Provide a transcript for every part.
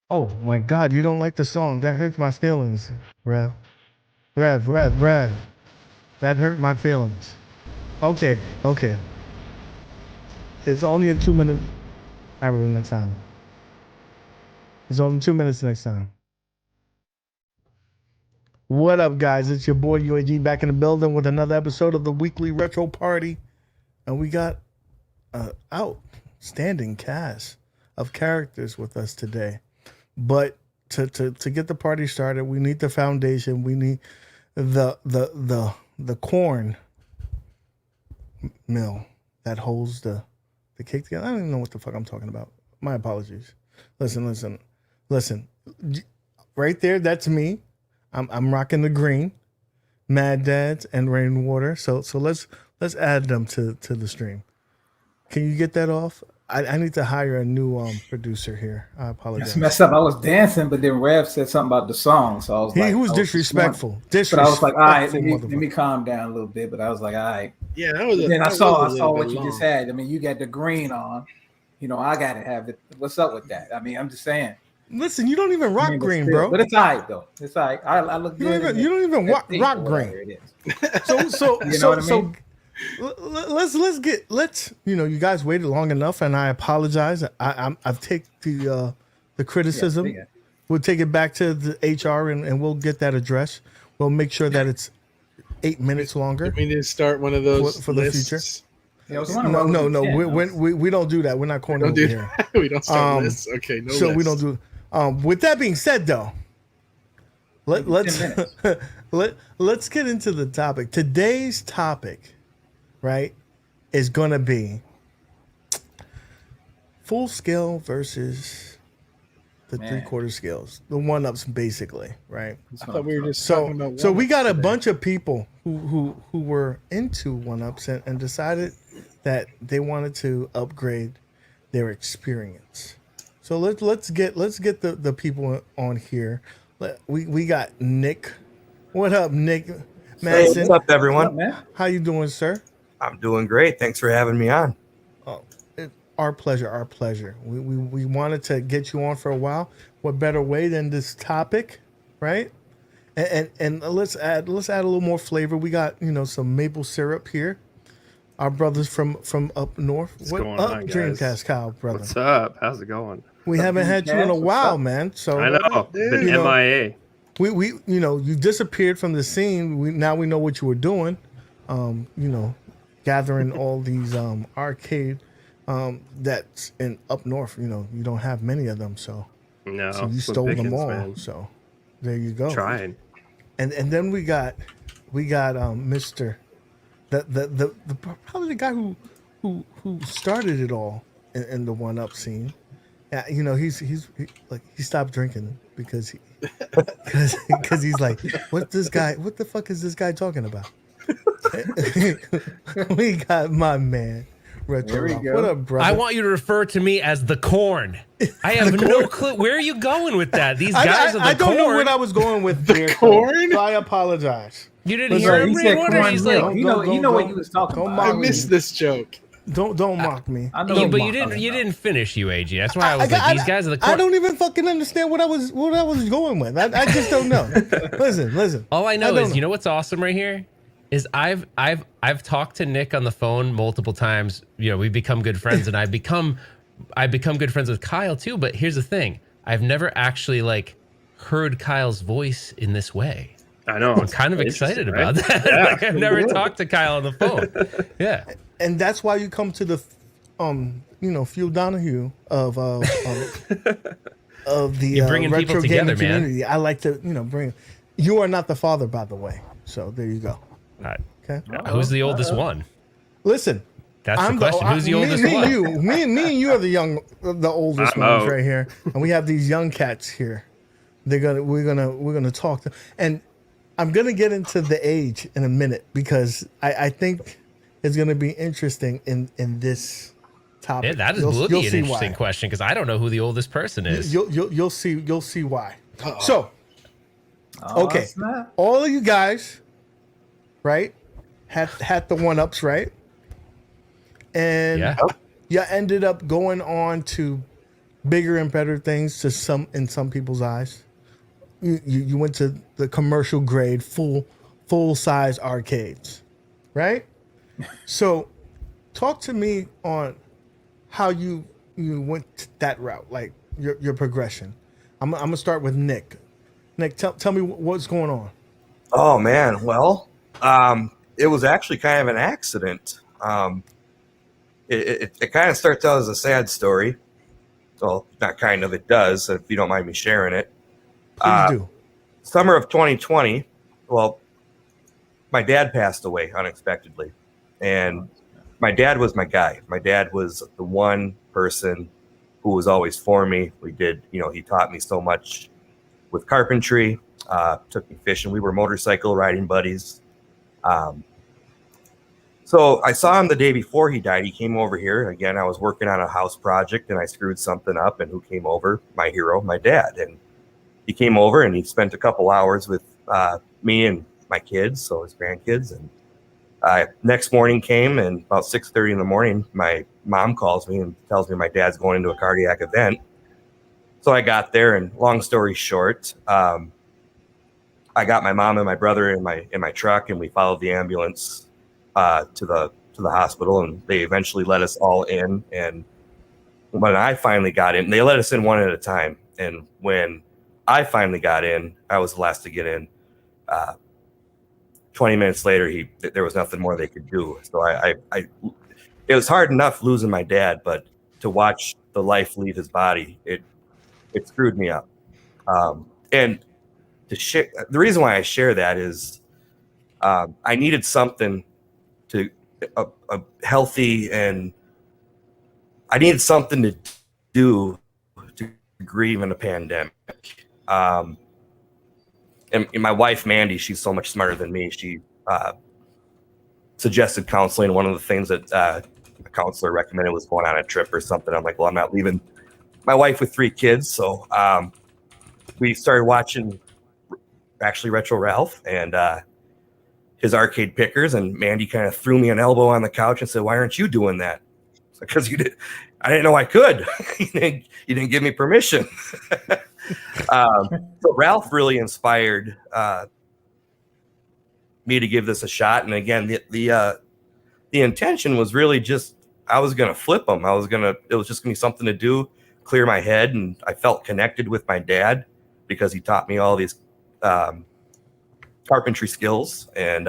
Oh my God, you don't like the song? That hurts my feelings, Rev. Rev. That hurt my feelings. Okay, okay. It's only in 2 minutes. I remember next time. It's only 2 minutes next time. What up, guys? It's your boy UAG back in the building with another episode of the weekly retro party, and we got an outstanding cast of characters with us today. But to get the party started, we need the foundation. We need the corn mill that holds the cake together. I don't even know what the fuck I'm talking about. My apologies. Listen. Right there, that's me. I'm rocking the green, Mad Dads and Rainwater. So let's add them to the stream. Can you get that off? I need to hire a new producer here. I apologize. That's messed up. I was dancing, but then Rev said something about the song, so I was He was disrespectful. But I was like, all right, let me calm down a little bit. But I was like, all right. Yeah, that was. Then I saw what you just had. I mean, you got the green on. You know, I got to have it. What's up with that? I mean, I'm just saying. Listen, you don't even rock green, bro. But it's all right, though. It's all right. I look good. You don't even rock green. So you know what I mean? Let's you guys waited long enough, and I apologize. I've taken the criticism. Yeah, we'll take it back to the HR and we'll get that addressed. We'll make sure that it's 8 minutes longer. We need to start one of those for the future. Yeah, no. We don't do that. We're not corny over here. We don't start lists. Okay, no. So lists. We don't do. With that being said, though, let's get into the topic. Today's topic, right, is gonna be full scale versus the 3/4 scales, the 1-ups, basically, right? I thought we were just talking about. So we got a bunch of people who were into 1-ups and decided that they wanted to upgrade their experience. So let's get the people on here. We got Nick. What up, Nick? Hey, what's up, everyone? What's up, man? How you doing, sir? I'm doing great. Thanks for having me on. Oh, our pleasure. We wanted to get you on for a while. What better way than this topic, right? And let's add a little more flavor. We got some maple syrup here. Our brothers from up north. What's going on, guys? Dreamcast Kyle, brother. What's up? How's it going? We haven't had you in a while, man. So I know. Been MIA. We you disappeared from the scene. Now we know what you were doing. Gathering all these arcade that's in up north. You don't have many of them, so you stole them all. Man. So there you go. Trying. And then we got Mr. the probably the guy who started it all in the 1-up scene. Yeah, he stopped drinking because he's like, what the fuck is this guy talking about? We got my man Retro. What up, brother? I want you to refer to me as the corn. I have no clue. Where are you going with that? These guys are the corn. I don't know what I was going with the corn. So I apologize. You didn't hear him, Rainwater? He's like, you know what he was talking about. I missed this joke. Don't mock me. I know, but you didn't finish UAG. That's why I was like, these guys are the corn. I don't even fucking understand what I was going with. I just don't know. Listen. All I know is, you know what's awesome right here? Is I've talked to Nick on the phone multiple times. We've become good friends, and I've become good friends with Kyle too. But here's the thing: I've never actually heard Kyle's voice in this way. I know. I'm kind of excited about that. Yeah. I've never talked to Kyle on the phone. Yeah, and that's why you come to the Phil Donahue of the retro gaming community. Man. I like to bring. You are not the father, by the way. So there you go. Okay. Who's the oldest one? Listen, that's the question. Who's the oldest one? Me and you are the oldest ones right here, and we have these young cats here. We're gonna talk to, and I'm gonna get into the age in a minute because I think it's gonna be interesting in this topic. Yeah, that will be an interesting question because I don't know who the oldest person is. You'll see why. So, okay, all of you guys. Right, had the 1-ups, right, and you ended up going on to bigger and better things to in some people's eyes. You went to the commercial grade, full size arcades, right? So, talk to me on how you went that route, like your progression. I'm gonna start with Nick. Nick, tell me what's going on. Oh man, well, it was actually kind of an accident. It kind of starts out as a sad story. Well, not kind of, it does. If you don't mind me sharing it. Please do. Summer of 2020. Well, my dad passed away unexpectedly, and my dad was my guy. My dad was the one person who was always for me. He taught me so much with carpentry, took me fishing. We were motorcycle riding buddies. So I saw him the day before he died. He came over here. Again, I was working on a house project and I screwed something up, and who came over? My hero, my dad. And he came over and he spent a couple hours with me and my kids, so his grandkids. And next morning came, and about 6:30 in the morning, my mom calls me and tells me my dad's going into a cardiac event. So I got there, and long story short, I got my mom and my brother in my truck, and we followed the ambulance to the hospital, and they eventually let us all in. And when I finally got in, they let us in one at a time. And when I finally got in, I was the last to get in. 20 minutes later, there was nothing more they could do. So it was hard enough losing my dad, but to watch the life leave his body, it screwed me up. And to share, the reason why I share that is I needed something to a healthy, and I needed something to do to grieve in a pandemic. And my wife, Mandy, she's so much smarter than me. She suggested counseling. One of the things that a counselor recommended was going on a trip or something. I'm like, well, I'm not leaving my wife with 3 kids. So we started watching actually Retro Ralph and his arcade pickers, and Mandy kind of threw me an elbow on the couch and said, why aren't you doing that? Because I didn't know I could. You didn't give me permission. So Ralph really inspired me to give this a shot. And again, the intention was really just, I was going to flip them. It was just going to be something to do, clear my head. And I felt connected with my dad because he taught me all these carpentry skills. And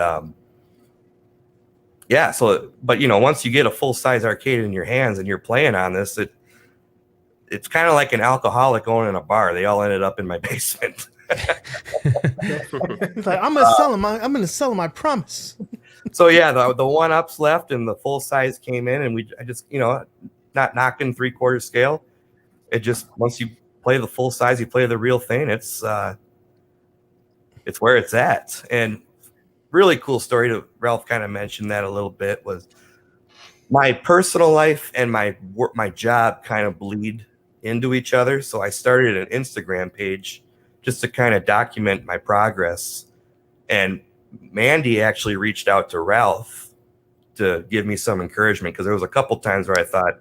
but once you get a full size arcade in your hands and you're playing on this, it's kind of like an alcoholic going in a bar. They all ended up in my basement. It's like, I'm gonna sell him, I promise. So yeah, the 1-ups left and the full size came in, and I just not knocking 3/4 scale. It just, once you play the full size, you play the real thing. It's where it's at. And really cool story to Ralph kind of mentioned that a little bit, was my personal life and my job kind of bleed into each other. So I started an Instagram page just to kind of document my progress. And Mandy actually reached out to Ralph to give me some encouragement, because there was a couple times where I thought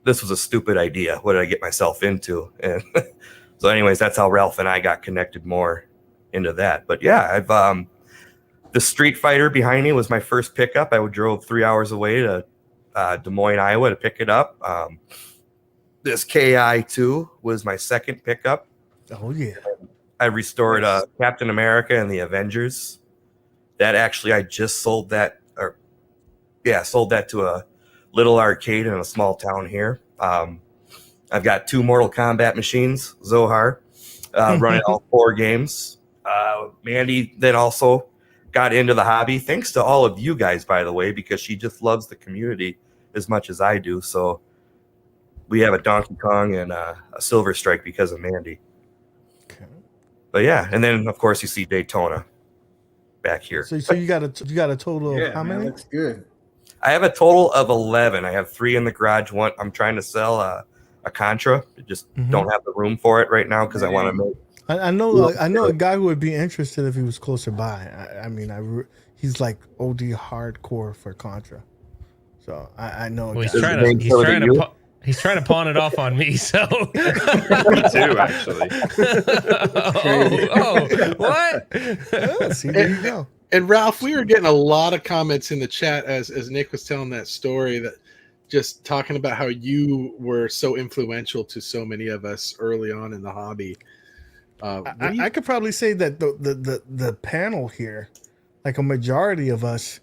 this was a stupid idea. What did I get myself into? And so anyways, that's how Ralph and I got connected more into that. But yeah, the Street Fighter behind me was my first pickup. I drove 3 hours away to Des Moines, Iowa to pick it up. This KI2 was my second pickup. Oh yeah. I restored Captain America and the Avengers. That actually, I just sold that to a little arcade in a small town here. I've got 2 Mortal Kombat machines, Zohar, running all 4 games. Mandy then also got into the hobby, thanks to all of you guys, by the way, because she just loves the community as much as I do. So we have a Donkey Kong and a Silver Strike because of Mandy. Okay. But yeah, and then of course you see Daytona back here. So you got a total of how many? Looks good. I have a total of 11. I have 3 in the garage. One I'm trying to sell a Contra. I just don't have the room for it right now because I want to make. I know a guy who would be interested if he was closer by. He's like OD hardcore for Contra. So I know. Well, He's trying to pawn it off on me, so. Me too, actually. What? Oh, see, there you go. And Ralph, we were getting a lot of comments in the chat as Nick was telling that story, that just talking about how you were so influential to so many of us early on in the hobby. I could probably say that the panel here, like a majority of us,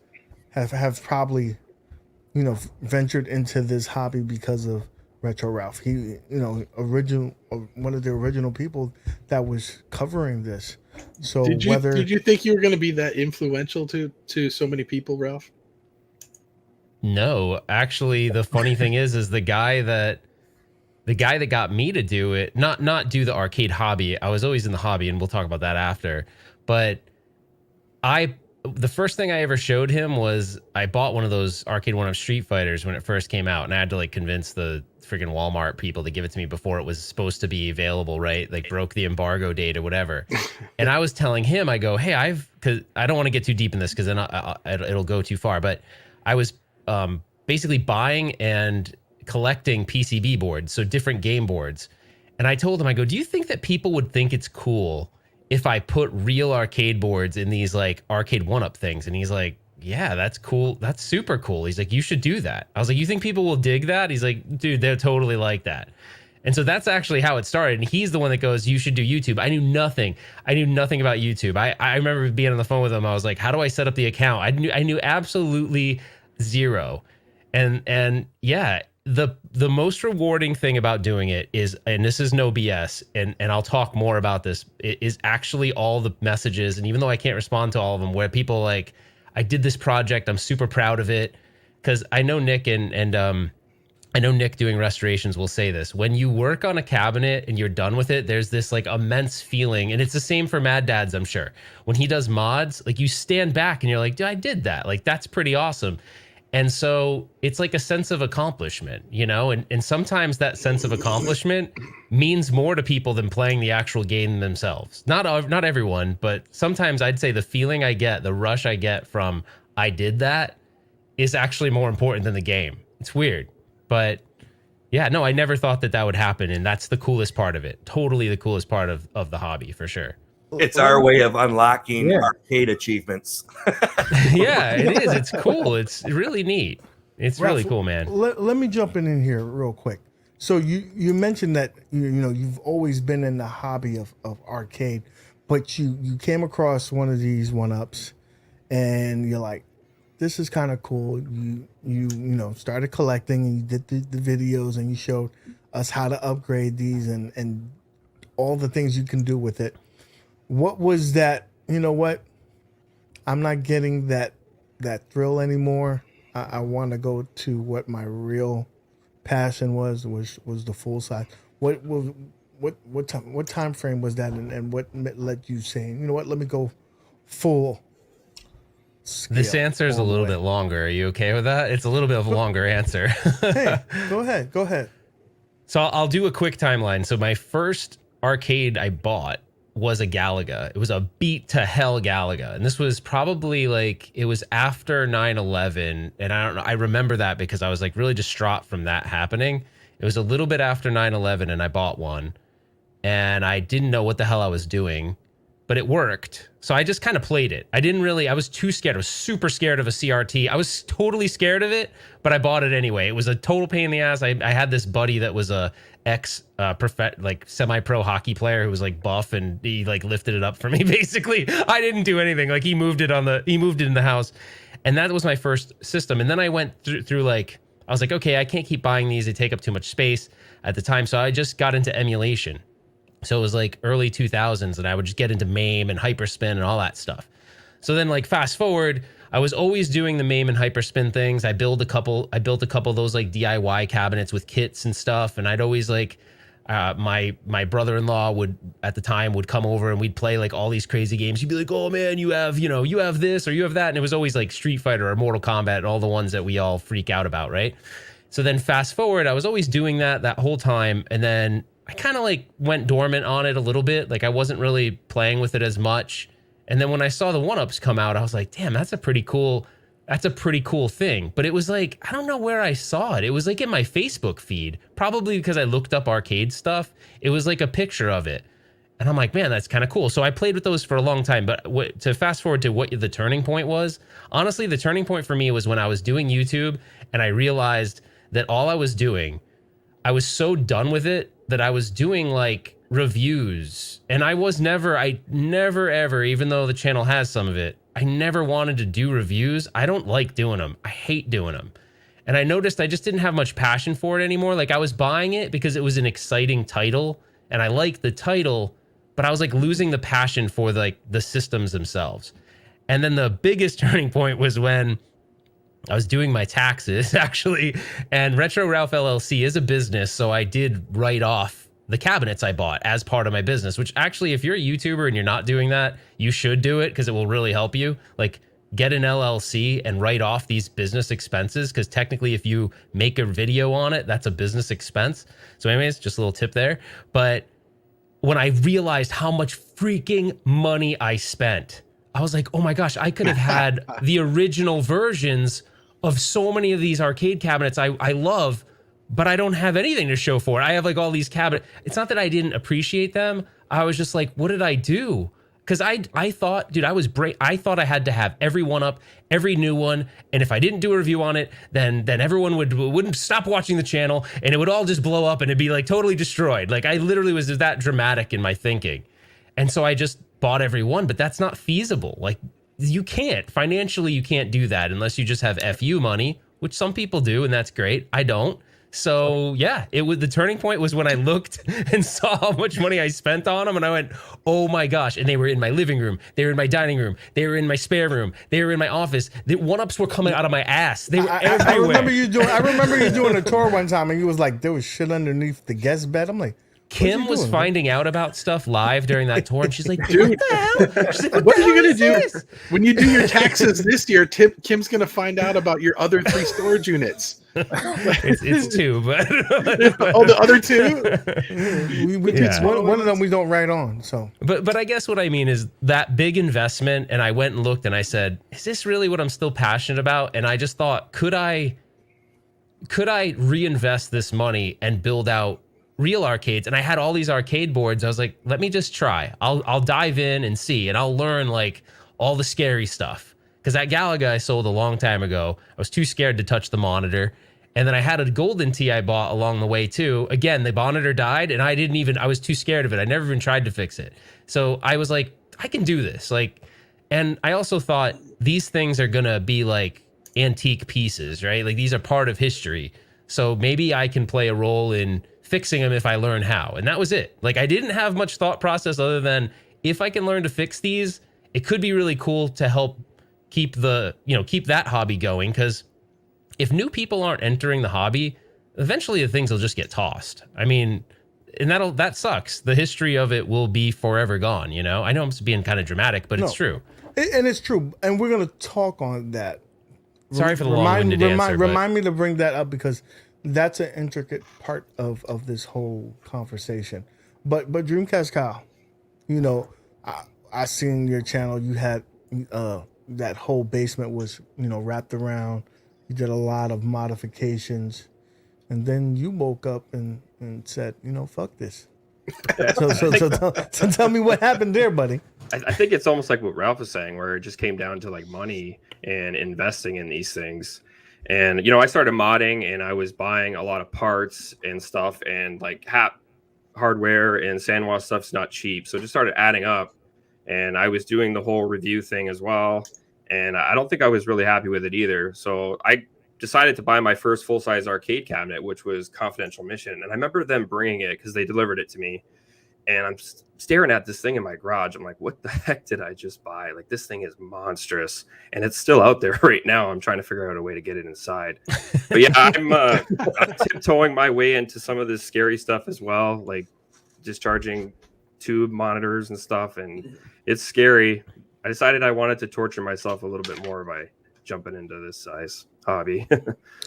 have probably, ventured into this hobby because of Retro Ralph. He, one of the original people that was covering this. So did you think you were going to be that influential to so many people, Ralph? No, actually, the funny thing is the guy that got me to do it, not do the arcade hobby. I was always in the hobby, and we'll talk about that after. But the first thing I ever showed him was I bought one of those Arcade1up Street Fighters when it first came out, and I had to like convince the freaking Walmart people to give it to me before it was supposed to be available, right? Like broke the embargo date or whatever. And I was telling him, I go, hey, because I don't want to get too deep in this because then it'll go too far. But I was basically buying and collecting PCB boards, so different game boards. And I told him, I go, do you think that people would think it's cool if I put real arcade boards in these like Arcade1up things? And he's like, yeah, that's cool. That's super cool. He's like, you should do that. I was like, you think people will dig that? He's like, dude, they're totally like that. And so that's actually how it started. And he's the one that goes, you should do YouTube. I knew nothing about YouTube. I remember being on the phone with him. I was like, how do I set up the account? I knew absolutely zero. And yeah, the most rewarding thing about doing it is, and this is no BS, and I'll talk more about this, is actually all the messages. And even though I can't respond to all of them, where people like, I did this project, I'm super proud of it. Because I know Nick and I know Nick doing restorations will say this. When you work on a cabinet and you're done with it, there's this like immense feeling. And it's the same for Mad Dads, I'm sure. When he does mods, like you stand back and you're like, dude, I did that. Like, that's pretty awesome. And so it's like a sense of accomplishment, and sometimes that sense of accomplishment means more to people than playing the actual game themselves. Not everyone, but sometimes I'd say the feeling I get, the rush I get from I did that is actually more important than the game. It's weird, but yeah, no, I never thought that would happen. And that's the coolest part of it. Totally the coolest part of the hobby for sure. It's our way of unlocking arcade achievements. Yeah, it is. It's cool. It's really neat. It's really cool, man. Let me jump in here real quick. So you mentioned that you've always been in the hobby of arcade, but you came across one of these 1-ups, and you're like, this is kind of cool. You started collecting, and you did the videos, and you showed us how to upgrade these and all the things you can do with it. What was that? You know what? I'm not getting that thrill anymore. I want to go to what my real passion was the full size. What time frame was that, and what led you saying, you know what? Let me go full scale. This answer is a little bit longer. Are you okay with that? It's a little bit of a longer answer. Hey, go ahead. So I'll do a quick timeline. So my first arcade I bought was a Galaga. It was a beat to hell Galaga. And this was probably like, it was after 9/11. And I don't know, I remember that because I was like really distraught from that happening. It was a little bit after 9/11 and I bought one. And I didn't know what the hell I was doing, but it worked. So I just kind of played it. I was too scared. I was super scared of a CRT. I was totally scared of it, but I bought it anyway. It was a total pain in the ass. I had this buddy that was a semi-pro hockey player who was like buff, and he like lifted it up for me. Basically, I didn't do anything. Like he moved it in the house, and that was my first system. And then I went through like, I was like, okay, I can't keep buying these. They take up too much space at the time. So I just got into emulation. So it was like early 2000s, and I would just get into MAME and Hyperspin and all that stuff. So then like fast forward, I was always doing the MAME and Hyperspin things. I built a couple of those like DIY cabinets with kits and stuff. And I'd always like, my brother-in-law at the time would come over and we'd play like all these crazy games. He'd be like, oh man, you have this or you have that. And it was always like Street Fighter or Mortal Kombat and all the ones that we all freak out about, right? So then fast forward, I was always doing that whole time. And then I kind of like went dormant on it a little bit. Like I wasn't really playing with it as much. And then when I saw the 1-ups come out, I was like, damn, that's a pretty cool That's a pretty cool thing. But it was like, I don't know where I saw it. It was like in my Facebook feed, probably because I looked up arcade stuff. It was like a picture of it. And I'm like, man, that's kind of cool. So I played with those for a long time. But to fast forward to what the turning point was, honestly, the turning point for me was when I was doing YouTube and I realized that all I was doing, I was so done with it that I was doing like reviews. And I never ever, even though the channel has some of it, I never wanted to do reviews. I don't like doing them. I hate doing them. And I noticed I just didn't have much passion for it anymore. Like I was buying it because it was an exciting title and I liked the title, but I was like losing the passion for like the systems themselves. And then the biggest turning point was when I was doing my taxes actually, and Retro Ralph LLC is a business. So I did write off the cabinets I bought as part of my business, which actually, if you're a YouTuber and you're not doing that, you should do it because it will really help you. Like get an LLC and write off these business expenses because technically if you make a video on it, that's a business expense. So anyways, just a little tip there. But when I realized how much freaking money I spent, I was like, oh my gosh, I could have had the original versions of so many of these arcade cabinets I love, but I don't have anything to show for it. I have like all these cabinets. It's not that I didn't appreciate them. I was just like, what did I do? Because I thought, dude, I thought I had to have every one up, every new one. And if I didn't do a review on it, then everyone wouldn't stop watching the channel and it would all just blow up and it'd be like totally destroyed. Like I literally was that dramatic in my thinking. And so I just bought every one, but that's not feasible. Like you can't, financially, you can't do that unless you just have FU money, which some people do. And that's great. I don't. So yeah, the turning point was when I looked and saw how much money I spent on them and I went, oh my gosh. And they were in my living room. They were in my dining room. They were in my spare room. They were in my office. The one-ups were coming out of my ass. They were everywhere. I remember you doing a tour one time and you was like, there was shit underneath the guest bed. I'm like, Kim was finding out about stuff live during that tour, and she's like, "What the hell? She's like, what are you gonna do when you do your taxes this year? Kim's gonna find out about your other 3 storage units. It's 2, but oh, the other 2. One of them we don't write on. So, but I guess what I mean is that big investment, and I went and looked, and I said, "Is this really what I'm still passionate about?" And I just thought, could I reinvest this money and build out real arcades? And I had all these arcade boards. I was like, let me just try. I'll dive in and see, and I'll learn like all the scary stuff. Because that Galaga I sold a long time ago, I was too scared to touch the monitor. And then I had a golden tee I bought along the way too. Again, the monitor died, and I was too scared of it. I never even tried to fix it. So I was like, I can do this. Like, and I also thought these things are gonna be like antique pieces, right? Like these are part of history. So maybe I can play a role in fixing them if I learn how. And that was it. Like I didn't have much thought process other than if I can learn to fix these, it could be really cool to help keep that hobby going. Because if new people aren't entering the hobby, eventually the things will just get tossed. I mean, and that sucks. The history of it will be forever gone. I know I'm being kind of dramatic, but it's true. And it's true. And we're going to talk on that. Sorry for the long-winded answer. Remind me to bring that up because that's an intricate part of this whole conversation. But Dreamcast Kyle, I seen your channel. You had that whole basement was wrapped around. You did a lot of modifications, and then you woke up and said, fuck this. So tell me what happened there, buddy. I think it's almost like what Ralph was saying, where it just came down to like money and investing in these things. And, I started modding and I was buying a lot of parts and stuff, and like hardware and sandwich stuff's not cheap. So it just started adding up, and I was doing the whole review thing as well. And I don't think I was really happy with it either. So I decided to buy my first full-size arcade cabinet, which was Confidential Mission. And I remember them bringing it because they delivered it to me. And I'm staring at this thing in my garage. I'm like, what the heck did I just buy? Like, this thing is monstrous. And it's still out there right now. I'm trying to figure out a way to get it inside. But yeah, I'm tiptoeing my way into some of this scary stuff as well, like discharging tube monitors and stuff. And it's scary. I decided I wanted to torture myself a little bit more by jumping into this size hobby.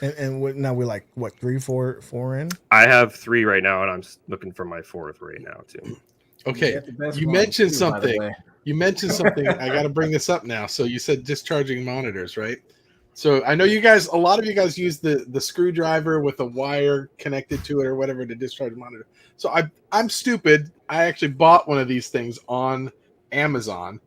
and now we're like, what, 3, 4 in? I have 3 right now, and I'm looking for my 4th right now too. Okay, you mentioned something. I got to bring this up now. So you said discharging monitors, right? So I know you guys, a lot of you guys use the screwdriver with a wire connected to it or whatever to discharge the monitor. So I'm stupid. I actually bought one of these things on Amazon.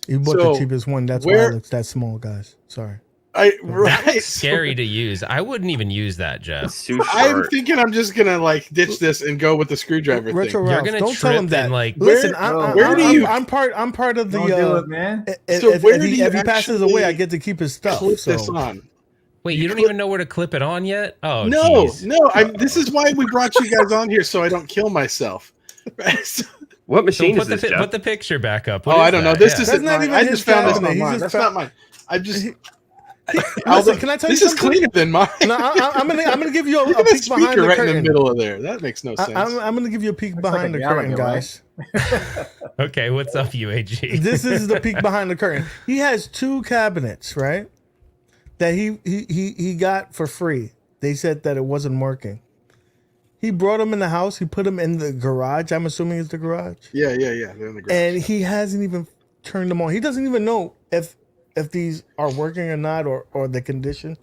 You bought the cheapest one. That's why it looks that small, guys. Sorry. That looks scary to use. I wouldn't even use that, Jeff. I'm thinking I'm just gonna like ditch this and go with the screwdriver thing. You're gonna don't tell him that. And, like, listen, I'm part of the. Don't do it, man. If he passes away, I get to keep his stuff. Clip this on. Wait, you don't even know where to clip it on yet? Oh, no, geez. no. This is why we brought you guys on here, so I don't kill myself. What machine is this? Put the picture back up. I don't know. This isn't not mine. even I his just found this cabinet. online. That's not mine. I just. Listen, can I tell you this is something? cleaner than mine. No, I'm gonna give you a Look at peek that behind speaker the right curtain. in the middle of there. That makes no sense. I'm gonna give you a peek behind the like a curtain, Gallagher, guys. Okay, what's up, UAG? This is the peek behind the curtain. He has 2 cabinets, right? That he got for free. They said that it wasn't working. He brought them in the house. He put them in the garage. I'm assuming it's the garage. Yeah. They're in the garage. And he hasn't even turned them on. He doesn't even know if these are working or not, or the condition.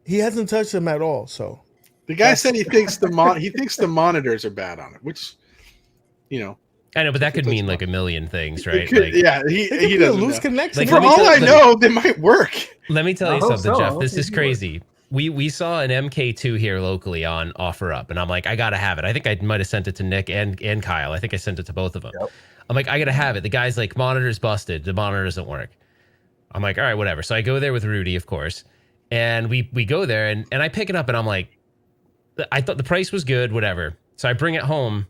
He hasn't touched them at all. So the guy said he thinks the monitors are bad on it, which, I know, but that could mean like a million things, right? Could, yeah, he doesn't loose know. connection. Like, For all I know, they might work. Let me tell you hope something, so. Jeff. I This hope is it crazy. We saw an MK2 here locally on OfferUp, and I'm like, I gotta have it. I think I might have sent it to Nick and Kyle. I think I sent it to both of them. Yep. I'm like, I gotta have it. The guy's like, monitor's busted. The monitor doesn't work. I'm like, all right, whatever. So I go there with Rudy, of course, and we go there, and I pick it up, and I'm like, I thought the price was good, whatever. So I bring it home.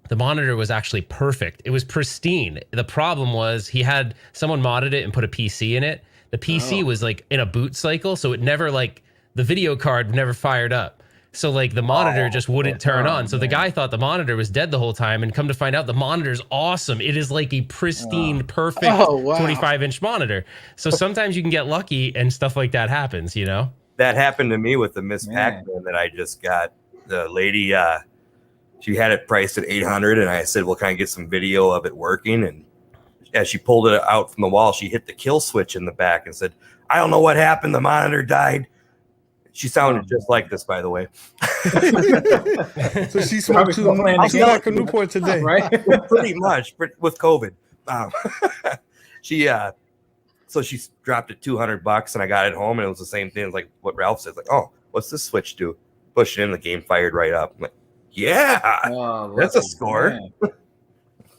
The monitor was actually perfect. It was pristine. The problem was he had someone modded it and put a PC in it. The PC was like in a boot cycle, so it never the video card never fired up. So like the monitor just wouldn't turn on. So the guy thought the monitor was dead the whole time, and come to find out the monitor's awesome. It is like a pristine, perfect 25-inch monitor. So sometimes you can get lucky and stuff like that happens, That happened to me with the Miss Pac-Man that I just got. The lady, she had it priced at $800, and I said, well, can I get some video of it working? And as she pulled it out from the wall, she hit the kill switch in the back and said, I don't know what happened. The monitor died. She sounded just like this, by the way. So she smoked 2 pack of Newport today, right? Pretty much with COVID. So she dropped it $200, and I got it home, and it was the same thing. Like what Ralph said, like, oh, what's this switch do? Push it in, the game fired right up. I'm like, yeah, that's a score. Man.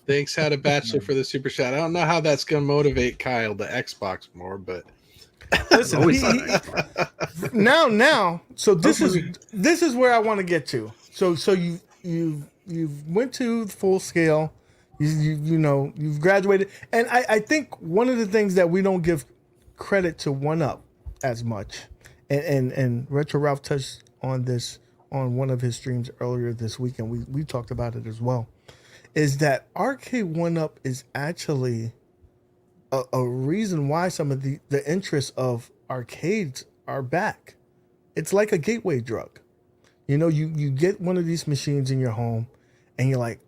Thanks, Had a Bachelor, for the super chat. I don't know how that's going to motivate Kyle to Xbox more, but listen, now. So this is where I want to get to. So you went to full scale. You've graduated, and I think one of the things that we don't give credit to 1UP as much, and Retro Ralph touched on this on one of his streams earlier this week, and we talked about it as well, is that Arcade1up is actually a reason why some of the interests of arcades are back. It's like a gateway drug. You get one of these machines in your home, and you're like,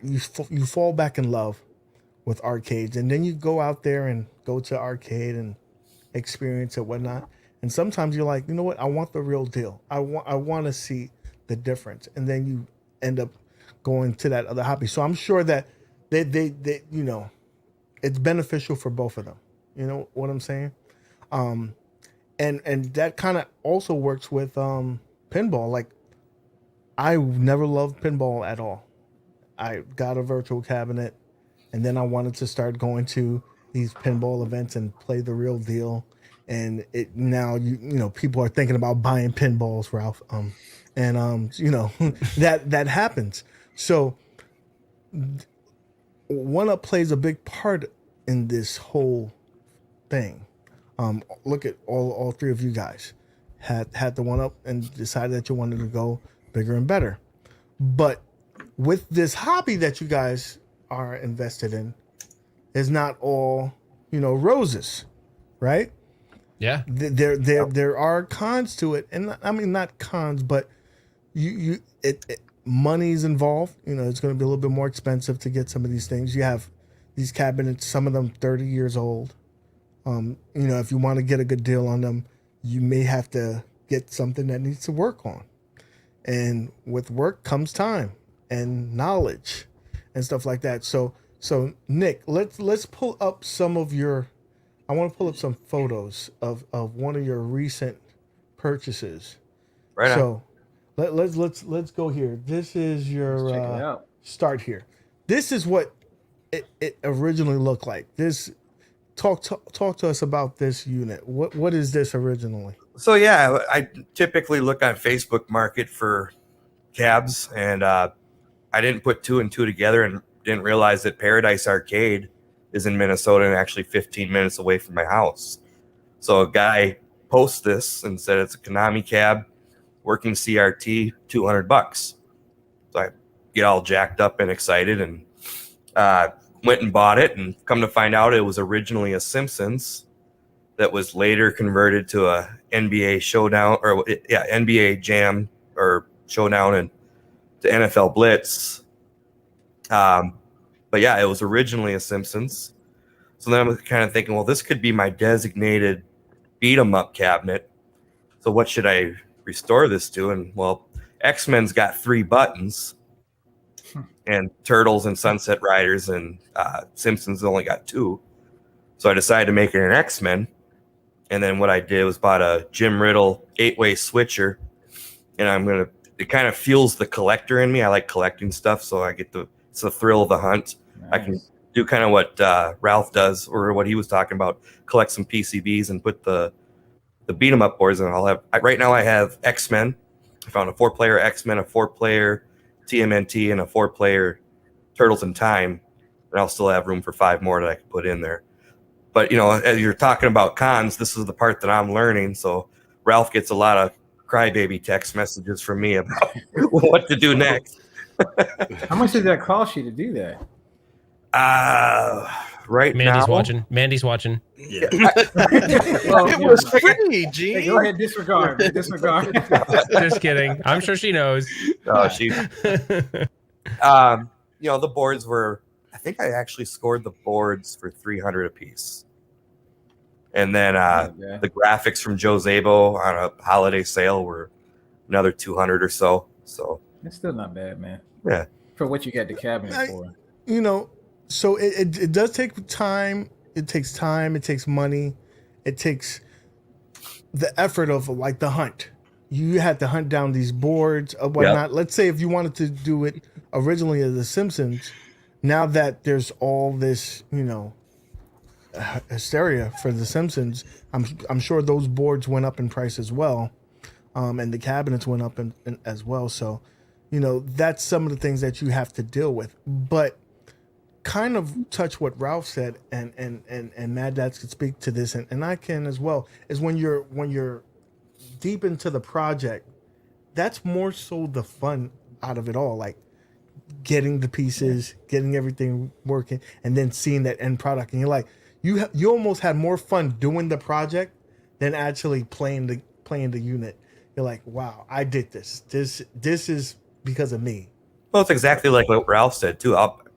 you fall back in love with arcades, and then you go out there and go to arcade and experience it, whatnot. And sometimes you're like, you know what? I want the real deal. I want to see the difference, and then you end up going to that other hobby. So I'm sure that they it's beneficial for both of them. You know what I'm saying? And that kind of also works with pinball. Like, I never loved pinball at all. I got a virtual cabinet, and then I wanted to start going to these pinball events and play the real deal. And it now you people are thinking about buying pinballs, Ralph. That happens. So 1UP plays a big part in this whole thing. Look at all 3 of you guys had the 1UP and decided that you wanted to go bigger and better. But with this hobby that you guys are invested in, is not all roses, right? Yeah. There are cons to it, and I mean not cons, but money's involved. It's going to be a little bit more expensive to get some of these things. You have these cabinets, some of them 30 years old. If you want to get a good deal on them, you may have to get something that needs to work on. And with work comes time and knowledge and stuff like that. So Nick, let's pull up some of your. I want to pull up some photos of one of your recent purchases. Right. So let's go here. This is Let's check it your out. start here. This is what it originally looked like. This talk to us about this unit. What is this originally? So yeah, I typically look on Facebook Market for cabs, and I didn't put two and two together and didn't realize that Paradise Arcade is in Minnesota and actually 15 minutes away from my house. So a guy posts this and said it's a Konami cab, working CRT, $200. So I get all jacked up and excited and went and bought it, and come to find out it was originally a Simpsons that was later converted to a NBA Showdown, or NBA Jam or Showdown, and to NFL Blitz. But yeah, it was originally a Simpsons. So then I'm kind of thinking, well, this could be my designated beat 'em up cabinet. So what should I restore this to? And well, X-Men's got 3 buttons, and Turtles and Sunset Riders and Simpsons only got 2. So I decided to make it an X-Men. And then what I did was bought a Jim Riddle 8-way switcher, and it kind of fuels the collector in me. I like collecting stuff, so I get it's the thrill of the hunt. Nice. I can do kind of what Ralph does, or what he was talking about, collect some PCBs and put the beat 'em up boards. And right now I have X-Men. I found a 4-player X-Men, a 4-player TMNT, and a 4-player Turtles in Time. And I'll still have room for 5 more that I can put in there. But, as you're talking about cons, this is the part that I'm learning. So Ralph gets a lot of crybaby text messages from me about what to do next. How much did that cost you to do that? Right Mandy's now, watching. Mandy's watching. Yeah. It was free, Hey, Gene. go ahead, disregard. Disregard. Just kidding. I'm sure she knows. Oh, she. The boards were. I think I actually scored the boards for $300 a piece, and then Okay. the graphics from Joe Zabo on a holiday sale were another $200 or so. So It's still not bad, man. Yeah. For what you got the cabinet for. So it does take time. It takes time. It takes money. It takes the effort of like the hunt. You had to hunt down these boards or whatnot. Yep. Let's say if you wanted to do it originally as The Simpsons, now that there's all this, hysteria for The Simpsons, I'm sure those boards went up in price as well, and the cabinets went up in as well. So, that's some of the things that you have to deal with. But kind of touch what Ralph said, and Mad Dads could speak to this, and I can as well, is when you're deep into the project, that's more so the fun out of it all, like getting the pieces, getting everything working, and then seeing that end product, and you're like, you almost had more fun doing the project than actually playing the unit. You're like, wow, I did this is because of me. Well, it's exactly like what Ralph said too.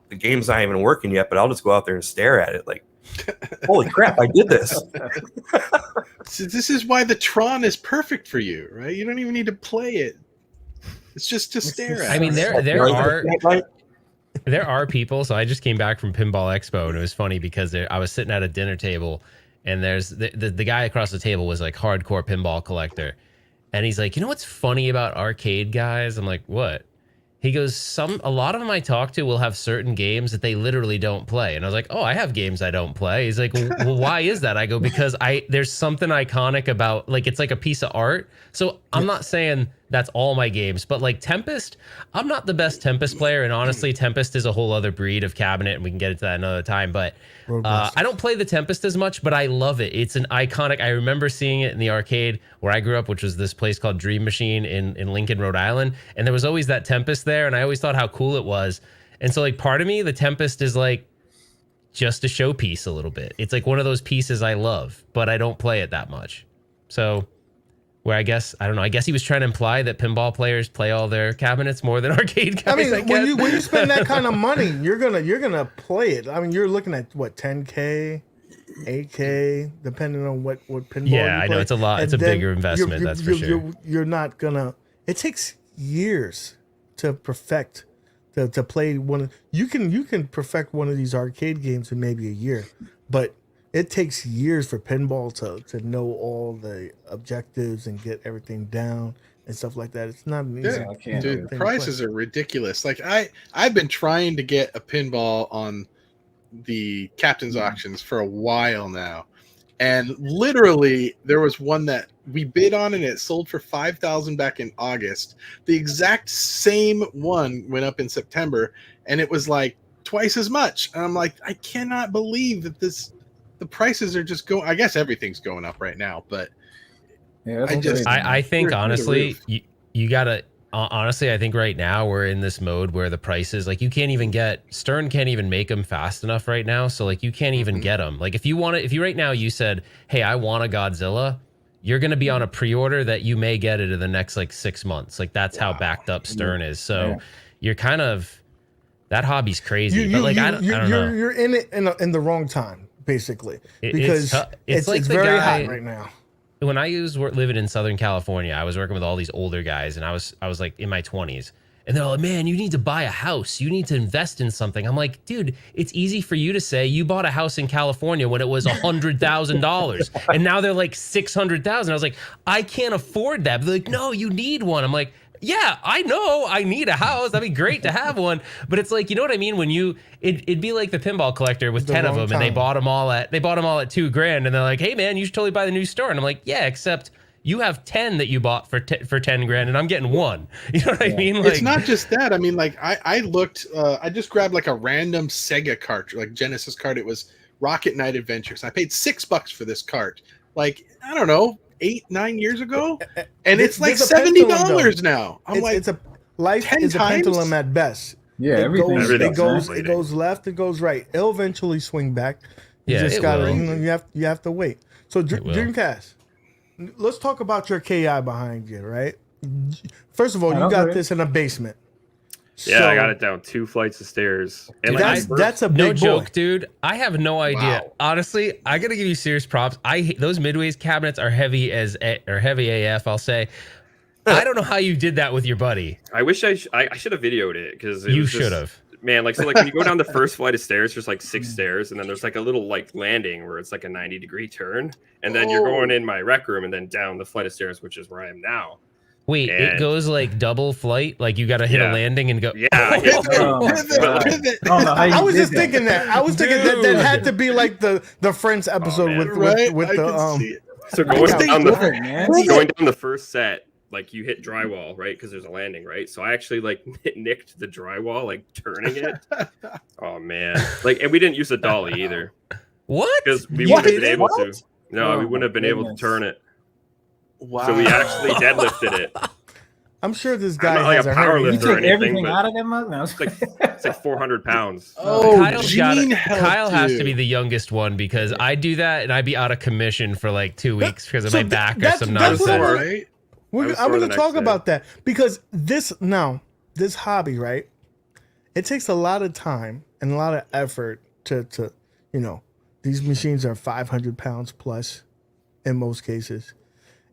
The game's not even working yet, but I'll just go out there and stare at it like, holy crap, I did this. So this is why the Tron is perfect for you, right? You don't even need to play it. It's just to stare at. I mean, there are people. So I just came back from Pinball Expo, and it was funny because I was sitting at a dinner table, and there's the guy across the table was like hardcore pinball collector, and he's like, what's funny about arcade guys? I'm like, what? He goes, a lot of them I talk to will have certain games that they literally don't play. And I was like, oh, I have games I don't play. He's like, well, why is that? I go, because there's something iconic about, like, it's like a piece of art. So I'm not saying that's all my games, but like Tempest, I'm not the best Tempest player. And honestly, Tempest is a whole other breed of cabinet, and we can get into that another time. But I don't play the Tempest as much, but I love it. It's an iconic. I remember seeing it in the arcade where I grew up, which was this place called Dream Machine in Lincoln, Rhode Island. And there was always that Tempest there. And I always thought how cool it was. And so like part of me, the Tempest is like just a showpiece a little bit. It's like one of those pieces I love, but I don't play it that much. So where I guess he was trying to imply that pinball players play all their cabinets more than arcade guys. I mean, when you spend that kind of money, you're gonna play it. I mean, you're looking at what, $10K? 8K, depending on what pinball. Yeah, you I know play. it's a lot. And It's a then bigger investment. That's for sure. You're not gonna. It takes years to perfect. To play one. You can perfect one of these arcade games in maybe a year, but it takes years for pinball to know all the objectives and get everything down and stuff like that. It's not an easy. I can't Dude, the prices are ridiculous. Like I've been trying to get a pinball on the captain's auctions for a while now, and literally there was one that we bid on and it sold for 5,000 back in August. The exact same one went up in September and it was like twice as much. And I'm like, I cannot believe that the prices are just going. I guess everything's going up right now, but Yeah, I think Through the honestly, roof. you gotta honestly. I think right now we're in this mode where the prices, like, you can't even get Stern can't even make them fast enough right now. So like you can't even get them. Like if you right now you said, hey, I want a Godzilla, you're gonna be on a pre-order that you may get it in the next like 6 months. Like that's how backed up Stern is. So you're kind of that hobby's crazy. But like I don't know. You're in it in the wrong time, basically, because it's like it's the very guy- hot right now. When I was living in Southern California, I was working with all these older guys, and I was like in my 20s, and they're like, "Man, you need to buy a house. You need to invest in something." I'm like, "Dude, it's easy for you to say you bought a house in California when it was $100,000, and now they're like $600,000." I was like, "I can't afford that." But they're like, "No, you need one." I'm like, yeah, I know I need a house. That'd be great to have one. But it's like, you know what I mean? When it'd be like the pinball collector with 10 of them, and they bought them all at $2,000, and they're like, "Hey man, you should totally buy the new store." And I'm like, "Yeah, except you have 10 that you bought for $10,000, and I'm getting one." You know what I mean? Like, it's not just that. I mean, like I looked. I just grabbed like a random Sega cart, like Genesis cart. It was Rocket Knight Adventures. I paid $6 for this cart. Like, I don't know, 8-9 years ago, and it's like $70 now. I'm like, it's a life 10 is a times? pendulum at best. Yeah, it goes everything's left, it goes right. It'll eventually swing back. You Yeah, just it gotta, will. you have to wait. So It will. Dreamcast, let's talk about your KI behind you, right? First of all, you don't got worry. this in a basement. Yeah, So I got it down 2 flights of stairs. And Dude, like, that's a big no boy. joke, dude. I have no idea. Wow. Honestly, I gotta give you serious props. Those Midways cabinets are heavy AF. I'll say. I don't know how you did that with your buddy. I wish I should have videoed it because You should have. Man, like, so like when you go down the first flight of stairs, there's like 6 stairs, and then there's like a little like landing where it's like a 90-degree turn, and then you're going in my rec room and then down the flight of stairs, which is where I am now. Wait, it And- goes like double flight? Like you gotta hit a Yeah. landing and go. Yeah, I hit Oh, my God. Pivot. I don't know how you I was did just that. thinking that. I was thinking that had to be like the Friends episode man. with Right? with I the can see it. So I going think down we're- the man. going down the first set, like you hit drywall, right? Because there's a landing, right? So I actually like nicked the drywall, like turning it. Oh man! Like, and we didn't use a dolly either What? because we You wouldn't have been didn't? able to. No, Oh, we wouldn't have been able to goodness. turn it. Wow. So we actually deadlifted it. I'm sure this I'm guy not like has a a power hernia. You lifter or took anything, everything but out of that mug? No, It's like 400 pounds. Oh, Kyle's got Gene it. helped Kyle has to you. be the youngest one because I do that and I'd be out of commission for like 2 weeks because of So my back or that's- some that's what nonsense. I- right? I was I'm sore going the to next talk day. about that because this hobby, right? It takes a lot of time and a lot of effort to these machines are 500 pounds plus in most cases.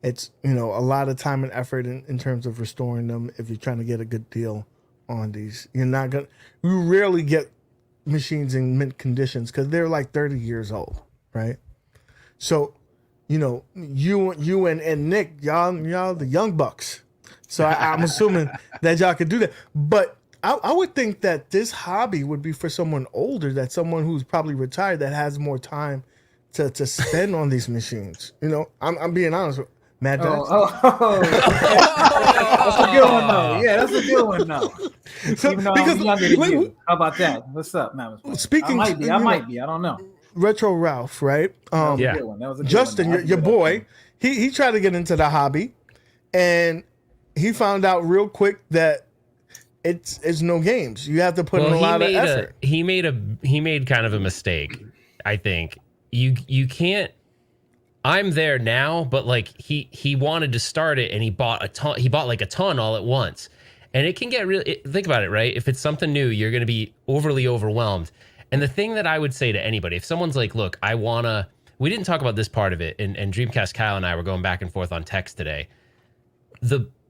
It's, a lot of time and effort in terms of restoring them if you're trying to get a good deal on these. You rarely get machines in mint conditions because they're like 30 years old, right? So, you and Nick, y'all the young bucks. So I'm assuming that y'all could do that. But I would think that this hobby would be for someone older, that someone who's probably retired that has more time to spend on these machines. I'm being honest with Mad Dads. That's a good one, though. Yeah, that's a good one, though. So, Even though because I'm younger than when- you. How about that? What's up, man? Speaking- I you might be. I don't know. Retro Ralph, right? That was a Yeah. good one. That was a good Justin, one. your boy, he tried to get into the hobby, and he found out real quick that it's no games. You have to put in a lot of effort. He made kind of a mistake. I think you can't. I'm there now, but like he wanted to start it and he bought a ton. He bought like a ton all at once, and it can get really. Think about it, right? If it's something new, you're going to be overly overwhelmed. And the thing that I would say to anybody, if someone's like, look, we didn't talk about this part of it, and Dreamcast Kyle and I were going back and forth on text today.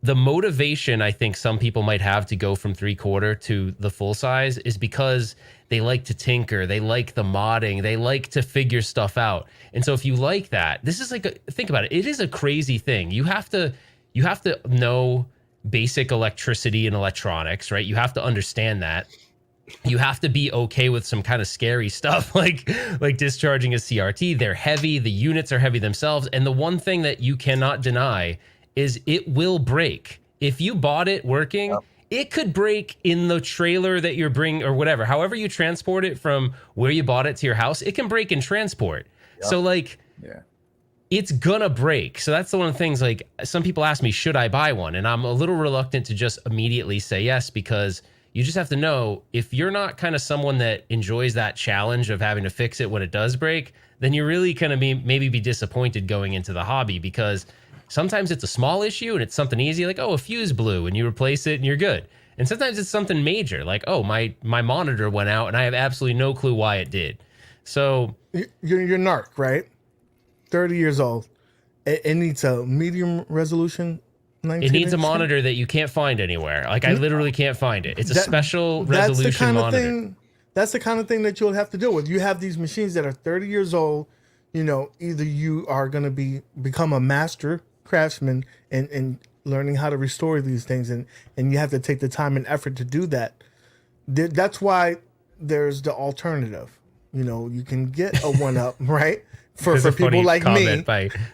The motivation I think some people might have to go from 3/4 to the full size is because they like to tinker, they like the modding, they like to figure stuff out. And so if you like that, this is like think about it. It is a crazy thing. You have to know basic electricity and electronics, right? You have to understand that. You have to be okay with some kind of scary stuff like discharging a CRT. They're heavy, the units are heavy themselves, and the one thing that you cannot deny is it will break. If you bought it working, it could break in the trailer that you're bringing or whatever. However you transport it from where you bought it to your house, it can break in transport. So like, it's gonna break. So that's the one of the things, like some people ask me, should I buy one? And I'm a little reluctant to just immediately say yes, because you just have to know if you're not kind of someone that enjoys that challenge of having to fix it when it does break, then you're really gonna maybe be disappointed going into the hobby, because sometimes it's a small issue and it's something easy, like, oh, a fuse blew and you replace it and you're good. And sometimes it's something major, like, oh, my monitor went out and I have absolutely no clue why it did. So you're narc, right? 30 years old. It needs a medium resolution. It needs a monitor that you can't find anywhere. Like, I literally can't find it. It's a special resolution monitor. That's the kind of thing that you'll have to deal with. You have these machines that are 30 years old. You know, either you are going to become a master craftsman and learning how to restore these things, and you have to take the time and effort to do that. That's why there's the alternative. You know, you can get a 1-up, right? For people like me.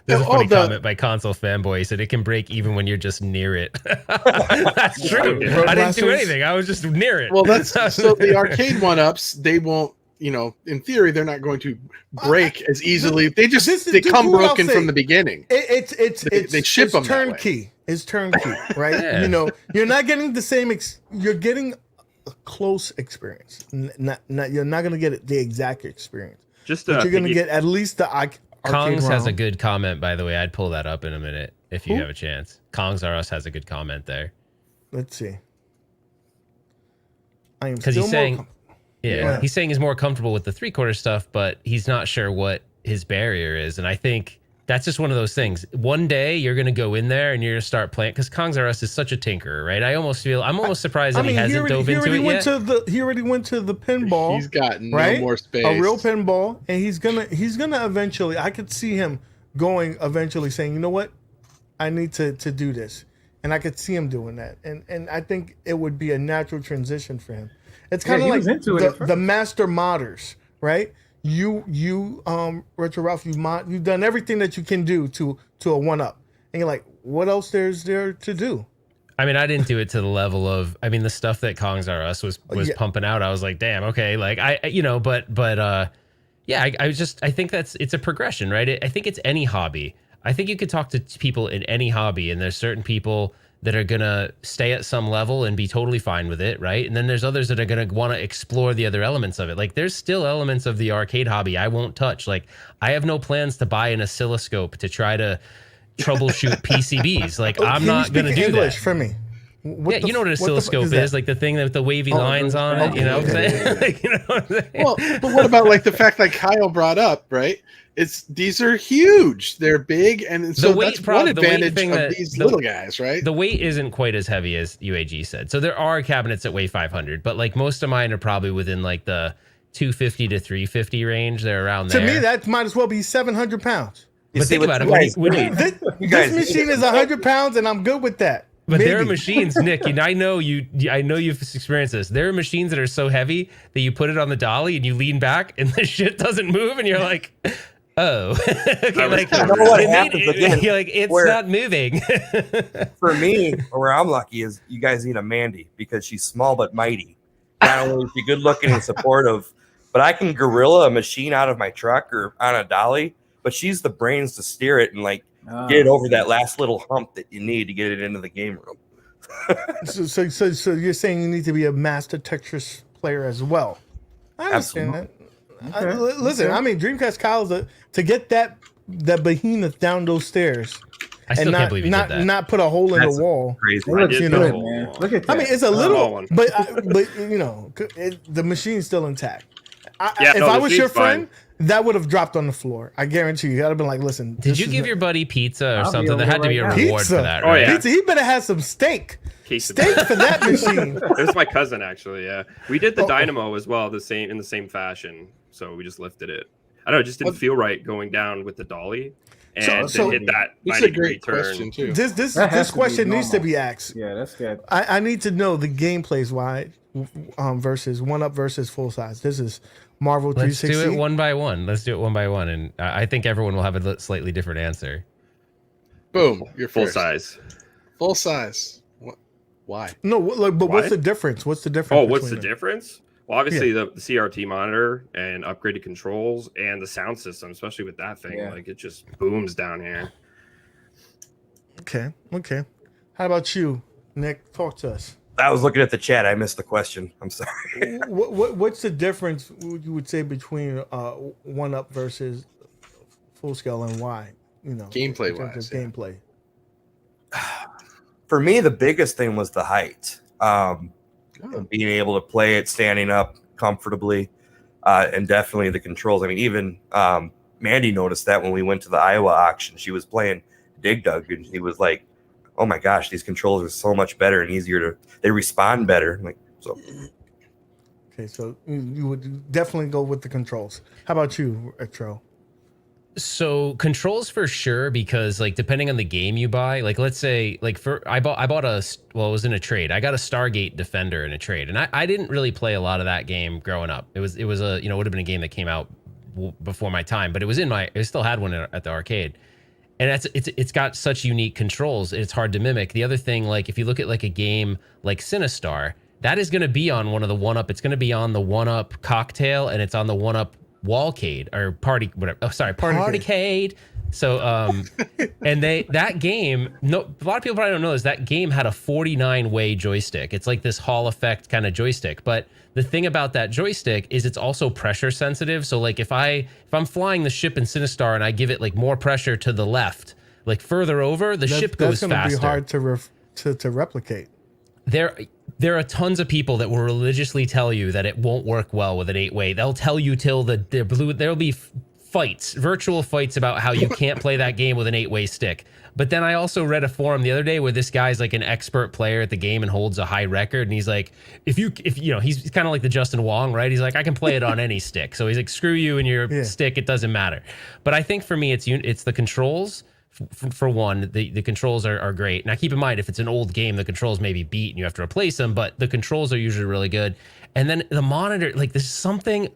There's a funny comment by Console Fanboy. He said it can break even when you're just near it. That's true. I didn't do anything. I was just near it. Well, that's so the arcade 1-ups, they won't, you know, in theory, they're not going to break as easily. They come broken from the beginning. They ship them turnkey. It's turnkey, right? Yeah. You know, you're not getting the same. You're getting a close experience. You're not going to get the exact experience. But you're going to get at least the arcade Kongs has a good comment, by the way. I'd pull that up in a minute if you have a chance. Kongs R Us has a good comment there. Let's see. Because he's saying, he's saying he's more comfortable with the 3/4 stuff, but he's not sure what his barrier is. And I think that's just one of those things. One day you're going to go in there and you're going to start playing, because Kongs R Us is such a tinkerer, right? I'm almost surprised that he hasn't dove into it yet. He already went to the pinball. He's got no more space. A real pinball, and he's gonna eventually. I could see him going eventually, saying, you know what, I need to do this, and I could see him doing that, and I think it would be a natural transition for him. It's kind of like the master modders, right? You Retro Ralph, you've done everything that you can do to a 1-up, and you're like, what else there's there to do? I mean, I didn't do it to the level of, I mean, the stuff that Kongs R Us was pumping out. I was like, damn, okay, like I think it's a progression, right? I think it's any hobby. I think you could talk to people in any hobby, and there's certain people that are going to stay at some level and be totally fine with it, right? And then there's others that are going to want to explore the other elements of it. Like, there's still elements of the arcade hobby I won't touch. Like, I have no plans to buy an oscilloscope to try to troubleshoot PCBs. Like, I'm not going to do English that. For me. You know what an oscilloscope is? Like the thing with the wavy lines on it, you know what I'm saying? Like, you know what I'm saying? Well, but what about like the fact that Kyle brought up, right? These are huge. They're big, and so that's one advantage of these little guys, right? The weight isn't quite as heavy as UAG said. So there are cabinets that weigh 500, but like most of mine are probably within like the 250 to 350 range. They're around there. To me, that might as well be 700 pounds. But think about it. This machine is 100 pounds, and I'm good with that. But there are machines, Nick, and I know you've experienced this. There are machines that are so heavy that you put it on the dolly and you lean back and the shit doesn't move, and you're like, oh, okay, like, I know what happens again. You're like, it's not moving. For me, where I'm lucky is you guys need a Mandy, because she's small but mighty. Not only is she good looking and supportive, but I can gorilla a machine out of my truck or on a dolly, but she's the brains to steer it and like get it over that last little hump that you need to get it into the game room. So you're saying you need to be a master Tetris player as well. I understand that. Okay. Listen, I mean, Dreamcast Kyle's to get that behemoth down those stairs, I still can't believe you did that. Not put a hole in the wall. Crazy. Look at that. I mean, it's a little, but you know, the machine's still intact. if I the was your food's fine. friend, that would have dropped on the floor. I guarantee you. I'd have been like, listen. Did you give your buddy pizza or I'll be something? over There had to be a right now. reward Pizza. for that, Oh, right? yeah. Pizza, he better have some steak. Case of Steak for that machine. It was my cousin actually. Yeah, we did the Oh. dynamo as well, in the same fashion. So we just lifted it. I don't know, it just didn't feel right going down with the dolly and So- to hit that It's 90 a great degree turn. question too. This That has to be question needs to normal. be asked. Yeah, that's good. I need to know the gameplays why versus 1UP versus full size. This is Marvel Let's 360. do it one by one. Let's do it one by one, and I think everyone will have a slightly different answer. Boom, you're Full first. size. Full size. What? Why? No, but Why? what's the difference? What's the difference? Oh, what's the between them? difference? Well, obviously the CRT monitor and upgraded controls and the sound system, especially with that thing, Yeah. like it just booms down here. Okay. How about you, Nick? Talk to us. I was looking at the chat. I missed the question. I'm sorry. What's the difference you would say between 1UP versus full scale and why? You know, Gameplay in terms wise, of yeah. gameplay. For me, the biggest thing was the height. And being able to play it standing up comfortably, and definitely the controls. I mean, even Mandy noticed that when we went to the Iowa auction, she was playing Dig Dug, and she was like, "Oh my gosh, these controls are so much better and easier to. They respond better." Like so. Okay, so you would definitely go with the controls. How about you, Retro? So controls for sure, because like depending on the game you buy, like let's say like I bought it was in a trade. I got a Stargate Defender in a trade, and I didn't really play a lot of that game growing up. It was a would have been a game that came out before my time, but I still had one at the arcade, and it's got such unique controls. It's hard to mimic. The other thing, like if you look at like a game like Sinistar, that is going to be on one of the 1UP. It's going to be on the 1UP Cocktail, and it's on the 1UP Wallcade or Party, whatever. Oh, sorry, Partycade. So, and that game, no, a lot of people probably don't know this. That game had a 49-way joystick. It's like this Hall effect kind of joystick. But the thing about that joystick is it's also pressure sensitive. So, like if I'm flying the ship in Sinistar and I give it like more pressure to the left, like further over, the ship goes faster. That's going to be hard to replicate. There are tons of people that will religiously tell you that it won't work well with an 8-way. They'll tell you till there'll be fights, virtual fights about how you can't play that game with an 8-way stick. But then I also read a forum the other day where this guy's like an expert player at the game and holds a high record, and he's like, if he's kind of like the Justin Wong, right? He's like, I can play it on any stick. So he's like, screw you and your stick, it doesn't matter. But I think for me, it's the controls. For one, the controls are great. Now, keep in mind, if it's an old game, the controls may be beat and you have to replace them, but the controls are usually really good. And then the monitor, like there's something,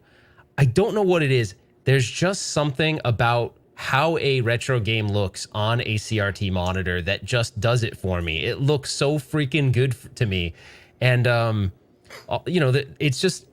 I don't know what it is. There's just something about how a retro game looks on a CRT monitor that just does it for me. It looks so freaking good to me. And, it's just...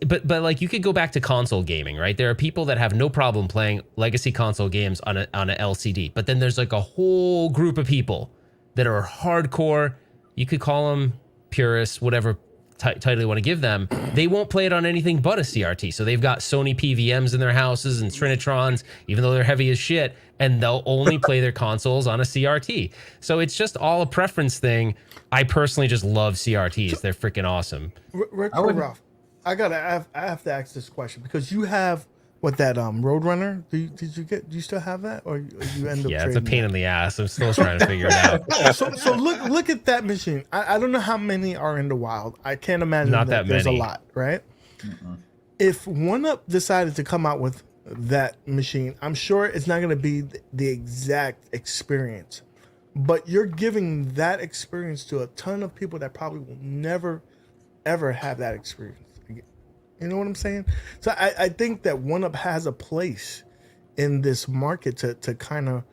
But like you could go back to console gaming, right? There are people that have no problem playing legacy console games on a LCD, but then there's like a whole group of people that are hardcore. You could call them purists, whatever title you want to give them. They won't play it on anything but a CRT. So they've got Sony PVMs in their houses and Trinitrons, even though they're heavy as shit, and they'll only play their consoles on a CRT. So it's just all a preference thing. I personally just love CRTs. They're freaking awesome. Retro Ralph, I have to ask this question because you have that Roadrunner. Do you still have that, or you end up? Yeah, it's a trading pain that? in the ass. I'm still trying to figure it out. So look at that machine. I don't know how many are in the wild. I can't imagine Not that there's many. a lot, right? If 1UP decided to come out with that machine, I'm sure it's not going to be the exact experience, but you're giving that experience to a ton of people that probably will never, ever have that experience. You know what I'm saying? So I think that 1UP has a place in this market to kind of,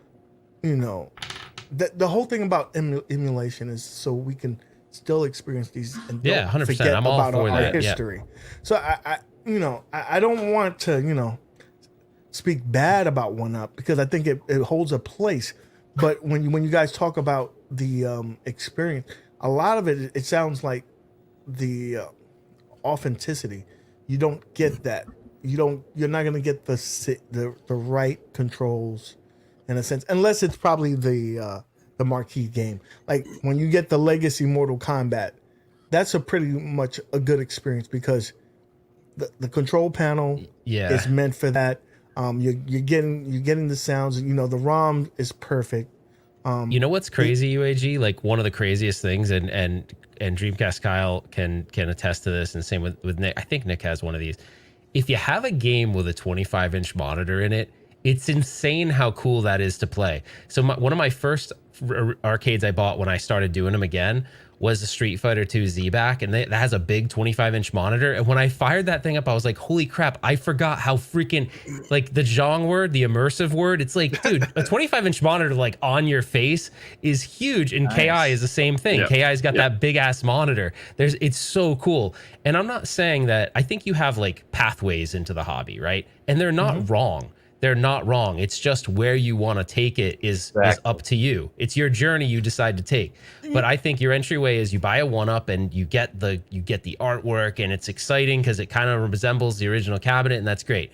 the whole thing about emulation is so we can still experience these and don't 100%. forget I'm all about for our that. history. So I don't want to, speak bad about 1UP because I think it holds a place. But when you guys talk about the experience, a lot of it sounds like the authenticity. You don't get that. You're not gonna get the right controls, in a sense, unless it's probably the marquee game. Like when you get the Legacy Mortal Kombat, that's a pretty much a good experience because the control panel Yeah. is meant for that. You're getting the sounds. You know, the ROM is perfect. You know what's crazy, UAG? Like one of the craziest things, and Dreamcast Kyle can attest to this, and same with Nick. I think Nick has one of these. If you have a game with a 25-inch monitor in it, it's insane how cool that is to play. So one of my first arcades I bought when I started doing them again was the Street Fighter 2 Z-Back, and that has a big 25-inch monitor. And when I fired that thing up, I was like, holy crap, I forgot how freaking, like, the Zhong word, the immersive word, it's like, dude, a 25-inch monitor, like, on your face is huge, and KI is the same thing. Yeah. KI's got that big-ass monitor. It's so cool. And I'm not saying that, I think you have, like, pathways into the hobby, right? And they're not wrong. They're not wrong. It's just where you want to take it is up to you. It's your journey you decide to take. But I think your entryway is you buy a 1-up and you get the artwork, and it's exciting because it kind of resembles the original cabinet, and that's great.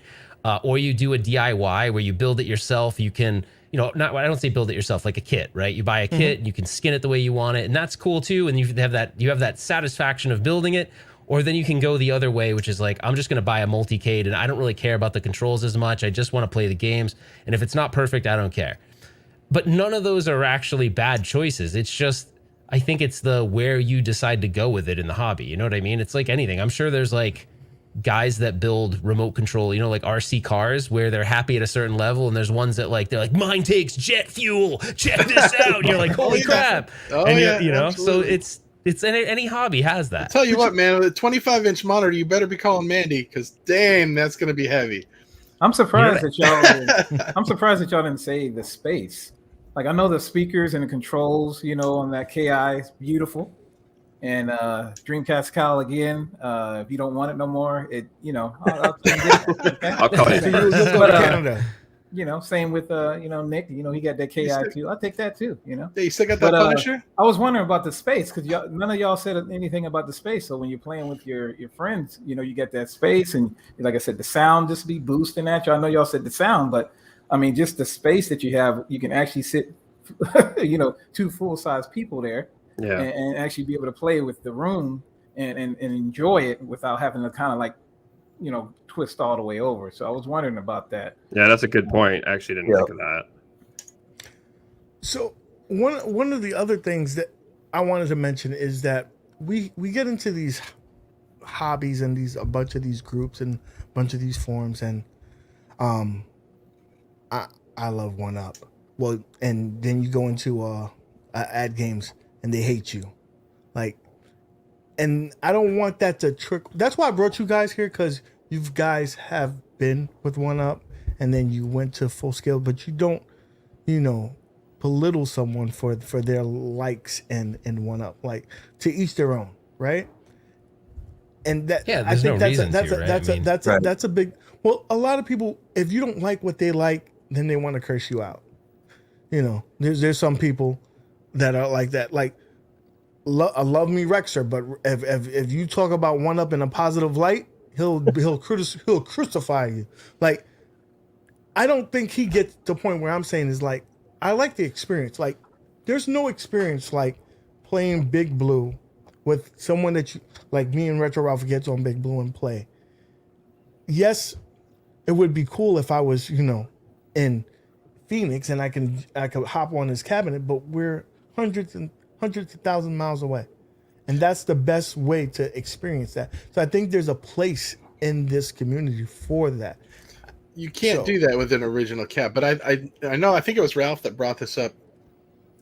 Or you do a DIY where you build it yourself. You can, I don't say build it yourself, like a kit, right? You buy a kit and you can skin it the way you want it, and that's cool too. And you have that satisfaction of building it. Or then you can go the other way, which is like, I'm just going to buy a multicade and I don't really care about the controls as much. I just want to play the games. And if it's not perfect, I don't care. But none of those are actually bad choices. It's just, I think it's the where you decide to go with it in the hobby. You know what I mean? It's like anything. I'm sure there's like guys that build remote control, like RC cars where they're happy at a certain level. And there's ones that they're like, mine takes jet fuel. Check this out. And you're like, holy crap. Oh, and yeah, so it's any hobby has that. I'll tell you what, man, with a 25-inch monitor, you better be calling Mandy, because damn, that's going to be heavy. I'm surprised that y'all didn't say the space. Like, I know the speakers and the controls, on that KI is beautiful. And Dreamcast Kyle again, if you don't want it no more, I'll get it. Okay? I'll call you. You'll go to Canada. Same with Nick. He got that KI too. I'll take that too. Yeah, you still got that Punisher? I was wondering about the space because none of y'all said anything about the space. So when you're playing with your friends, you get that space, and like I said, the sound just be boosting at you. I know y'all said the sound, but I mean just the space that you have, you can actually sit, 2 full-size people there, and actually be able to play with the room and enjoy it without having to kind of like, twist all the way over. So I was wondering about that. Yeah, that's a good point. I actually didn't think of that. So one of the other things that I wanted to mention is that we get into these hobbies and a bunch of these groups and a bunch of these forums, and I love 1-up. Well, and then you go into AtGames and they hate you, and I don't want that to trick. That's why I brought you guys here, because you guys have been with 1-up and then you went to full scale, but you don't, belittle someone for their likes and 1-up. Like, to each their own, right? And that, I think that's a big. Well, a lot of people, if you don't like what they like, then they want to curse you out. There's some people that are like that. Like, love me Rexer, but if you talk about 1-up in a positive light, he'll crucify you. Like, I don't think he gets to the point where I'm saying is like, I like the experience. Like, there's no experience like playing Big Blue with someone that you like. Me and Retro Ralph gets on Big Blue and play. Yes, it would be cool if I was, in Phoenix and I could hop on his cabinet, but we're hundreds of thousands of miles away. And that's the best way to experience that. So I think there's a place in this community for that. You can't do that with an original cap. But I know, I think it was Ralph that brought this up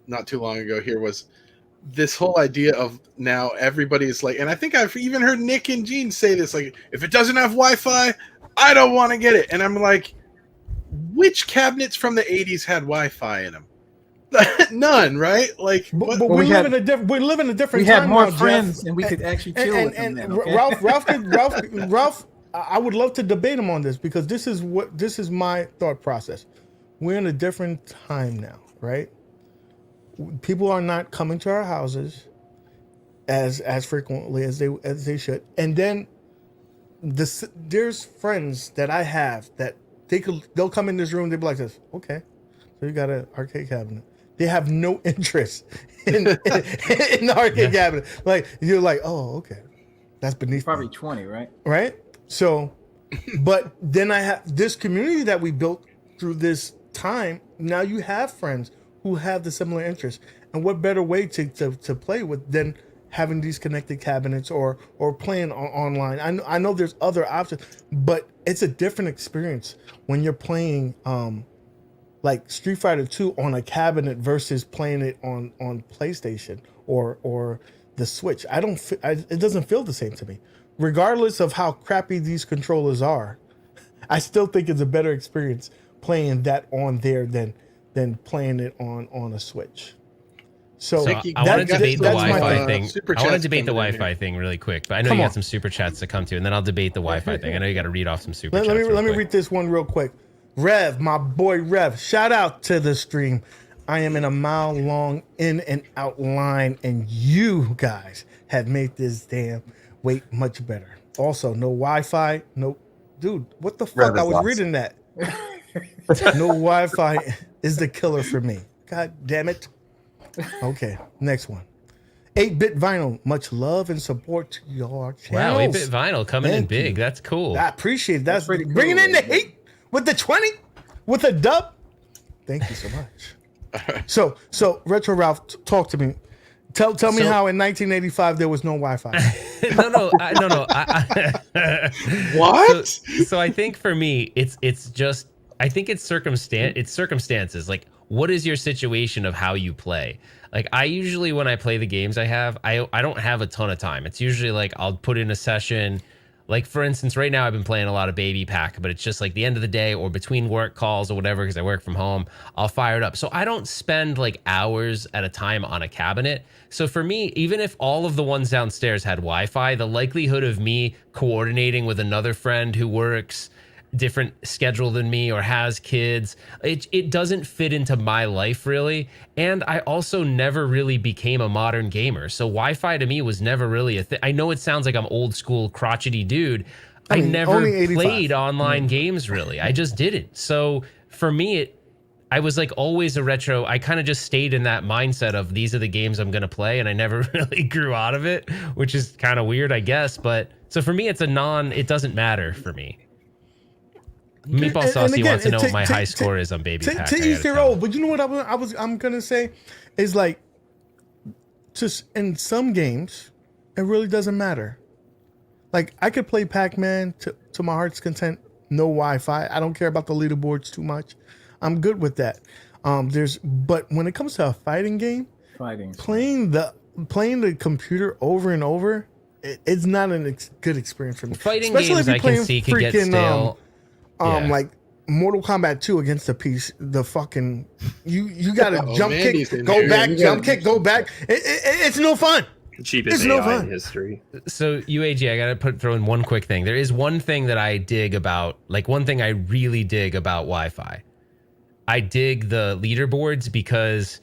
not too long ago here, was this whole idea of now everybody's like, and I think I've even heard Nick and Gene say this, like, if it doesn't have Wi-Fi, I don't want to get it. And I'm like, which cabinets from the 80s had Wi-Fi in them? None, right? Like, but we live in a different. We had had more now, friends, Jeff. and we could actually chill with them. Then, okay? Ralph. I would love to debate him on this, because this is my thought process. We're in a different time now, right? People are not coming to our houses as frequently as they should, and then there's friends that I have that they'll come in this room, they'll be like this, okay, so you got an arcade cabinet. They have no interest in the arcade cabinet. Like, you're like, oh, okay, that's beneath probably me. 20, right? Right? So, but then I have this community that we built through this time. Now you have friends who have the similar interests, and what better way to play with than having these connected cabinets or playing online. I know there's other options, but it's a different experience when you're playing like Street Fighter 2 on a cabinet versus playing it on PlayStation or the Switch. It doesn't feel the same to me. Regardless of how crappy these controllers are, I still think it's a better experience playing that on there than playing it on a Switch. So I want to debate the Wi-Fi thing. I want to debate the Wi-Fi here. thing really quick, but I know you got some super chats to come to, and then I'll debate the Wi-Fi thing. I know you got to read off some super chats. Let me read this one real quick. Rev, my boy Rev, shout out to the stream. I am in a mile-long in and out line, and you guys have made this damn wait much better. Also, no Wi-Fi, no, dude. What the fuck? I was reading that. No Wi-Fi is the killer for me. God damn it. Okay, next one. 8-Bit Vinyl, much love and support to your channel. Wow, 8-Bit Vinyl coming in big. That's cool. I appreciate it. That's pretty cool. Bringing in the heat with the 20, with a dub. Thank you so much. So Retro Ralph, talk to me. Tell me how in 1985 there was no Wi-Fi. no. What? So I think for me, it's just I think it's circumstances. Like, what is your situation of how you play? Like, I usually when I play the games I don't have a ton of time. It's usually like I'll put in a session. Like, for instance, right now I've been playing a lot of Baby Pack, but it's just like the end of the day or between work calls or whatever, because I work from home, I'll fire it up. So I don't spend like hours at a time on a cabinet. So for me, even if all of the ones downstairs had Wi-Fi, the likelihood of me coordinating with another friend who works different schedule than me or has kids, it doesn't fit into my life really. And I also never really became a modern gamer, so Wi-Fi to me was never really a thing. I know it sounds like I'm old school crotchety dude. I never played online games really. I just didn't. So for me, I was like always a retro. I kind of just stayed in that mindset of these are the games I'm gonna play, and I never really grew out of it, which is kind of weird, I guess. But so for me, it doesn't matter for me. Meatball Saucy wants to know what my high score is on Baby Pack. To each their own, but you know what I'm gonna say is like, just in some games, it really doesn't matter. Like I could play Pac-Man to my heart's content, no Wi-Fi. I don't care about the leaderboards too much. I'm good with that. But when it comes to a fighting game, playing the computer over and over, it's not a good experience for me. Fighting games I can see could get stale. Like Mortal Kombat 2 against the fucking you gotta jump kick, go back, jump kick, go back. It's no fun. Cheapest AI in history. So UAG, I gotta throw in one quick thing. There is one thing that I dig about, like one thing I really dig about Wi-Fi. I dig the leaderboards because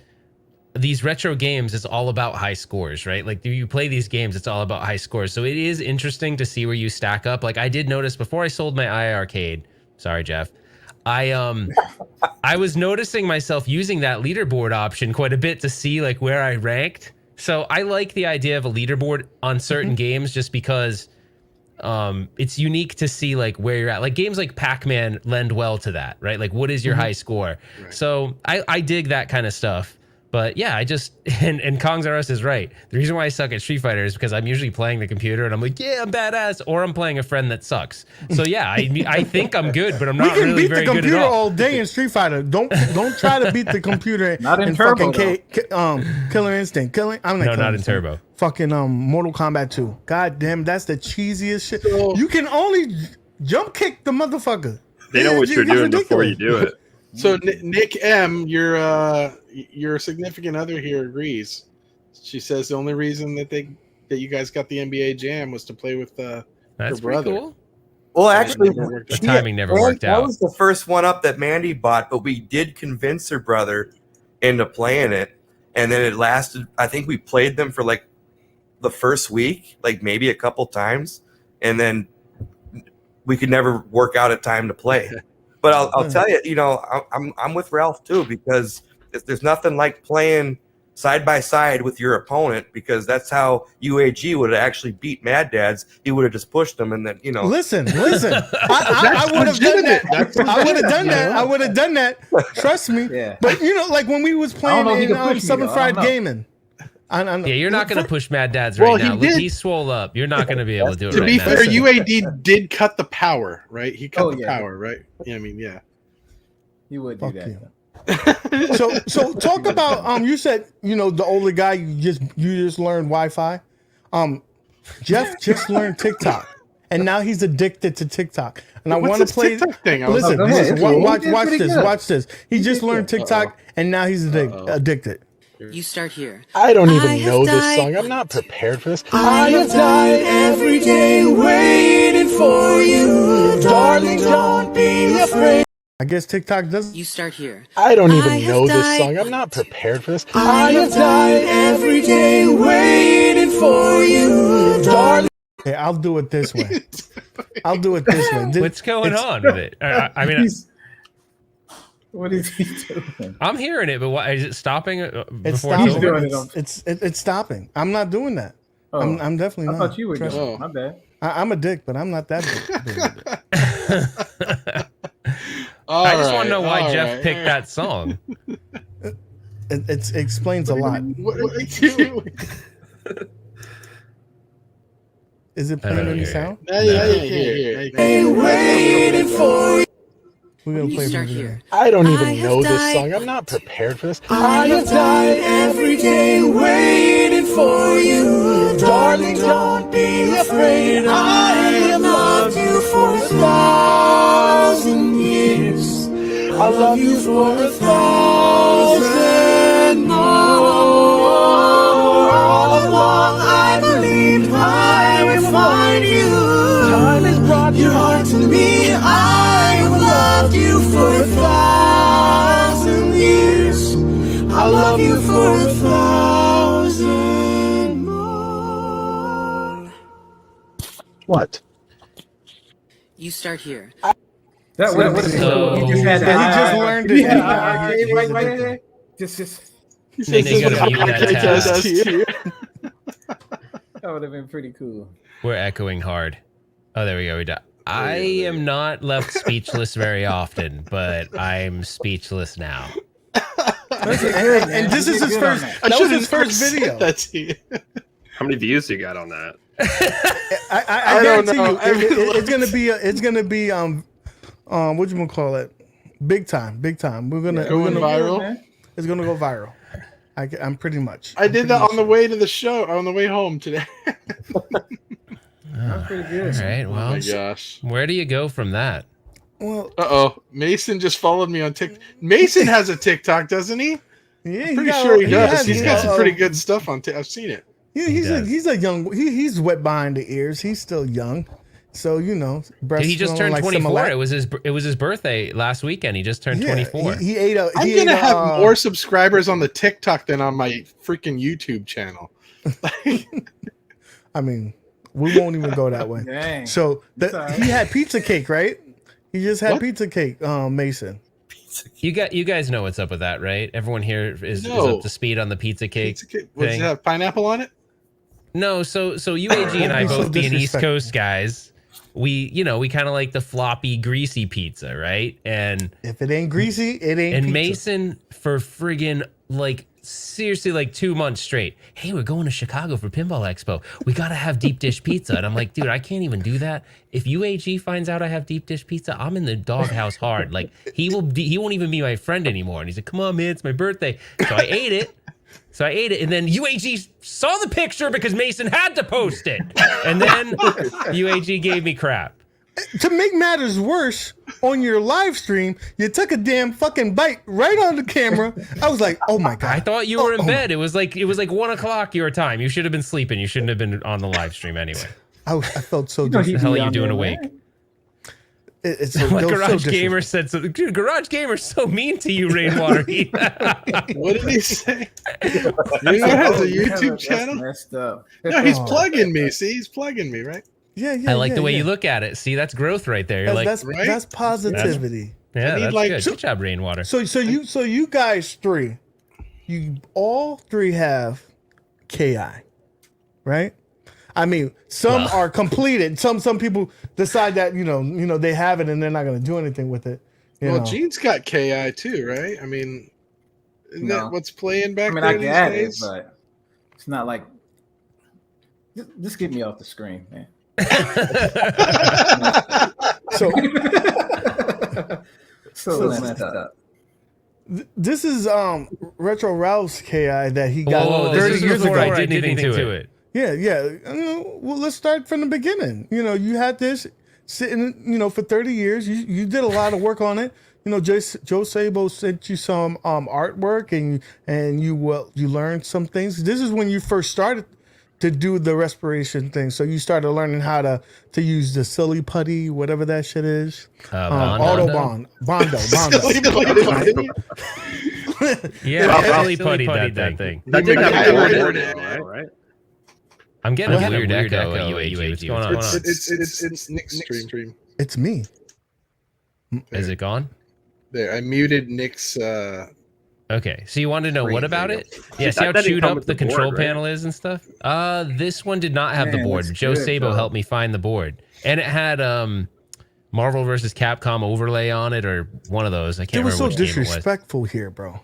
these retro games, it's all about high scores, right? Like you play these games, it's all about high scores. So it is interesting to see where you stack up. Like I did notice before I sold my Arcade. Sorry, Jeff. I was noticing myself using that leaderboard option quite a bit to see like where I ranked. So I like the idea of a leaderboard on certain games just because it's unique to see like where you're at. Like games like Pac-Man lend well to that, right? Like what is your high score? Right. So I dig that kind of stuff. But yeah, I just and Kongs R Us is right. The reason why I suck at Street Fighter is because I'm usually playing the computer and I'm like, yeah, I'm badass, or I'm playing a friend that sucks. So yeah, I think I'm good, but I'm not really very good at all. We can beat the computer all day in Street Fighter. Don't try to beat the computer. Not in Turbo. Killer Instinct. Not in Turbo. Fucking Mortal Kombat 2. God damn, that's the cheesiest shit. You can only jump kick the motherfucker. They know what you're doing before you do it. So Nick M, your significant other here agrees. She says the only reason that you guys got the NBA Jam was to play with her brother. Cool. Well, actually, the timing never worked out. That was the first one up that Mandy bought, but we did convince her brother into playing it, and then it lasted. I think we played them for like the first week, like maybe a couple times, and then we could never work out a time to play. But I'll tell you, I'm with Ralph too, because there's nothing like playing side by side with your opponent, because that's how UAG would have actually beat Mad Dads. He would have just pushed them, and then Listen. I would have done that. I would have done that. I would have done that. Trust me. Yeah. But like when we was playing in Southern Fried Gaming. Yeah, you're not going to push Mad Dads right now. Look, he's swole up. You're not going to be able to do it right now. To be fair, UAD did cut the power, right? He cut the power, right? Yeah, I mean, yeah. You would do that. So talk about you said the older guy you just learned Wi-Fi. Jeff just learned TikTok, and now he's addicted to TikTok. And I want to play. Thing? Listen, watch this. He just learned TikTok, and now he's addicted. You start here. I don't even know this song. I'm not prepared for this. I have died every day waiting for you. Darling, don't be afraid. I guess TikTok doesn't. You start here. I don't even know this song. I'm not prepared for this. I have died every day waiting for you. Darling. Okay, I'll do it this way. What's going on with it? I mean, what is he doing? I'm hearing it, but why is it stopping? It's stopping. It's stopping. I'm not doing that. Oh, I'm definitely not. I thought you were doing it. My bad. I'm a dick, but I'm not that big. I just want to know why Jeff picked that song. It explains a lot. Is it playing any sound? Waiting for you. We're gonna play Start here. I don't even know this song. I'm not prepared for this. I have died every day waiting for you. Darling, don't be afraid. I have loved you for 1,000 years. I love you for 1,000 more. All along I believed I would find you. Time has brought your heart to me. I have loved you for 1,000 years. I love you for 1,000 more. What? You start here. That what So- he just had. Yeah, he just learned it. Yeah, right there. Just. Nick, you gotta mute that tab. That would have been pretty cool. We're echoing hard. Oh, there we go. I am not left speechless very often, but I'm speechless now. And this is his first. That was his first video. How many views you got on that? I guarantee you, it's gonna be what you gonna call it? Big time. We're gonna viral. It's gonna go viral. I'm pretty much. I did that on the way to the show, on the way home today. That's pretty good. All right. Well, Oh my gosh. where do you go from that? Well, Mason just followed me on TikTok. Mason has a TikTok, doesn't he? yeah, I'm pretty sure he does. He's got some pretty good stuff on TikTok. I've seen it. He's a young. He's wet behind the ears. He's still young, so breast. He just turned 24. It was his birthday last weekend. He just turned 24. He ate a. I'm gonna have more subscribers on the TikTok than on my freaking YouTube channel. I mean, we won't even go that way. Dang. So he had pizza cake, right? He just had What? pizza cake, Mason. You guys know what's up with that, right? Everyone here is up to speed on the pizza cake. Does it thing. have pineapple on it? No, so UAG and I Don't be so both being East disrespectful. Coast guys, we kind of like the floppy, greasy pizza, right? And If it ain't greasy, it ain't. and pizza. Mason for friggin' seriously 2 months straight. Hey, we're going to Chicago for Pinball Expo. We gotta have deep dish pizza. And I'm like, dude, I can't even do that. If UAG finds out I have deep dish pizza, I'm in the doghouse hard. Like he won't even be my friend anymore. And he's like, come on, man, it's my birthday. So I ate it. And then UAG saw the picture because Mason had to post it. And then UAG gave me crap. To make matters worse, on your live stream, you took a damn fucking bite right on the camera. I was like, "Oh my god!" I thought you were in bed. It was like 1 o'clock your time. You should have been sleeping. You shouldn't have been on the live stream anyway. I felt so. You know What the hell are you on doing there, awake? man. It's so, Like they're Garage so Gamer said, so, dude, Garage Gamer's so mean to you, Rainwater. What did he say? You has a YouTube That's channel? messed up. No, he's plugging me. See, he's plugging me, right? Yeah. I like the way you look at it. See, that's growth right there. You're That's like, right? that's positivity. yeah, I need, that's like, good. Good job, Rainwater. So you guys three, you all three have KI, right? I mean, some are completed. Some people decide that you know they have it and they're not going to do anything with it. Well, Gene's got KI too, right? I mean, isn't that what's playing back there I these get days? it, but it's not like. Just get me off the screen, man. so messed up. This is Retro Ralph's KI that he got 30 years before ago. I did anything to it. Yeah. Well, let's start from the beginning. You had this sitting, for 30 years. You did a lot of work on it. Joe Sabo sent you some artwork and you learned some things. This is when you first started to do the respiration thing. So you started learning how to use the silly putty, whatever that shit is. Bondo. Silly putty. Yeah, silly putty that thing. That didn't have a word, right? I'm getting a weird echo at UAG. What's going on? It's Nick's stream. It's me. Is it gone? There, I muted Nick's. Okay, so you wanted to know what about it? Yeah, see how That didn't chewed come up with the the board, control right? panel is and stuff? This one did not have the board. that's Joe good, Sabo though. helped me find the board. And it had Marvel vs. Capcom overlay on it, or one of those. I can't It was remember so which game it was. disrespectful here, bro.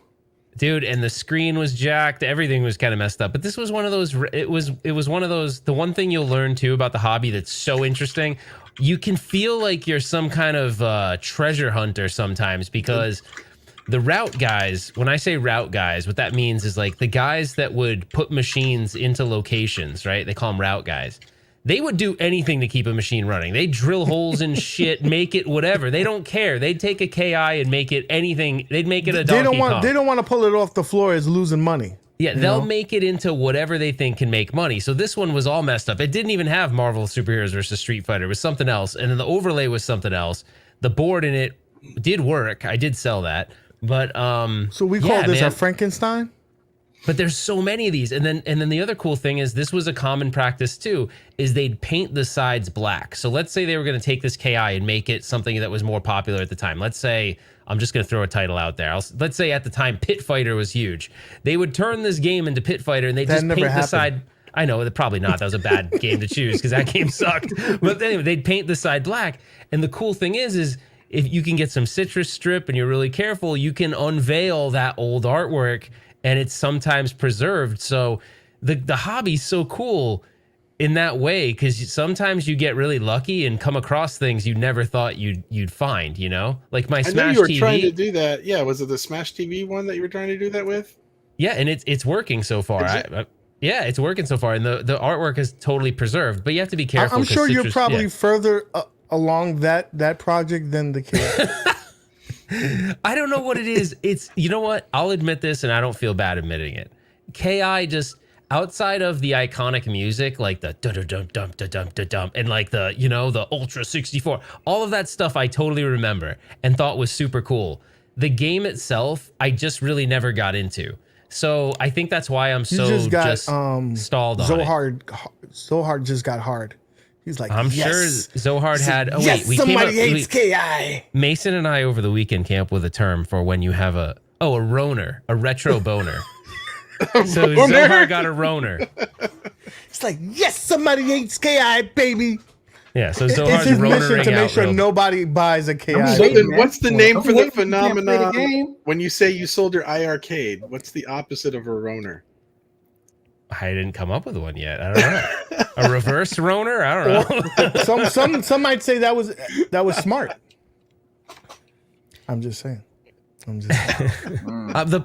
Dude, and the screen was jacked. Everything was kind of messed up. But this was one of those. It was one of those. The one thing you'll learn too about the hobby that's so interesting, you can feel like you're some kind of treasure hunter sometimes, because the route guys. When I say route guys, what that means is like the guys that would put machines into locations, right? They call them route guys. They would do anything to keep a machine running. They drill holes in shit, make it whatever. They don't care. They'd take a KI and make it anything. They'd make it a Donkey Kong. They don't want to pull it off the floor as losing money. Yeah, they'll make it into whatever they think can make money. So this one was all messed up. It didn't even have Marvel Superheroes versus Street Fighter. It was something else. And then the overlay was something else. The board in it did work. I did sell that. But So we call this a Frankenstein? But there's so many of these. And then the other cool thing is this was a common practice too, is they'd paint the sides black. So let's say they were going to take this KI and make it something that was more popular at the time. Let's say, I'm just going to throw a title out there. Let's say at the time Pit Fighter was huge. They would turn this game into Pit Fighter and they just paint the side. I know, probably not. That was a bad game to choose because that game sucked. But anyway, they'd paint the side black. And the cool thing is if you can get some citrus strip and you're really careful, you can unveil that old artwork and it's sometimes preserved. So the hobby's so cool in that way, because sometimes you get really lucky and come across things you never thought you'd find, like my Smash TV. I know you were trying to do that. Yeah, was it the Smash TV one that you were trying to do that with? Yeah, and it's working so far. Yeah, it's working so far, and the artwork is totally preserved. But you have to be careful. I'm sure you're probably further along that project than the kid. I don't know what it is. It's, you know what? I'll admit this, and I don't feel bad admitting it. KI just, outside of the iconic music, like the dum-dum-dum-dum-dum-dum, and like the, the Ultra 64, all of that stuff I totally remember and thought was super cool. The game itself, I just really never got into. So I think that's why I'm so just stalled on it. Zohar just got hard. He's like, I'm sure Zohar had. Oh wait, somebody hates KI. Mason and I over the weekend came up with a term for when you have a roner, a retro boner. So Zohar got a roner. It's like, yes, somebody hates KI, baby. Yeah, so Zohar's it's his mission ronering to make sure nobody buys a KI. So then what's the name for the phenomenon when you say you sold your iArcade? What's the opposite of a roner? I didn't come up with one yet. I don't know. A reverse roner? I don't know. Some might say that was smart. I'm just saying. The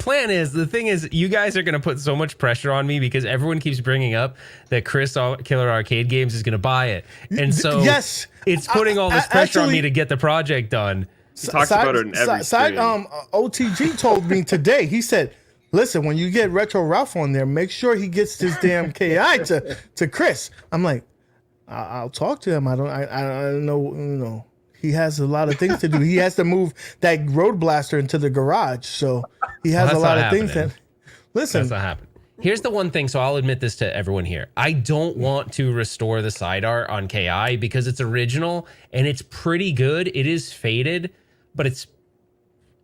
thing is, you guys are going to put so much pressure on me because everyone keeps bringing up that Chris Killer Arcade Games is going to buy it. And so yes, it's putting all this pressure on me to get the project done. He talks about it in every stream. OTG told me today, he said, listen, when you get Retro Ralph on there, make sure he gets this damn KI to Chris. I'm like, I'll talk to him. I don't know, he has a lot of things to do. He has to move that Road Blaster into the garage. So he has a lot of things that, listen. That's not happening. Here's the one thing, so I'll admit this to everyone here. I don't want to restore the side art on KI because it's original and it's pretty good. It is faded, but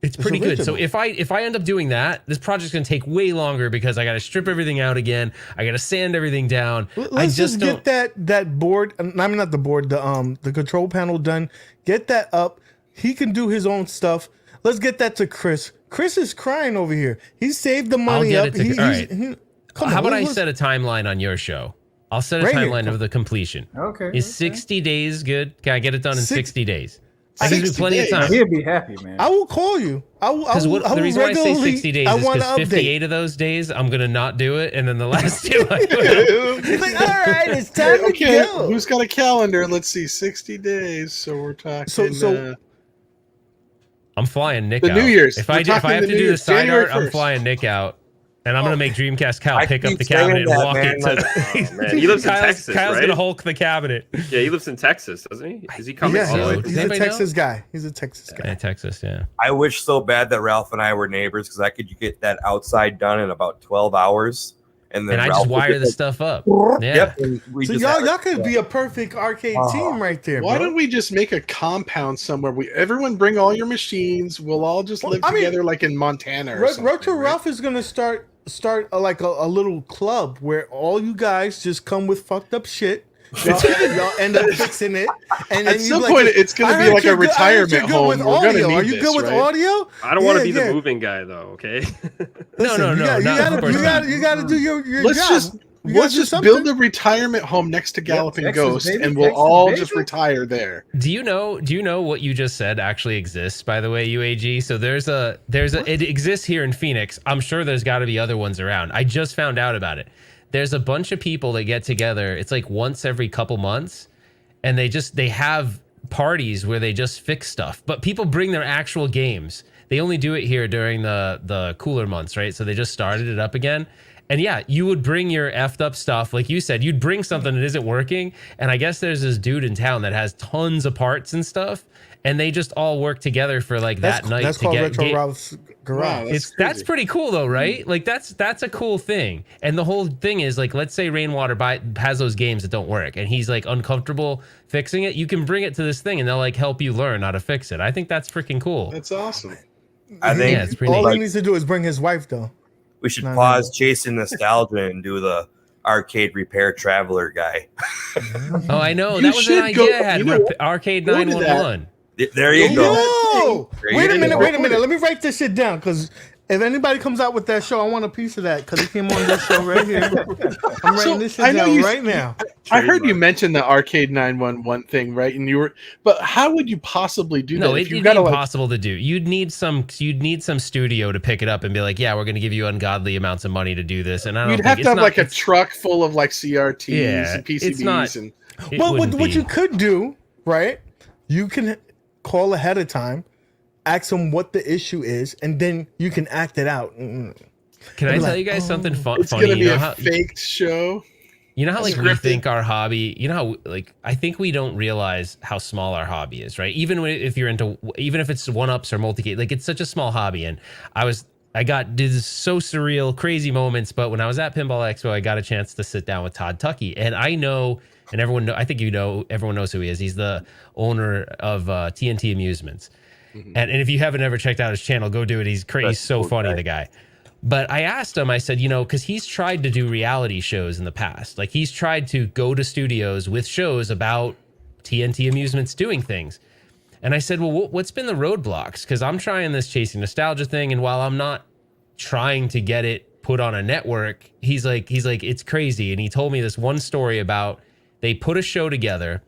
It's pretty good. So if I end up doing that, this project's gonna take way longer because I got to strip everything out again. I got to sand everything down. Let's just get that board. I mean, not the board. The control panel done. Get that up. He can do his own stuff. Let's get that to Chris. Chris is crying over here. He saved the money up. How about I set a timeline on your show? I'll set a timeline of the completion. Okay. Is 60 days good? Can I get it done in 60 days? I give you plenty of time. He'll be happy, man. I will call you. Because the reason why I say 60 days is because 58 of those days I'm gonna not do it, and then the last 2 I will. It's like, all right, it's time to go. Who's got a calendar? Let's see, 60 days. So we're talking. So I'm flying Nick the out. New Year's. If I have to do the side art, I'm flying Nick out. And I'm gonna make Dreamcast Kyle pick up the cabinet and walk into. Man, he lives in Texas, Kyle's right? gonna Hulk the cabinet. Yeah, he lives in Texas, doesn't he? Is he coming? Yeah, he's a Texas guy. He's a Texas guy. Yeah, Texas, yeah. I wish so bad that Ralph and I were neighbors because I could get that outside done in about 12 hours. And then I just wire the stuff up. Yeah. Yep. So y'all could be a perfect arcade team right there. Why bro. don't we just make a compound somewhere? Everyone bring all your machines. We'll all just live together like in Montana or something. Retro Ralph is gonna start like a little club where all you guys just come with fucked up shit. Y'all end up fixing it, and at some point it's going to be like a retirement home. We're going to need Are you good with audio? I don't want to be the moving guy though. Okay. No. You got to do your job. Let's just build a retirement home next to Galloping Texas, Ghost, baby. and we'll Texas, all baby. just retire there. Do you know what you just said actually exists, by the way, UAG? So it exists here in Phoenix. I'm sure there's got to be other ones around. I just found out about it. There's a bunch of people that get together. It's like once every couple months, and they have parties where they just fix stuff. But people bring their actual games. They only do it here during the cooler months, right? So they just started it up again. And yeah, you would bring your effed up stuff. Like you said, you'd bring something that isn't working. And I guess there's this dude in town that has tons of parts and stuff. And they just all work together for like that night. That's called Retro Ralph's Garage. Wow, that's pretty cool though, right? Like that's a cool thing. And the whole thing is like, let's say Rainwater has those games that don't work and he's like uncomfortable fixing it. You can bring it to this thing and they'll like help you learn how to fix it. I think that's freaking cool. That's awesome. I think it's pretty all neat. he needs to do is bring his wife though. We should pause chasing nostalgia and do the arcade repair traveler guy. Oh, I know. You That was an should idea go- I had. you know what? Arcade Go to 911. There you go. Yo! Wait a minute. There you go. Let me write this shit down because if anybody comes out with that show, I want a piece of that because it came on this show right here. I'm writing this shit down right now. I heard you mention the Arcade 911 thing, right? And but how would you possibly do that? No, if it'd you be impossible to do. You'd need some studio to pick it up and be like, yeah, we're going to give you ungodly amounts of money to do this. And I don't You'd have to have like a truck full of like CRTs and PCBs. Well, what you could do, right? You can call ahead of time, ask them what the issue is, and then you can act it out. Can I tell you guys something funny? It's going to be a faked show. You know how like we think our hobby, you know how like I think we don't realize how small our hobby is, right? Even if it's one-ups or multi, like it's such a small hobby. And I got this so surreal, crazy moments. But when I was at Pinball Expo, I got a chance to sit down with Todd Tuckey, and I know. And everyone knows who he is. He's the owner of TNT Amusements. Mm-hmm. And if you haven't ever checked out his channel, go do it. He's so funny, the guy. But I asked him, I said, because he's tried to do reality shows in the past. Like he's tried to go to studios with shows about TNT Amusements doing things. And I said, well, what's been the roadblocks? Because I'm trying this Chasing Nostalgia thing. And while I'm not trying to get it put on a network, he's like, it's crazy. And he told me this one story about they put a show together.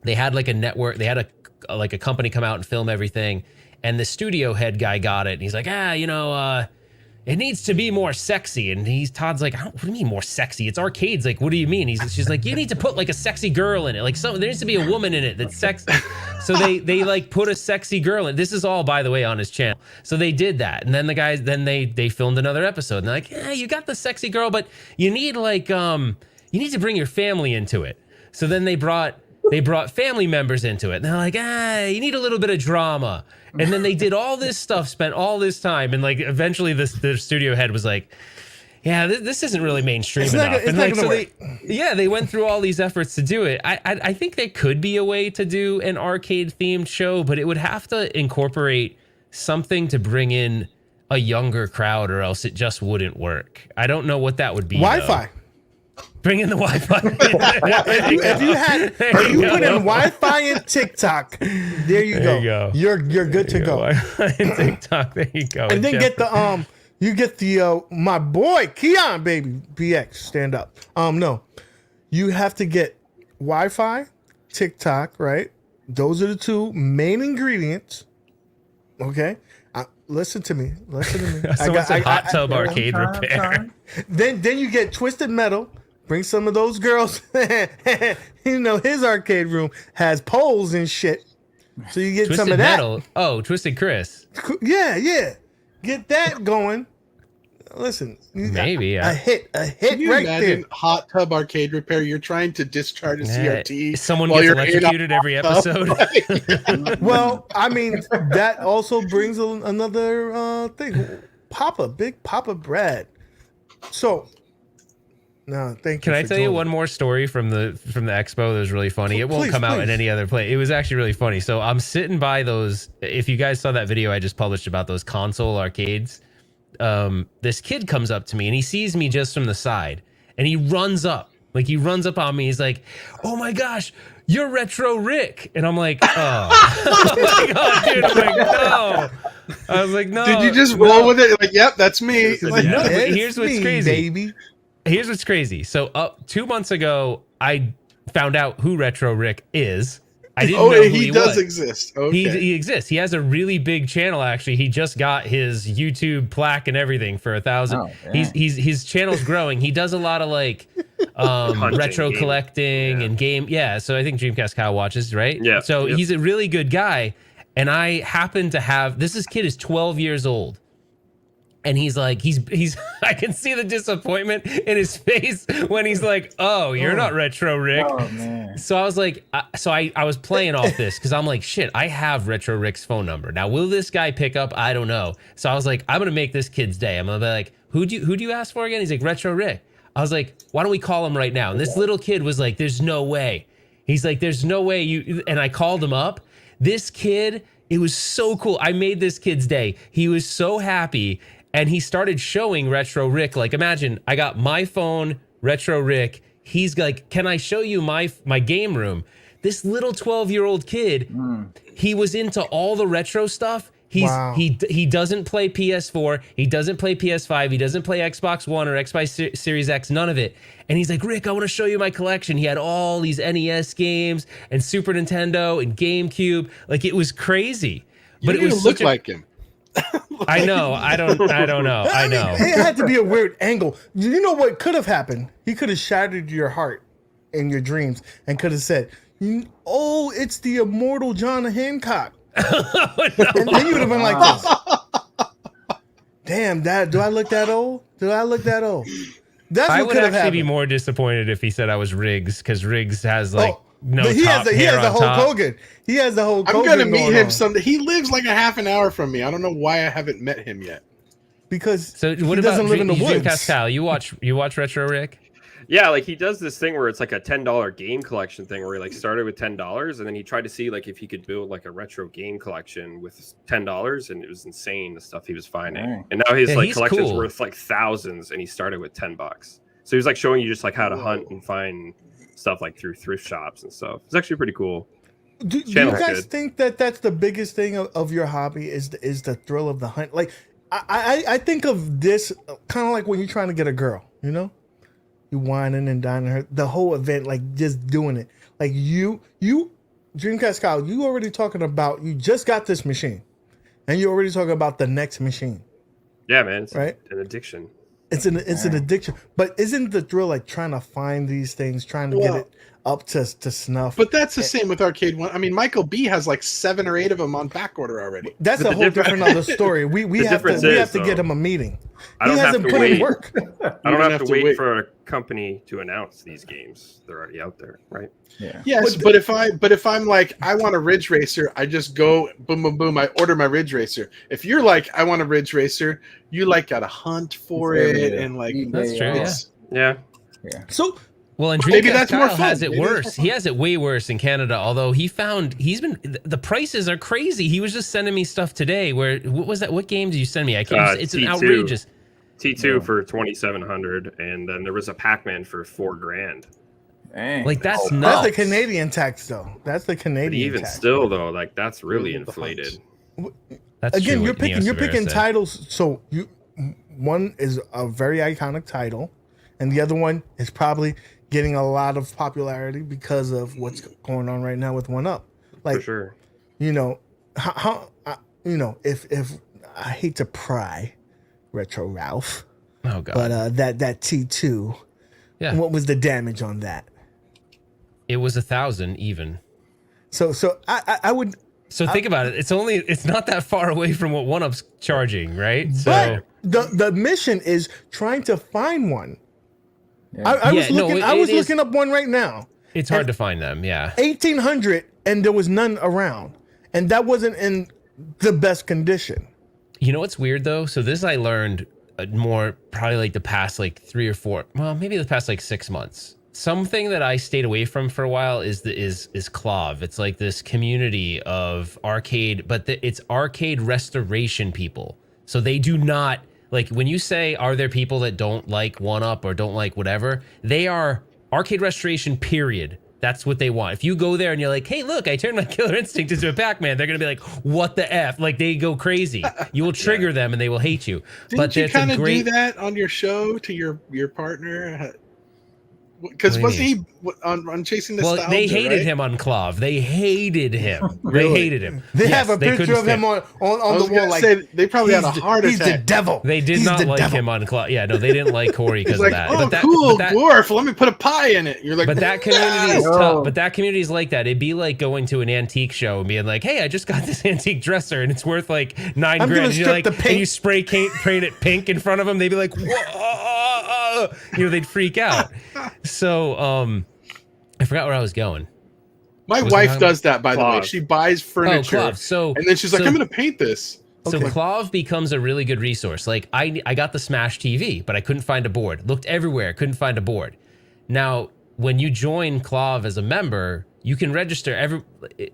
They had like a network. They had a company come out and film everything. And the studio head guy got it. And he's like, it needs to be more sexy. And Todd's like, what do you mean more sexy? It's arcades. Like, what do you mean? She's like, you need to put like a sexy girl in it. Like there needs to be a woman in it that's sexy. So they like put a sexy girl in. This is all, by the way, on his channel. So they did that. And then the guys, they filmed another episode. And they're like, you got the sexy girl, but you need like, you need to bring your family into it. So then they brought family members into it. And they're like, you need a little bit of drama. And then they did all this stuff, spent all this time. And like, eventually the studio head was like, yeah, this isn't really mainstream enough. They went through all these efforts to do it. I think there could be a way to do an arcade themed show, but it would have to incorporate something to bring in a younger crowd, or else it just wouldn't work. I don't know what that would be. Wi-Fi. Bring in the Wi-Fi. If you put in Wi-Fi and TikTok, there you go. You're good to go. Wi-Fi and TikTok. There you go. And then get the you get the my boy Keon baby BX stand up. No, you have to get Wi-Fi, TikTok, right? Those are the two main ingredients. Okay. Listen to me. Someone said hot tub arcade repair. Then you get Twisted Metal. Bring some of those girls. You know, his arcade room has poles and shit. So you get Twisted some of that. Metal. Oh, Twisted Chris. Yeah. Get that going. Listen, maybe a hit Can you right imagine there. hot tub arcade repair? You're trying to discharge a CRT. Someone while gets you're in a electrocuted every hot episode. Well, I mean, that also brings another thing. Big Papa Brad. So, no, thank you. Can I tell you one more story from the expo that was really funny? It won't come out in any other play. It was actually really funny. So I'm sitting by those. If you guys saw that video I just published about those console arcades, this kid comes up to me and he sees me just from the side and he runs up on me. He's like, "Oh my gosh, you're Retro Rick." And I'm like, "Oh, oh my God, dude." I'm like, "No." I was like, "No." Did you just roll with it? Like, yep, that's me. Like, no, but here's what's crazy, baby. Here's what's crazy. So 2 months ago, I found out who Retro Rick is. I didn't know who he does was. exist. Okay. He exists. He has a really big channel. Actually, he just got his YouTube plaque and everything for 1,000. Oh, His channel's growing. He does a lot of like retro collecting and game. Yeah. So I think Dreamcast Kyle watches, right? Yeah. So he's a really good guy. And I happen to have this kid is 12 years old. And he's like, he's I can see the disappointment in his face when he's like, "Oh, you're not Retro Rick." Oh man. So I was like, I was playing off this because I'm like, shit, I have Retro Rick's phone number. Now, will this guy pick up? I don't know. So I was like, I'm gonna make this kid's day. I'm gonna be like, who do you ask for again? He's like, Retro Rick. I was like, why don't we call him right now? And this little kid was like, there's no way. He's like, there's no way you. And I called him up. This kid, it was so cool. I made this kid's day. He was so happy. And he started showing Retro Rick. Like, imagine, I got my phone, Retro Rick. He's like, "Can I show you my game room?" This little 12-year-old kid, he was into all the retro stuff. He doesn't play PS4. He doesn't play PS5. He doesn't play Xbox One or Xbox Series X, none of it. And he's like, "Rick, I want to show you my collection." He had all these NES games and Super Nintendo and GameCube. Like, it was crazy. But it was look like him. I know. I don't know. I know. It had to be a weird angle. You know what could have happened? He could have shattered your heart and your dreams and could have said, "Oh, it's the immortal John Hancock." And then you would have been like this. Damn, Dad, do I look that old? That's I what would could have actually happened. be more disappointed if he said I was Riggs, because Riggs has like no but he top has hair the on Hulk top. Hogan. He has the Hulk I'm Hogan. gonna meet going him on. someday. He lives like a half an hour from me. I don't know why I haven't met him yet. Because So what he about doesn't live in the woods. Dreamcast Kyle? You watch Retro Rick? Yeah, like he does this thing where it's like a $10 game collection thing where he like started with $10 and then he tried to see like if he could build like a retro game collection with $10, and it was insane the stuff he was finding. Right. And now his Yeah, like he's collection's cool. worth like thousands, and he started with $10. So he was like showing you just like how to hunt and find stuff like through thrift shops and stuff. It's actually pretty cool. Do you Channel's guys good. think that that's the biggest thing of your hobby is the thrill of the hunt? Like I think of this kind of like when you're trying to get a girl, you know, you whining and dining her, the whole event, like just doing it. Like you Dreamcast Kyle, you already talking about, you just got this machine and you're already talking about the next machine. Yeah, man. It's Right? an addiction. It's an addiction, but isn't the thrill like trying to find these things, trying to get it up to snuff? But that's the same with Arcade1up. I mean, Michael B has like 7 or 8 of them on back order already. That's a whole different other story. We have to get him a meeting. I don't He have hasn't to put in wait. work. I don't have to wait for a company to announce these games. They're already out there, right? Yeah. Yes, but if I'm like, I want a Ridge Racer, I just go boom boom boom, I order my Ridge Racer. If you're like, I want a Ridge Racer, you like gotta hunt for It's it everywhere. and like That's true, it's- Yeah. So Well, and Maybe Dreamcast that's more Kyle fun. has it Maybe that's worse. more He has it way worse in Canada. Although the prices are crazy. He was just sending me stuff today. What was that? What game did you send me? I can't. It's an T2. outrageous. T2 for 2,700, and then there was a Pac-Man for $4,000. Dang. Like that's That's nuts. the Canadian tax, though. That's the But Canadian even tax. still, though, like that's really inflated. That's Again, true, you're what Neo picking Severa said. titles. So one is a very iconic title, and the other one is probably getting a lot of popularity because of what's going on right now with 1UP. Like, For sure. you know, if I hate to pry Retro Ralph, Oh god. but that T2, Yeah. what was the damage on that? It was 1,000 even. So I would. So think about it. It's not that far away from what 1UP's charging, right? So But the mission is trying to find one. Yeah. I was Yeah, no, looking. it I was is- looking up one right now. it's hard to find them. Yeah. 1,800, and there was none around, and that wasn't in the best condition. You know what's weird though? So this I learned more probably like the past like 3 or 4, well maybe the past like 6 months. Something that I stayed away from for a while is Clov. It's like this community of arcade, but it's arcade restoration people. So they do not like when you say are there people that don't like 1UP or don't like whatever, they are arcade restoration period. That's what they want. If you go there and you're like, hey, look, I turned my Killer Instinct into a Pac-Man, they're going to be like, what the F? Like, they go crazy. You will trigger them and they will hate you. Didn't you it's a kind of great... do that on your show to your partner? Because What do wasn't you he on Chasing Well, Nostalgia? they hated right? him on Clov. They hated him. Really? They hated him. They Yes, have a they picture couldn't of him stand- on I was the wall. gonna Like say, they probably had a he's heart He's the attack. devil. They did He's not the like devil. him on Clov. Yeah, no, they didn't like Corey because He's of like, that. oh, But that, cool, but that, Gorf. Let me put a pie in it. You're like, But that community is Yo. tough. But that community is like that. It'd be like going to an antique show and being like, "Hey, I just got this antique dresser and it's worth like $9 I'm grand." gonna And you're strip like, the paint. and you spray paint it pink in front of them. They'd be like, "Whoa!" You know, they'd freak out. So, I forgot where I was going. my was wife talking does that, by the way. Clov. She buys furniture, Clov. So, and then she's like, so- I'm going to paint this. So Okay. Clov becomes a really good resource. Like I got the Smash TV, but I couldn't find a board. Looked everywhere, couldn't find a board. Now, when you join Clov as a member, you can register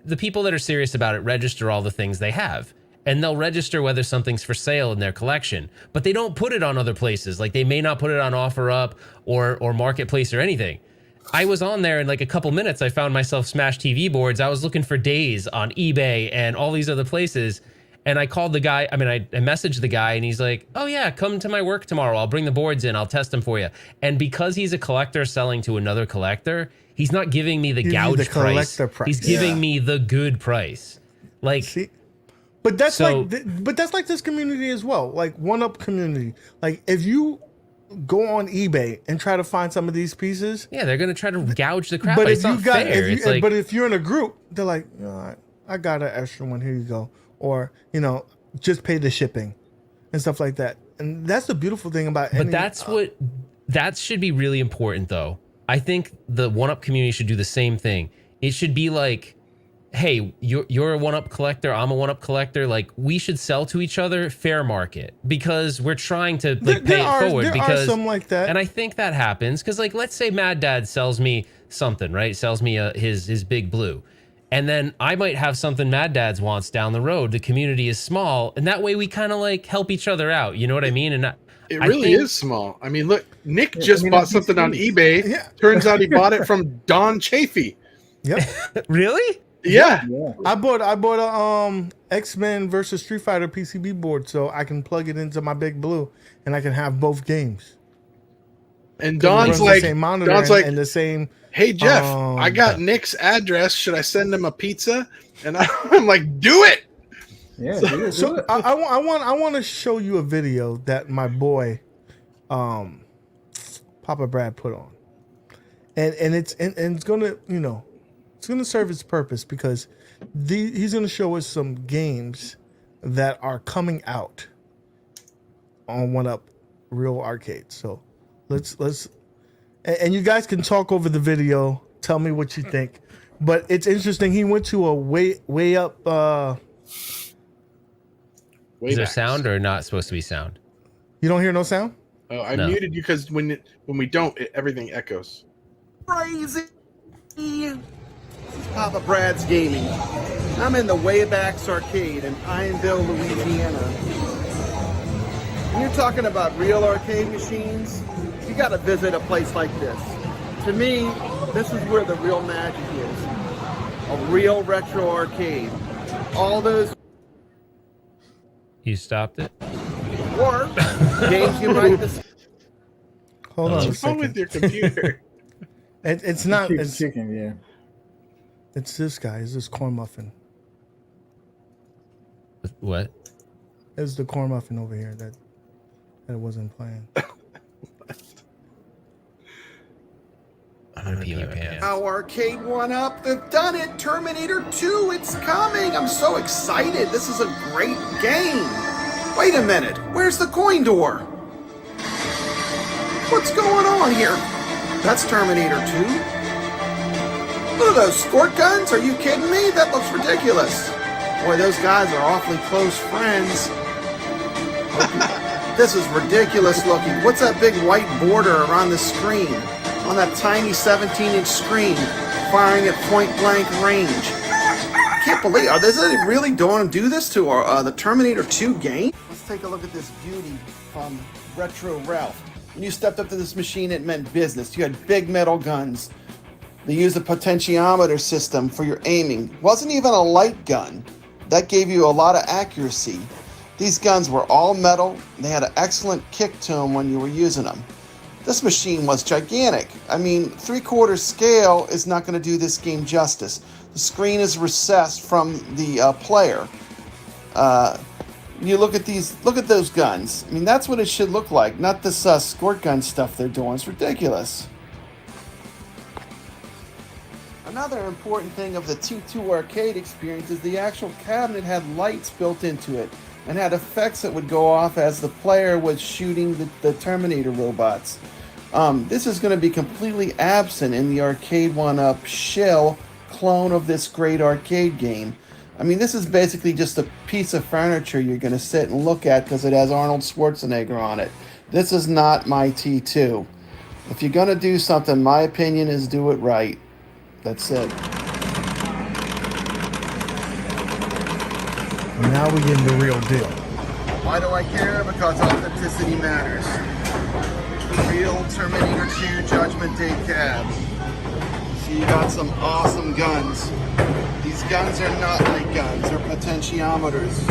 the people that are serious about it register all the things they have. And they'll register whether something's for sale in their collection, but they don't put it on other places. Like they may not put it on OfferUp or Marketplace or anything. I was on there in like a couple minutes. I found myself Smash TV boards. I was looking for days on eBay and all these other places. And I called the guy. I mean, I messaged the guy and he's like, oh yeah, come to my work tomorrow. I'll bring the boards in. I'll test them for you. And because he's a collector selling to another collector, he's not giving me the Gives you gouge the price. collector price. He's giving Yeah. me the good price. Like, See, but that's So- but that's like this community as well. Like 1UP community. Like if you go on eBay and try to find some of these pieces, yeah, they're going to try to gouge the crap but out. if It's you not got, fair. if you, It's like, but if you're in a group, they're like, I got an extra one. Here you go, or just pay the shipping and stuff like that. And that's the beautiful thing about. but that should be really important though. I think the 1UP community should do the same thing. It should be like, hey, you're a 1UP collector, I'm a 1UP collector. Like we should sell to each other fair market because we're trying to like pay it forward. There Because are some like that. and I think that happens because like let's say Mad Dad sells me something, right? Sells me his Big Blue. And then I might have something Mad Dad's wants down the road. The community is small, and that way we kind of like help each other out. You know what I mean? And It I really think- is small. I mean, look, Nick just bought it's something on easy. eBay. Yeah. Turns out he bought it from Don Chafee. Yep. Really? Yeah. Yeah. I bought a X-Men versus Street Fighter PCB board so I can plug it into my Big Blue and I can have both games. And It Don's runs like, the same monitor Don's and, like, and the same. hey Jeff, I got Nick's address. Should I send him a pizza? And I'm like, do it. Yeah. do it. So I want to show you a video that my boy, Papa Brad put on, and it's gonna it's gonna serve its purpose because he's gonna show us some games that are coming out on 1UP Real Arcade. So let's and you guys can talk over the video. Tell me what you think. But it's interesting. He went to a way up. Is there back. sound or not supposed to be sound? You don't hear no sound? Oh, I No. muted you because when we don't, everything echoes. crazy. This is Papa Brad's Gaming. I'm in the Waybacks Arcade in Pineville, Louisiana. When you're talking about real arcade machines, you got to visit a place like this. To me, this is where the real magic is. A real retro arcade. All those You stopped it? or games you might Hold on a What's wrong with second. your computer? It's not. It's, chicken, yeah. it's this guy. It's this corn muffin. What? It's the corn muffin over here that wasn't playing. I'm gonna pee my pants. Now Arcade1up, they've done it. Terminator 2, it's coming. I'm so excited. This is a great game. Wait a minute, where's the coin door? What's going on here? That's Terminator 2. What are those, squirt guns? Are you kidding me? That looks ridiculous. Boy, those guys are awfully close friends. This is ridiculous looking. What's that big white border around the screen? On that tiny 17-inch screen, firing at point-blank range. I can't believe, are they really going to do this to the Terminator 2 game? Let's take a look at this beauty from Retro Ralph. When you stepped up to this machine, it meant business. You had big metal guns. They used a potentiometer system for your aiming. Wasn't even a light gun. That gave you a lot of accuracy. These guns were all metal. They had an excellent kick to them when you were using them. This machine was gigantic. I mean, 3/4 scale is not going to do this game justice. The screen is recessed from the player. You look at those guns. I mean, that's what it should look like, not this squirt gun stuff they're doing. It's ridiculous. Another important thing of the T2 arcade experience is the actual cabinet had lights built into it and had effects that would go off as the player was shooting the Terminator robots. This is going to be completely absent in the Arcade1up shell clone of this great arcade game. I mean, this is basically just a piece of furniture you're going to sit and look at because it has Arnold Schwarzenegger on it. This is not my T2. If you're going to do something, my opinion is do it right. That's it. Now we get the real deal. Why do I care? Because authenticity matters. Real Terminator 2 Judgment Day cabs. So you got some awesome guns. These guns are not light guns, they're potentiometers.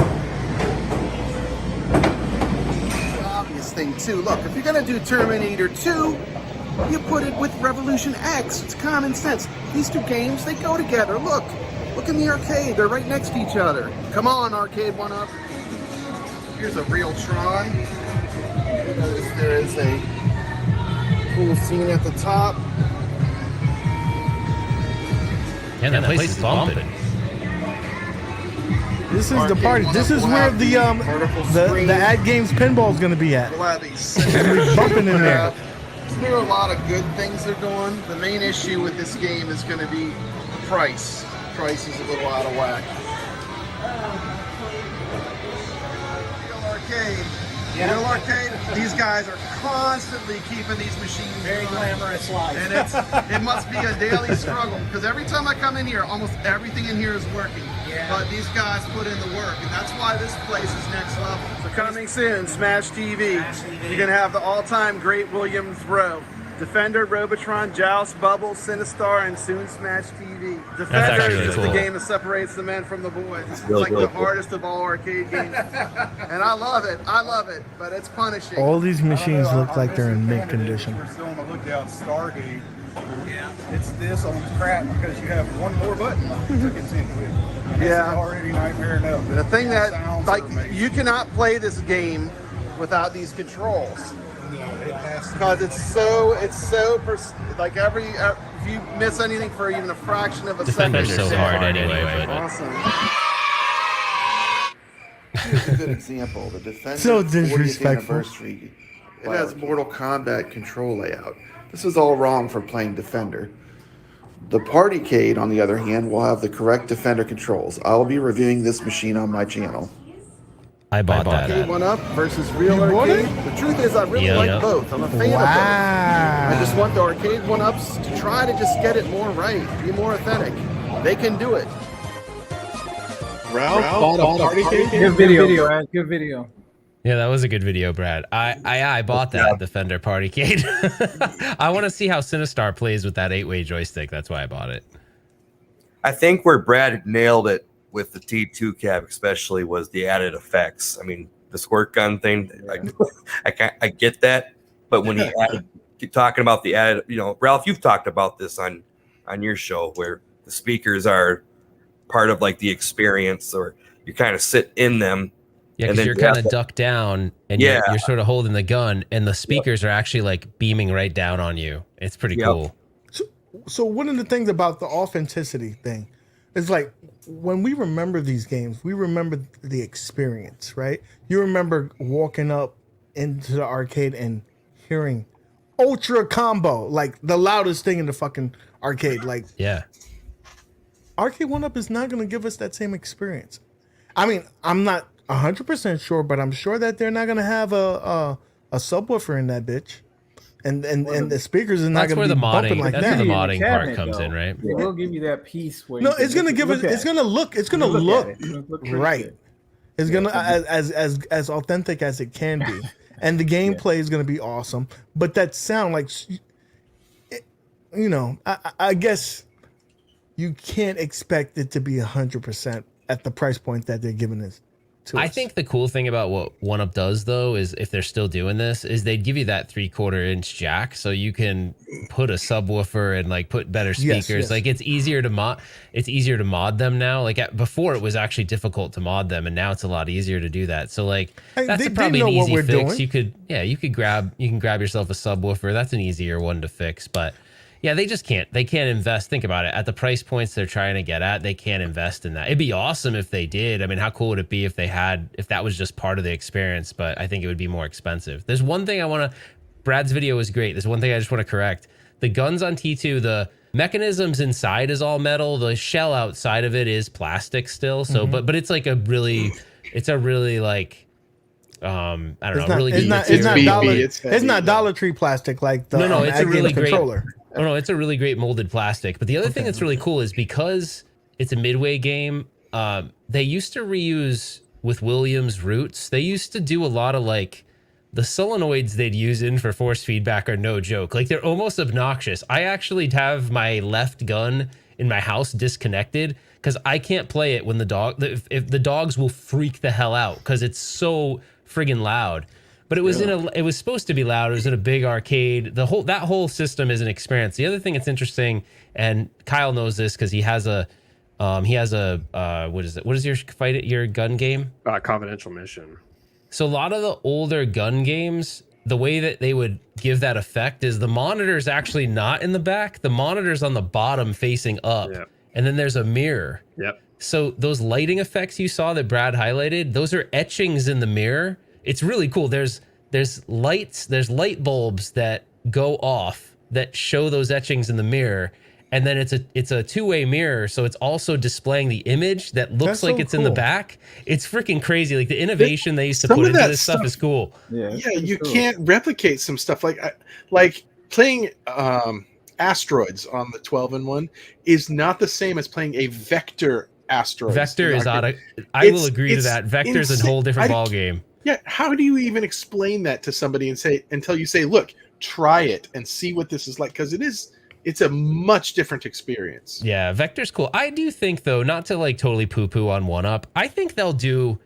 The obvious thing too, look, if you're gonna do Terminator 2, you put it with Revolution X. It's common sense. These two games, they go together. Look in the arcade, they're right next to each other. Come on, Arcade1up. Here's a real Tron. Notice there is a cool scene at the top. Yeah, that place is bumping. This is the party. This is where the AtGames pinball is going to be at. We'll have these Bumping in there. There are a lot of good things they're doing. The main issue with this game is going to be price. Price is a little out of whack. Real arcade. Real arcade. These guys are constantly keeping these machines very glamorous life. And it must be a daily struggle because every time I come in here, almost everything in here is working. Yeah. But these guys put in the work, and that's why this place is next level. So coming soon, Smash TV. You're gonna have the all-time great Williams row. Defender, Robotron, Joust, Bubble, Sinistar, and soon Smash TV. Defender is the game that separates the men from the boys. It's like the hardest of all arcade games. And I love it, but it's punishing. All these machines look like they're in mint condition. We're still on the lookout, Stargate. Yeah. It's this on crap because you have one more button to get into it. And Yeah. It's already nightmare enough. The thing that, like, you cannot play this game without these controls. Because it's so like if you miss anything for even a fraction of a Defender's second. so hard anyway, but Awesome. Here's a good example. The Defender So 40th disrespectful. anniversary. It has Mortal Kombat control layout. This is all wrong for playing Defender. The Partycade, on the other hand, will have the correct Defender controls. I'll be reviewing this machine on my channel. I bought that. Arcade1up versus Real You bought Arcade. it? The truth is, I really Yeah. like both. I'm a fan of both. Wow. I just want the Arcade1ups to try to just get it more right, be more authentic. They can do it. Ralph bought a party game? Good video, man. Good video. Yeah, that was a good video, Brad. I bought that Defender Partycade. I want to see how Sinistar plays with that 8-way joystick. That's why I bought it. I think where Brad nailed it with the T2 cap, especially, was the added effects. I mean, the squirt gun thing, I get that, but when he keep talking about the added, Ralph, you've talked about this on your show where the speakers are part of like the experience, or you kind of sit in them. Yeah, because you're kind of ducked down and you're sort of holding the gun, and the speakers are actually like beaming right down on you. It's pretty cool. So one of the things about the authenticity thing is like when we remember these games, we remember the experience, right? You remember walking up into the arcade and hearing Ultra Combo, like the loudest thing in the fucking arcade. Like, yeah, Arcade1up is not going to give us that same experience. I mean, I'm not 100% sure, but I'm sure that they're not going to have a subwoofer in that bitch. And the speakers are not going to be bumping like that. That's where the modding part comes in, right? Yeah, we'll give you that piece where it's going to give us. It's going to look. It's going to look right. It's going to as authentic as it can be, and the gameplay is going to be awesome. But that sound like, I guess you can't expect it to be 100% at the price point that they're giving us. I think the cool thing about what 1UP does, though, is if they're still doing this, is they'd give you that 3/4 inch jack, so you can put a subwoofer and like put better speakers. Yes. Like it's easier to mod. It's easier to mod them now. Like before, it was actually difficult to mod them, and now it's a lot easier to do that. So like that's probably an easy fix. You can grab yourself a subwoofer. That's an easier one to fix, but. Yeah, they just can't. They can't invest. Think about it. At the price points they're trying to get at, they can't invest in that. It'd be awesome if they did. I mean, how cool would it be if that was just part of the experience? But I think it would be more expensive. There's one thing Brad's video was great. There's one thing I just want to correct. The guns on T2, the mechanisms inside is all metal. The shell outside of it is plastic still. So, but it's like it's a really like. I don't know. Really good it's not Dollar Tree plastic like the no. It's a really great controller. Oh no, it's a really great molded plastic. But the other thing that's really cool is because it's a midway game. They used to reuse with Williams roots. They used to do a lot of like the solenoids they'd use in for force feedback are no joke. Like they're almost obnoxious. I actually have my left gun in my house disconnected because I can't play it when if the dogs will freak the hell out because it's so friggin' loud. But it was it was supposed to be loud. It was in a big arcade. That whole system is an experience. The other thing that's interesting, and Kyle knows this because he has a what is it? What is your gun game? Confidential Mission. So a lot of the older gun games, the way that they would give that effect is the monitor's actually not in the back. The monitor's on the bottom facing up. Yep. And then there's a mirror. Yep. So those lighting effects you saw that Brad highlighted, those are etchings in the mirror. It's really cool. There's lights, there's light bulbs that go off that show those etchings in the mirror. And then it's a two-way mirror, so it's also displaying the image that looks like it's in the back. It's freaking crazy. Like the innovation they used to put into this stuff is cool. Yeah, you can't replicate some stuff like playing Asteroids on the 12-in-1 is not the same as playing a Vector Asteroids. Vector is I will agree to that. Vector's a whole different ball game. Yeah, how do you even explain that to somebody until you say, look, try it and see what this is like? Because it's a much different experience. Yeah, Vector's cool. I do think, though, not to like totally poo-poo on 1UP, I think they'll do...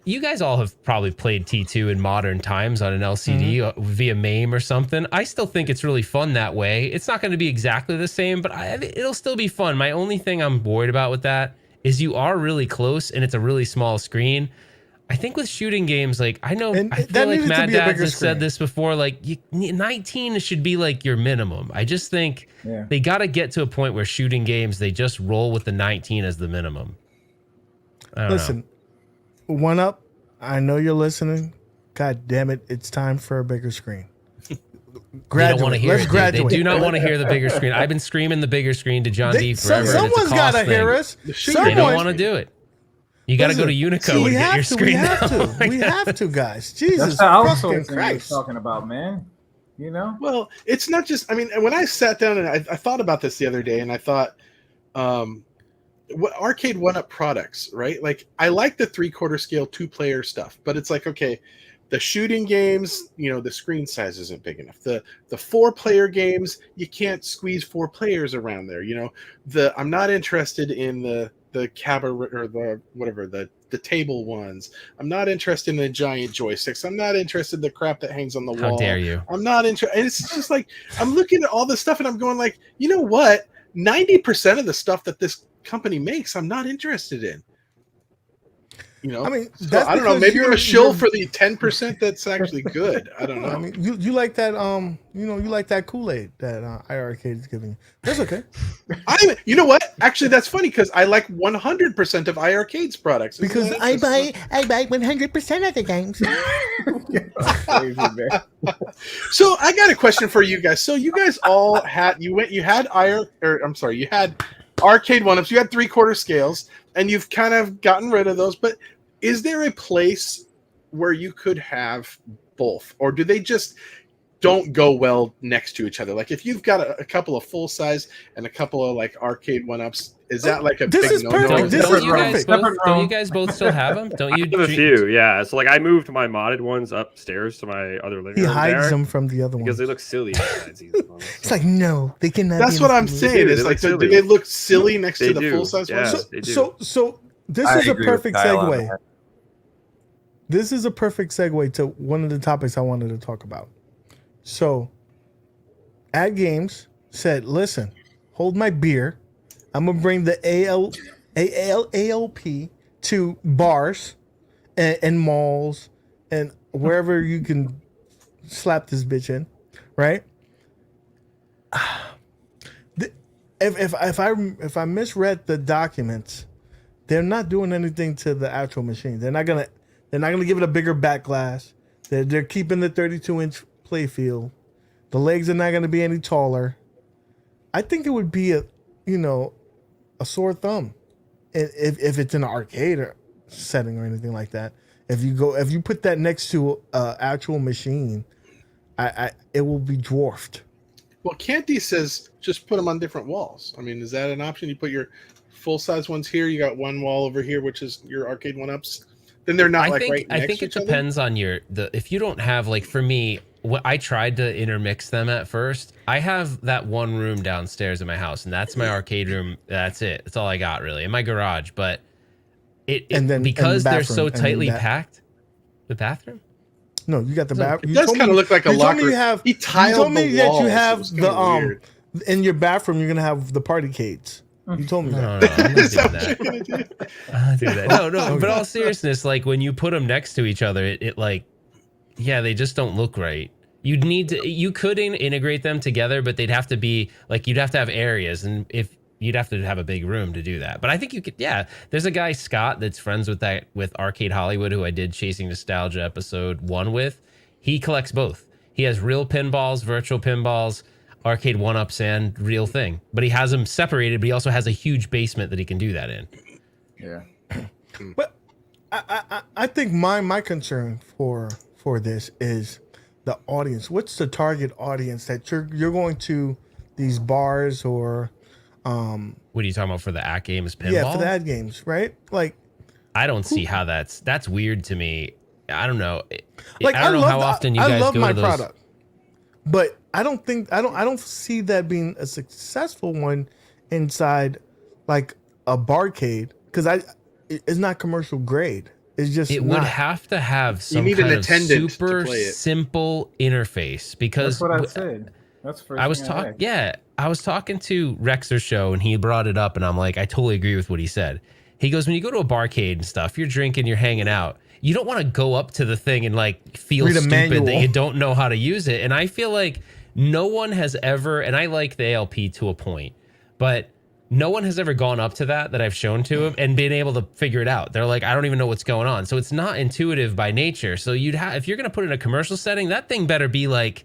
you guys all have probably played T2 in modern times on an LCD via MAME or something. I still think it's really fun that way. It's not going to be exactly the same, but it'll still be fun. My only thing I'm worried about with that is you are really close and it's a really small screen. I think with shooting games, like I feel like Maddads has said this before, like 19 should be like your minimum. I just think they got to get to a point where shooting games, they just roll with the 19 as the minimum. Listen, 1UP, I know you're listening. God damn it, it's time for a bigger screen. Graduate. Let's graduate. They do not want to hear the bigger screen. I've been screaming the bigger screen to John D forever. Someone's got to hear us. They don't want to do it. You got to go to Listen, Unico and get your screen. We have now. to. We have to, guys. Jesus That's the fucking outsourcing you're Christ. talking about, man. You know? Well, it's not just. I mean, when I sat down and I thought about this the other day, and I thought, what Arcade1up products, right? Like, I like the 3/4 scale 2-player stuff, but it's like, okay, the shooting games, the screen size isn't big enough. The 4-player games, you can't squeeze 4 players around there. I'm not interested in the cabaret or the whatever the table ones. I'm not interested in the giant joysticks. I'm not interested in the crap that hangs on the wall. How dare you? I'm not interested. And it's just like, I'm looking at all this stuff and I'm going like, you know what? 90% of the stuff that this company makes, I'm not interested in. I mean, so I don't know. Maybe I'm a shill for the 10% that's actually good. I don't know. I mean, you like that, you like that Kool-Aid that iArcade is giving you. That's okay. You know what? Actually, that's funny because I like 100% of iArcade's products. Because I buy 100% of the games. So I got a question for you guys. So you guys all had you had Arcade1ups. You had 3/4 scales, and you've kind of gotten rid of those. But is there a place where you could have both, or do they just don't go well next to each other? Like if you've got a couple of full size and a couple of like Arcade1ups, is that like a this big is perfect? This is perfect. Don't you guys both still have them? Don't you? I have a few, yeah. So like I moved my modded ones upstairs to my other living room. He hides there them from the other ones because they look silly. It's like no, they cannot. That's what I'm saying. It's like, do they look silly next to the full size ones? So this is a perfect segue. This is a perfect segue to one of the topics I wanted to talk about. So, AtGames said, "Listen, hold my beer. I'm gonna bring the ALP to bars and malls and wherever you can slap this bitch in, right? If I misread the documents, they're not doing anything to the actual machine. They're not gonna give it a bigger back glass. They're keeping the 32-inch playfield. The legs are not gonna be any taller. I think it would be a sore thumb if it's in an arcade or setting or anything like that. If you put that next to an actual machine, it will be dwarfed. Well, Canty says just put them on different walls. I mean, is that an option? You put your full size ones here. You got one wall over here, which is your Arcade1ups. Then they're not right next I think to it each other? depends on if you don't have, like, for me, I tried to intermix them at first. I have that one room downstairs in my house, and that's my arcade room. That's it. That's all I got really in my garage. But because they're so tightly packed, the bathroom. No, you got the bathroom. It does kind of look like a locker. You told me that you have the in your bathroom. You're gonna have the party cades. You told me that. No, I'm not doing that. I'm not doing that. No. But all seriousness, like when you put them next to each other, it like, yeah, they just don't look right. You could integrate them together, but they'd have to be like, you'd have to have areas, and if you'd have to have a big room to do that. But I think you could. Yeah, there's a guy Scott that's friends with Arcade Hollywood, who I did Chasing Nostalgia episode 1 with. He collects both. He has real pinballs, virtual pinballs, Arcade1ups, and real thing. But he has them separated. But he also has a huge basement that he can do that in. Yeah. But I think my concern for this is the audience. What's the target audience that you're going to these bars or what are you talking about for the AtGames pinball? Yeah, for the AtGames, right? Like, I don't see how that's weird to me. I don't know. Like, I don't know how often you guys go to those. I love my product, but I don't see that being a successful one inside like a barcade, because it's not commercial grade. It's just would have to have some kind of super simple interface, because that's what I said. That's first I was talking. Yeah, I was talking to Rexer's show, and he brought it up, and I'm like, I totally agree with what he said. He goes, when you go to a barcade and stuff, you're drinking, you're hanging out. You don't want to go up to the thing and like feel stupid that you don't know how to use it. And I feel like no one has ever, and I like the ALP to a point, but no one has ever gone up to that I've shown to him and been able to figure it out. They're like, I don't even know what's going on. So it's not intuitive by nature. So if you're going to put it in a commercial setting, that thing better be like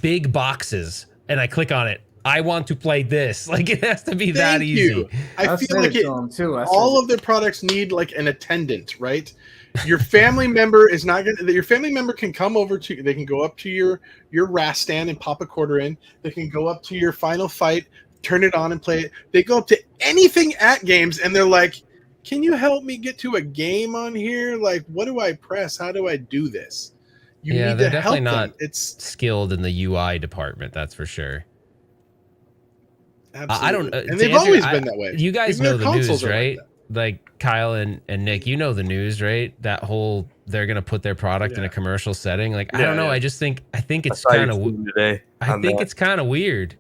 big boxes, and I click on it I want to play this. Like it has to be that Thank easy. you. I feel like to him too. all of their products need like an attendant, right? Your family member is not gonna. Your family member can come over to. They can go up to your RAS stand and pop a quarter in. They can go up to your Final Fight, turn it on and play it. They go up to anything AtGames and they're like, "Can you help me get to a game on here? Like, what do I press? How do I do this?" You need they're to definitely help not them. It's skilled in the UI department. That's for sure. absolutely. I don't. And they've always been that way. You guys Even know their the news, consoles are like right? that. Like Kyle and Nick, you know the news, right? That whole they're gonna put their product in a commercial setting. Like I don't know. I just think I think it's I saw kind your of tweet today. I on think that. it's kind of weird.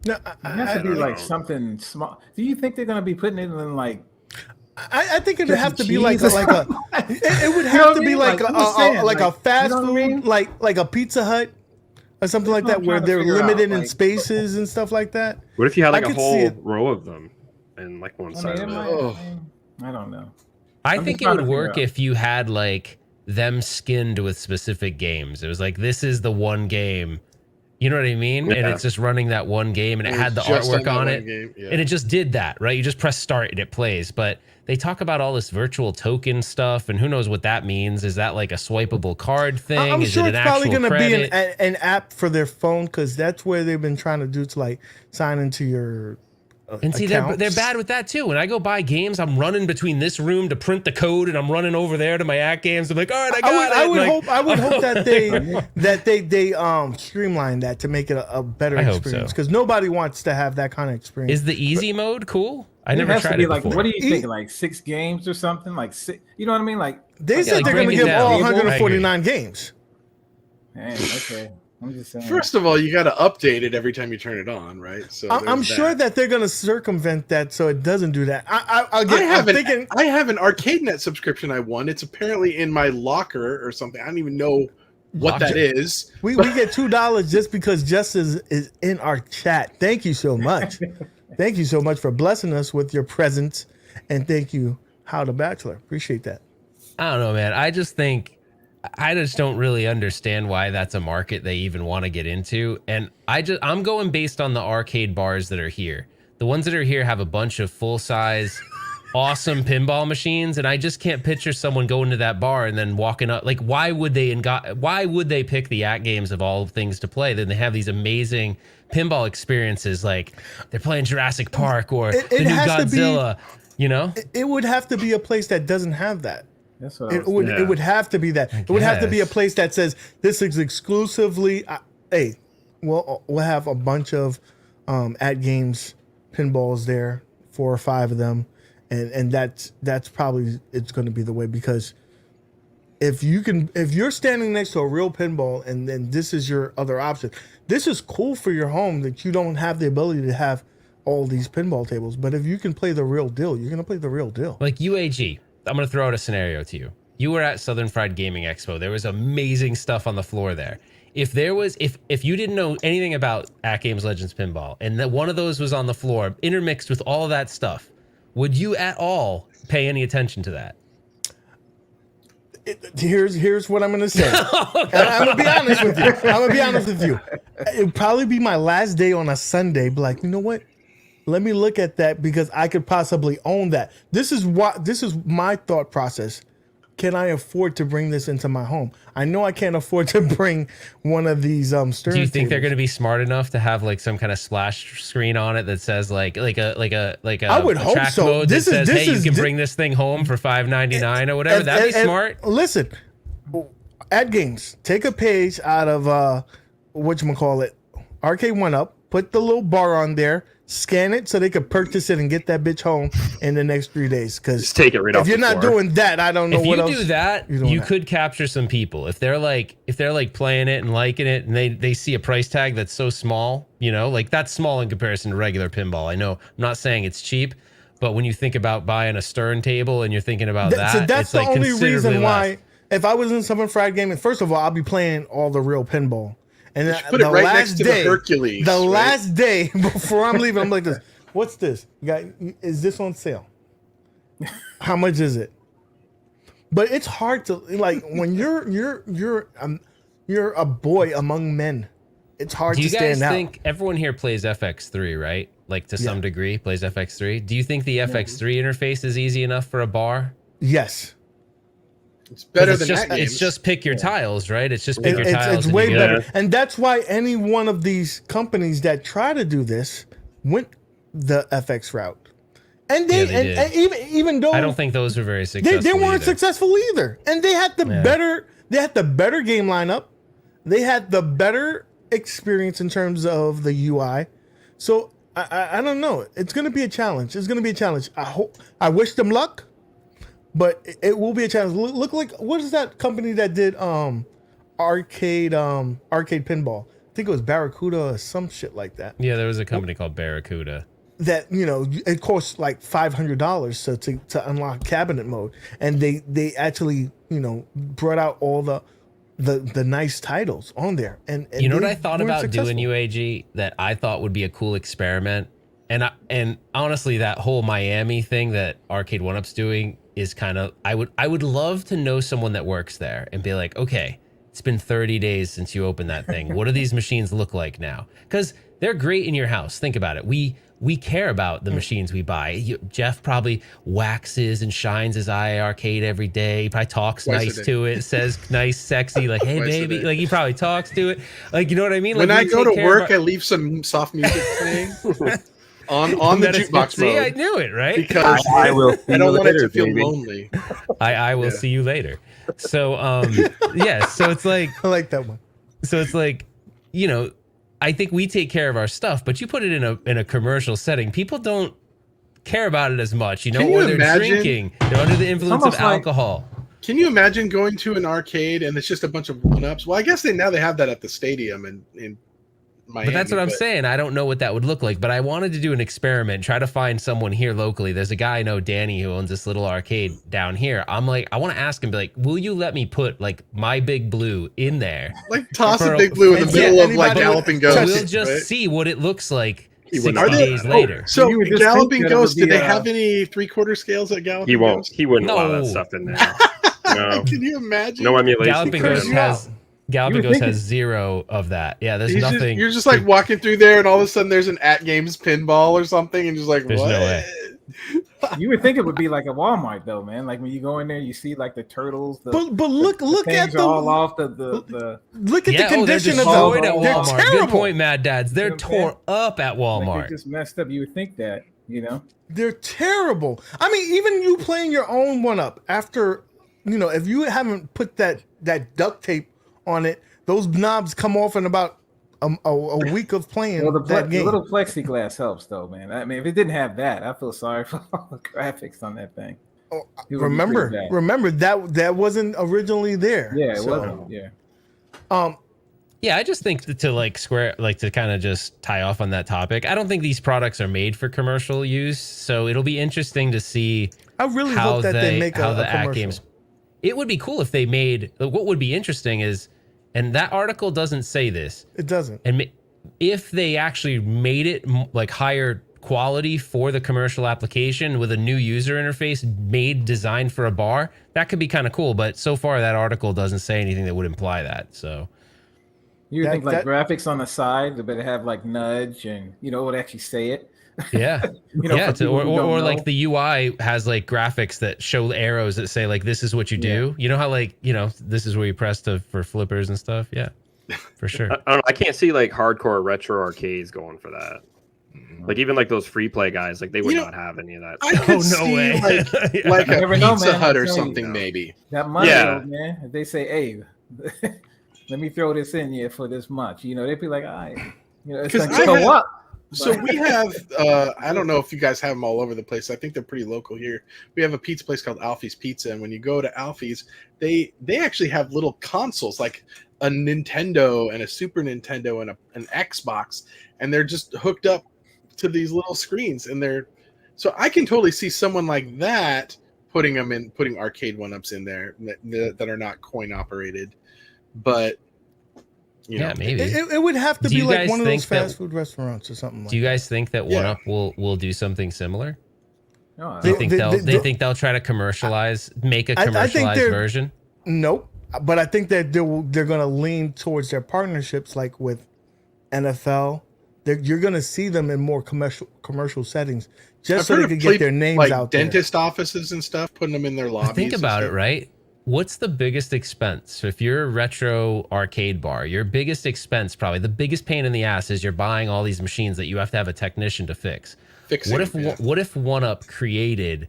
No, It has to be like something small. Do you think they're gonna be putting it in like? I think it would have to be cheese like or a it would You know have what to I be mean? like Like, I'm just saying, like a like, fast you know what I food mean? like a Pizza Hut or something like That's that what where I'm trying to they're figure out, limited in like- spaces and stuff like that. What if you had like I a could see whole it. row of them and like one I side mean, it of it? might, Oh. I don't know. I I'm think just it trying would to figure work out. if you had like them skinned with specific games. It was like this is the one game. You know what I mean? And Yeah. it's just running that one game and it It had the was just artwork that on one it. game, yeah. And it just did that, right? You just press start and it plays. But they talk about all this virtual token stuff and who knows what that means. Is that like a swipeable card thing? I'm Is sure it an it's probably actual going to be credit? an app for their phone because that's where they've been trying to do to like sign into your And see, they're bad with that too. When I go buy games, I'm running between this room to print the code, and I'm running over there to my AtGames. I'm like, all right, I got it. I would hope that they streamline that to make it a better I hope experience so. because nobody wants to have that kind of experience. Is the easy mode cool? I It never has to tried be it like, before. what do you think? Like 6 games or something? Like 6? You know what I mean? Like They said like they're going to break it give all down. 149 games. Man, okay. I'm just saying. First of all, you got to update it every time you turn it on, right? So I'm there's sure that they're going to circumvent that so it doesn't do that. I'm thinking I have an Arcade1up subscription I won. It's apparently in my locker or something. I don't even know what that is. we get $2 just because Justice is in our chat. Thank you so much. Thank you so much for blessing us with your presence, and thank you, How the Bachelor. Appreciate that. I don't know, man. I just don't really understand why that's a market they even want to get into. And I'm going based on the arcade bars that are here. The ones that are here have a bunch of full size, awesome pinball machines, and I just can't picture someone going to that bar and then walking up. Like, why would they pick the AtGames of all things to play? Then they have these amazing pinball experiences, like they're playing Jurassic Park or the new Godzilla. You know, it would have to be a place that doesn't have that. That's what I It was would. thinking. It would have to be that. It would have to be a guess. place that says this is exclusively. Hey, we'll have a bunch of AtGames pinballs there, 4 or 5 of them, and that's probably it's going to be the way because if you're standing next to a real pinball and then this is your other option, this is cool for your home that you don't have the ability to have all these pinball tables. But if you can play the real deal, you're going to play the real deal. like UAG. I'm going to throw out a scenario to you. You were at Southern Fried Gaming Expo. There was amazing stuff on the floor there. If you didn't know anything about AtGames Legends Pinball and that one of those was on the floor intermixed with all of that stuff, would you at all pay any attention to that? Here's what I'm going to say. And I'm going to be honest with you. It'd probably be my last day on a Sunday. Be like, you know what? Let me look at that because I could possibly own that. This is my thought process. Can I afford to bring this into my home? I know I can't afford to bring one of these Stern. Do you think they're tables. going to be smart enough to have like some kind of splash screen on it that says like a I would hope track so. mode This that is- says, this hey, is- you can bring this thing home for $5.99 or whatever? That'd be smart. Listen, AtGames, take a page out of whatchamacallit, Arcade1up, put the little bar on there, scan it so they could purchase it and get that bitch home in the next 3 days. Because Just take it right off if you're the not floor. doing that, I don't know If what you else. do that, you're doing you that. could capture some people. If they're like playing it and liking it, and they see a price tag that's so small, you know, like that's small in comparison to regular pinball. I know, I'm not saying it's cheap, but when you think about buying a Stern table and you're thinking about So that, that's it's the like only considerably reason why. less. If I was in Southern Fried Gaming, first of all, I'll be playing all the real pinball. And You should put it right next to the Hercules, The right? last day before I'm leaving, I'm like this. What's this? Is this on sale? How much is it? But it's hard to like when you're a boy among men. it's hard Do to you guys stand out. think everyone here plays FX3, right? Like to some degree plays FX3. Do you think the FX3 interface is easy enough for a bar? Yes. It's better It's than just, that it's just pick your tiles, right? It's just pick your It's tiles. and way you better. get- And that's why any one of these companies that try to do this went the FX route. And they, Yeah, they did. and even though I don't think those are very they successful. weren't either. successful either. And they had the better game lineup. They had the better experience in terms of the UI. So I don't know. It's going to be a challenge. It's going to be a challenge. I wish them luck, but it will be a challenge. Look like, what is that company that did arcade pinball? I think it was Barracuda or some shit like that. Yeah, there was a company called Barracuda. That, you know, it costs like $500 to unlock cabinet mode, and they actually, you know, brought out all the nice titles on there. And You know what they I thought weren't about successful. doing, UAG, that I thought would be a cool experiment, and honestly, that whole Miami thing that Arcade1up's doing is kind of, I would love to know someone that works there and be like, okay, it's been 30 days since you opened that thing. What do these machines look like now? Because they're great in your house. Think about it. We care about the machines we buy. Jeff probably waxes and shines his eye arcade every day. He probably talks Twice a nice day. to it, says nice, sexy, like, hey, Twice a baby. day. Like, he probably talks to it. Like, you know what I mean? When Like, I we go take to care of work, our- I leave some soft music playing on the jukebox See, I mode knew it, right? because I will see I don't you want it later, to feel baby. lonely. I will Yeah. see you later. So, yeah, so it's like, I like that one. you know, I think we take care of our stuff, but you put it in a commercial setting, people don't care about it as much, you know, Can you or they're imagine? drinking, they're under the influence of almost like- alcohol. Can you imagine going to an arcade and it's just a bunch of one-ups? Well, I guess now they have that at the stadium in Miami. But that's what I'm saying. I don't know what that would look like, but I wanted to do an experiment, try to find someone here locally. There's a guy I know, Danny, who owns this little arcade down here. I'm like, I want to ask him, be like, will you let me put like my Big Blue in there? Like toss For a a- big blue in the Yeah, middle of like anybody- Galloping Touch Ghost. We'll just right? see what it looks like He 60 wouldn't allow days that. later. So You would just Galloping think that it Ghost, would did be they a- have any 3/4 scales at Galloping He won't. Ghost? He wouldn't allow No. that stuff in there. No, Can you imagine? no emulation. Galloping for Ghost him. has Galloping would Ghost think has zero of that. Yeah, there's He's nothing. you're just like walking through there, and all of a sudden there's an AtGames pinball or something, and just like, There's what? no way. You would think it would be like a Walmart though, man. Like when you go in there, you see like the turtles. The, But look the at things the are all off the look at Yeah, the condition they're of destroyed them. at They're Walmart. terrible. Good point, Mad Dads. They're You know what I'm saying? tore up at like Walmart. they just messed up. You would think that, you know. They're terrible. I mean, even you playing your own one up after, you know, if you haven't put that duct tape on it, those knobs come off in about a week of playing Well, the that game. little plexiglass helps though, man. I mean, if it didn't have that, I feel sorry for all the graphics on that thing. Oh, It would be pretty remember bad. that wasn't originally there. Yeah, it So, wasn't. Yeah. Yeah, I just think that to kind of just tie off on that topic, I don't think these products are made for commercial use. So it'll be interesting to see I really how hope that they make how a the commercial. AtGames. It would be cool if they made. What would be interesting is, and that article doesn't say this, It doesn't. and if they actually made it like higher quality for the commercial application with a new user interface designed for a bar, that could be kind of cool. But so far, that article doesn't say anything that would imply that. So You would That- think like that- graphics on the side, but it have like nudge and it would actually say it. yeah. You know, Yeah, for people who don't or know. like the UI has like graphics that show arrows that say like this is what you do. You know how like this is where you press for flippers and stuff. Yeah, for sure. I don't know. I can't see like hardcore retro arcades going for that. Like even like those free play guys, like they would not have any of that. I stuff. could no see way. like You a never know, Pizza man. Hut or I'm telling you. something, maybe. That money, Yeah. though, man. If they say, "Hey, let me throw this in here for this much," they'd be like, "All right." It's 'Cause like, I so have- what? So we have, I don't know if you guys have them all over the place. I think they're pretty local here. We have a pizza place called Alfie's Pizza, and when you go to Alfie's, they actually have little consoles like a Nintendo and a Super Nintendo and an Xbox, and they're just hooked up to these little screens, and so I can totally see someone like that putting Arcade1ups in there that are not coin operated, but Yeah, maybe. It would have to Do be you like guys one of those think that- fast food restaurants or something like Do you that. guys think that Yeah. 1UP will do something similar? No, Do you They- think they- they think they'll try to make a I think commercialized they're- version? Nope. But I think that they're going to lean towards their partnerships, like with NFL. You're going to see them in more commercial settings, just I've so heard they of can get their names like out there. dentist offices and stuff, putting them in their lobbies. Think and about it, stuff. right? What's the biggest expense? So if you're a retro arcade bar, your biggest expense, probably the biggest pain in the ass, is you're buying all these machines that you have to have a technician to fix. Fixing What if them, yeah. what if 1UP created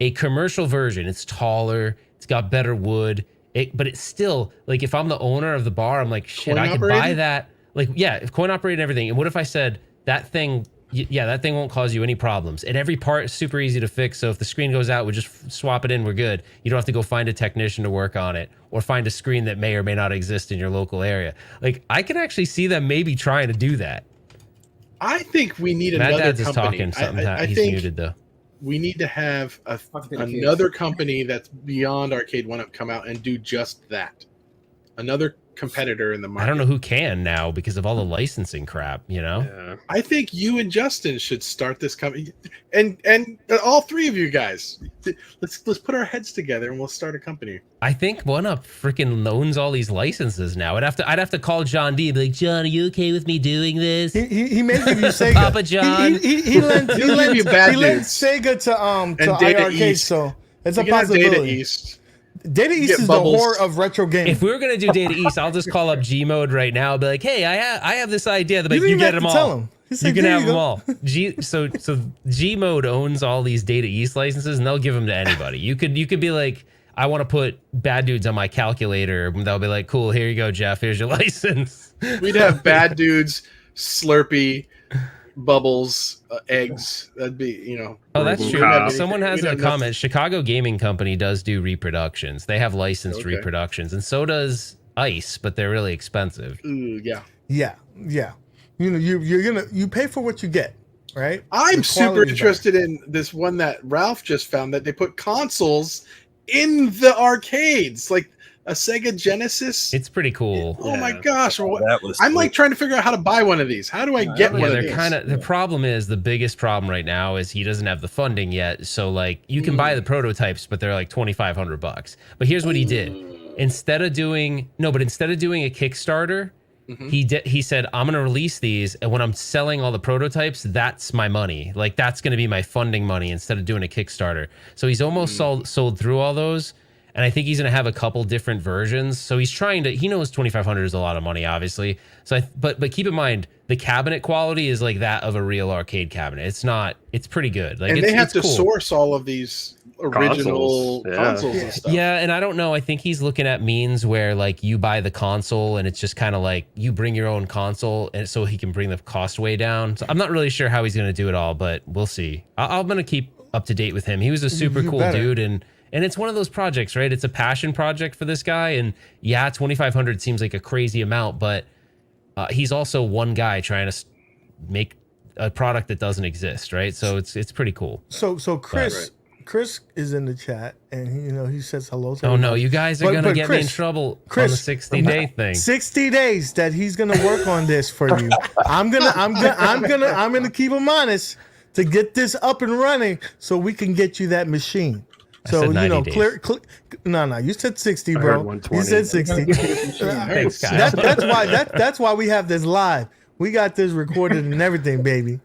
a commercial version? It's taller, it's got better wood, but it's still like, if I'm the owner of the bar, I'm like, shit, I could buy Coin-operated? that. Like, yeah, if coin operated and everything. And what if I said that thing? Yeah, that thing won't cause you any problems. And every part is super easy to fix. So if the screen goes out, we just swap it in. We're good. You don't have to go find a technician to work on it, or find a screen that may or may not exist in your local area. Like, I can actually see them maybe trying to do that. I think we need Mad another Dad's is company. talking something. I He's think muted though. we need to have Fuck the kids. another company that's beyond Arcade1up come out and do just that. Another competitor in the market. I don't know who can now because of all the licensing crap, you know? Yeah. I think you and Justin should start this company, and all three of you guys. Let's put our heads together and we'll start a company. I think 1UP freaking owns all these licenses now. I'd have to call John D and be like, John, are you okay with me doing this? He may give you Sega. Papa John. He lent He'll give you Bad Dudes. Sega to Data iArcade, East. so it's You a can have Data possibility. East. Data East get is Bubbles. the whore of retro gaming. If we were gonna do Data East, I'll just call up G Mode right now and be like, hey, I have this idea. They'll be like, you get them all. Tell him. He said, You can "There have them go." all. So G Mode owns all these Data East licenses, and they'll give them to anybody. You could be like, I want to put Bad Dudes on my calculator. And they'll be like, cool, here you go, Jeff. Here's your license. We'd have Bad Dudes, Slurpee, Bubbles, eggs. That'd be, Oh, that's we'd true. have anything. Someone has We'd a have comment. Chicago Gaming Company does do reproductions. They have licensed Okay. reproductions, and so does Ice, but they're really expensive. Ooh, yeah. Yeah. You pay for what you get, right? I'm The super quality's interested in this one that Ralph just found, that they put consoles in the arcades, like a Sega Genesis. It's pretty cool. Oh my Yeah. gosh! That was I'm sweet. like trying to figure out how to buy one of these. How do I get one Yeah, of they're these? kind of. The problem is, the biggest problem right now is he doesn't have the funding yet. So like, you can buy the prototypes, but they're like $2,500. But here's what he did: instead of doing a Kickstarter, he said, I'm gonna release these, and when I'm selling all the prototypes, that's my money. Like, that's gonna be my funding money instead of doing a Kickstarter. So he's almost sold through all those. And I think he's going to have a couple different versions. So he's trying to, he knows 2,500 is a lot of money, obviously. So but keep in mind, the cabinet quality is like that of a real arcade cabinet. It's pretty good. Like, And they have it's to cool. source all of these original Consoles, yeah. consoles and stuff. Yeah, and I don't know. I think he's looking at means where like you buy the console and it's just kind of like you bring your own console, and so he can bring the cost way down. So I'm not really sure how he's going to do it all, but we'll see. I'm going to keep up to date with him. He was a super You cool better. dude, and it's one of those projects, right? It's a passion project for this guy, and yeah, 2,500 seems like a crazy amount, but he's also one guy trying to make a product that doesn't exist, right? So it's pretty cool. So Chris is in the chat, and he says hello to Oh no, everybody. you guys are But gonna get me in Chris, trouble Chris, on the 60-day thing. 60 days that he's gonna work on this for you. I'm gonna keep him honest to get this up and running so we can get you that machine. So said 90 days. No, you said 60, I bro. heard 120. You said 60. Thanks, guys. That's why we have this live. We got this recorded and everything, baby.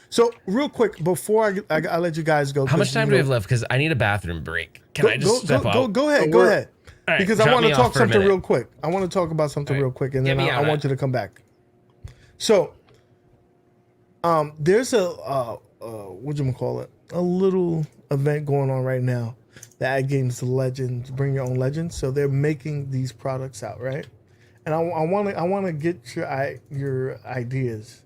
So real quick before I let you guys go. How much time do we have left? Because I need a bathroom break. Can I just step out? Go ahead. All Because right, I drop want to me off talk for a something minute. real quick. I want to talk about something real quick, and Get then me I out, want you to come back. So, there's a whatchamacallit, a little event going on right now. The AtGames Legends, bring your own legends. So they're making these products out, right? And I want to get your ideas,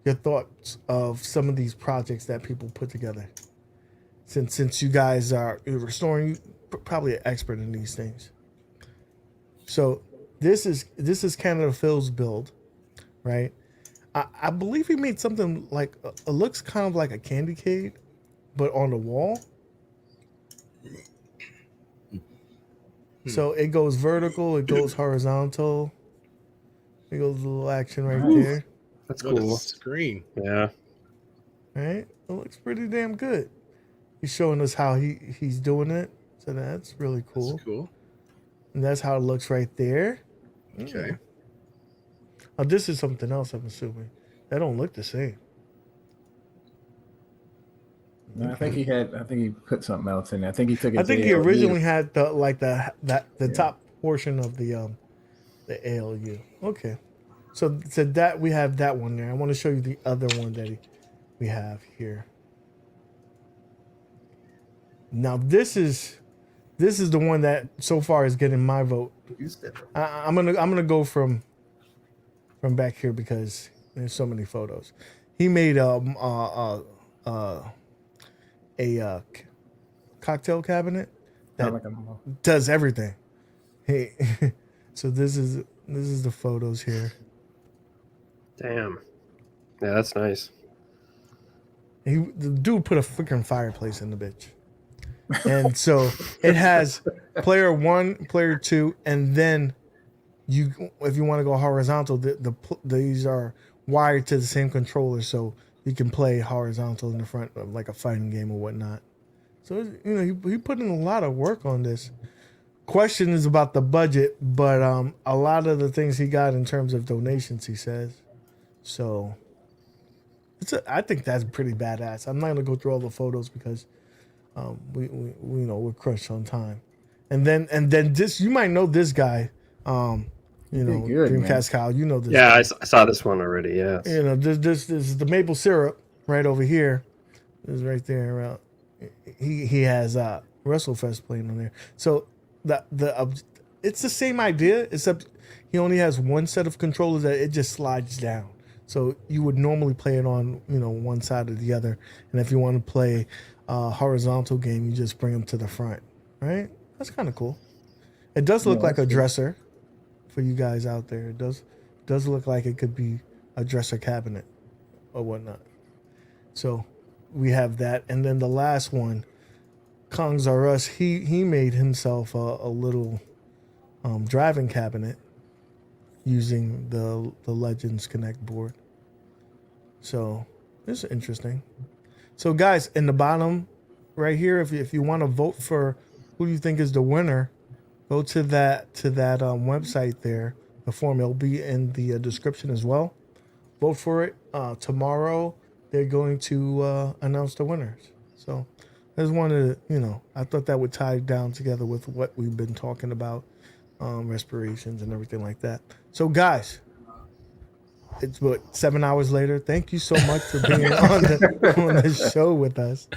your thoughts of some of these projects that people put together. Since you guys are restoring, probably an expert in these things. So this is Canada Phil's build, right? I believe he made something like it looks kind of like a candy cane, but on the wall. So it goes vertical, it goes horizontal. It goes a little action right there. That's What a cool. screen. Yeah. Right? It looks pretty damn good. He's showing us how he's doing it. So that's really cool. That's cool. And that's how it looks right there. Okay. Oh, this is something else. I'm assuming they don't look the same. No, I think he put something else in there. I think he took it. I think he originally had the Yeah. top portion of the ALU. Okay, so that we have that one there. I want to show you the other one that we have here. Now this is the one that so far is getting my vote. I'm gonna go from back here because there's so many photos. He made a cocktail cabinet that does everything. Hey, so this is the photos here. Damn. Yeah, that's nice. The dude put a freaking fireplace in the bitch. And so it has player 1, player 2, and then if you want to go horizontal, these are wired to the same controller, so you can play horizontal in the front of like a fighting game or whatnot. So he put in a lot of work on this. Question is about the budget, but a lot of the things he got in terms of donations, he says. So I think that's pretty badass. I'm not gonna go through all the photos because we we're crushed on time. And then this, you might know this guy. Good, Dreamcast Kyle, you know this. Yeah, guy. I saw this one already. Yeah. This is the maple syrup right over here. This is right there. He has WrestleFest playing on there. So it's the same idea, except he only has one set of controllers that it just slides down. So you would normally play it on one side or the other, and if you want to play a horizontal game, you just bring them to the front. Right? That's kind of cool. It does look like a dresser for you guys out there. It does look like it could be a dresser cabinet or whatnot. So we have that, and then the last one, Kongs R Us. He made himself a little driving cabinet using the Legends Connect board. So this is interesting. So guys, in the bottom right here, if you want to vote for who you think is the winner, go to that website there. The form will be in the description as well. Vote for it. Tomorrow they're going to announce the winners. So I just wanted to, I thought that would tie down together with what we've been talking about, respirations and everything like that. So guys, it's 7 hours later. Thank you so much for being on the show with us.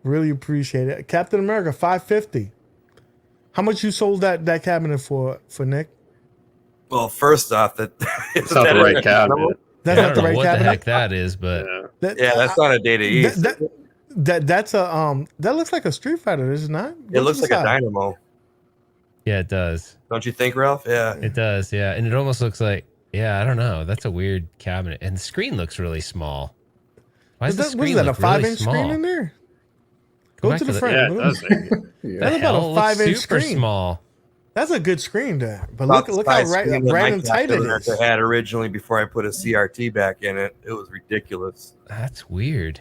Really appreciate it. Captain America, $550. How much you sold that cabinet for Nick? Well, first off, It's not the right cabinet. That's not the right what cabinet. the heck that is, but that's not a Data East. That's that looks like a Street Fighter, is it not? It looks like a Dynamo. yeah, it does. Don't you think, Ralph? Yeah. It does, yeah. And it almost looks like, I don't know. That's a weird cabinet. And the screen looks really small. Why does the screen what is that, look a 5-inch really small? screen in there? Go to the front. Yeah, it does. That's about a 5-inch super screen. Small. That's a good screen there. But look how bright and tight it is. I had originally before I put a CRT back in it. It was ridiculous. That's weird.